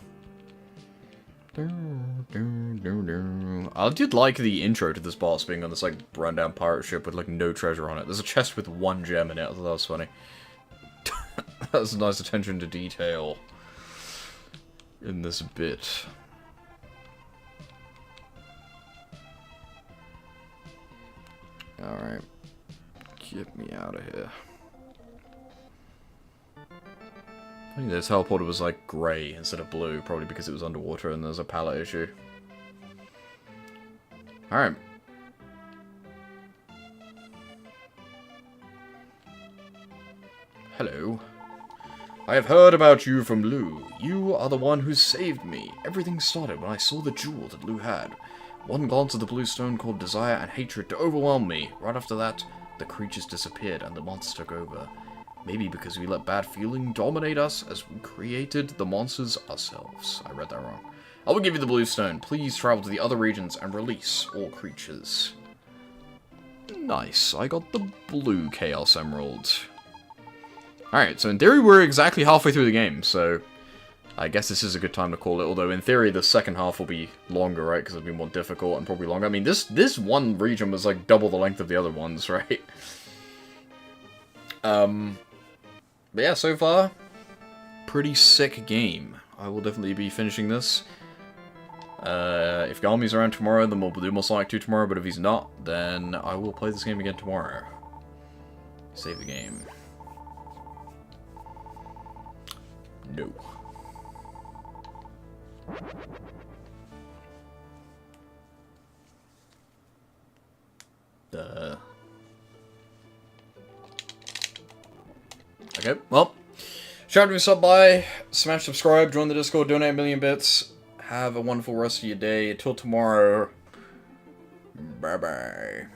I did like the intro to this boss being on this, like, rundown pirate ship with, like, no treasure on it. There's a chest with 1 gem in it. I thought that was funny. That was a nice attention to detail in this bit. Alright. Get me out of here. I think this teleporter was like grey instead of blue, probably because it was underwater and there's a palette issue. Alright. Hello. I have heard about you from Lou. You are the one who saved me. Everything started when I saw the jewel that Lou had. One glance of the blue stone caused desire and hatred to overwhelm me. Right after that, the creatures disappeared and the monsters took over. Maybe because we let bad feeling dominate us as we created the monsters ourselves. I read that wrong. I will give you the blue stone. Please travel to the other regions and release all creatures. Nice. I got the blue Chaos Emerald. Alright, so in theory we're exactly halfway through the game, so I guess this is a good time to call it, although in theory the second half will be longer, right, because it'll be more difficult and probably longer. I mean, this one region was like double the length of the other ones, right? But yeah, so far, pretty sick game. I will definitely be finishing this. If Galmi's around tomorrow, then we'll do more Sonic 2 tomorrow, but if he's not, then I will play this game again tomorrow. Save the game. No. Okay, well, Shout out to me, sub by, smash subscribe, join the Discord, donate a million bits. Have a wonderful rest of your day. Until tomorrow. Bye bye.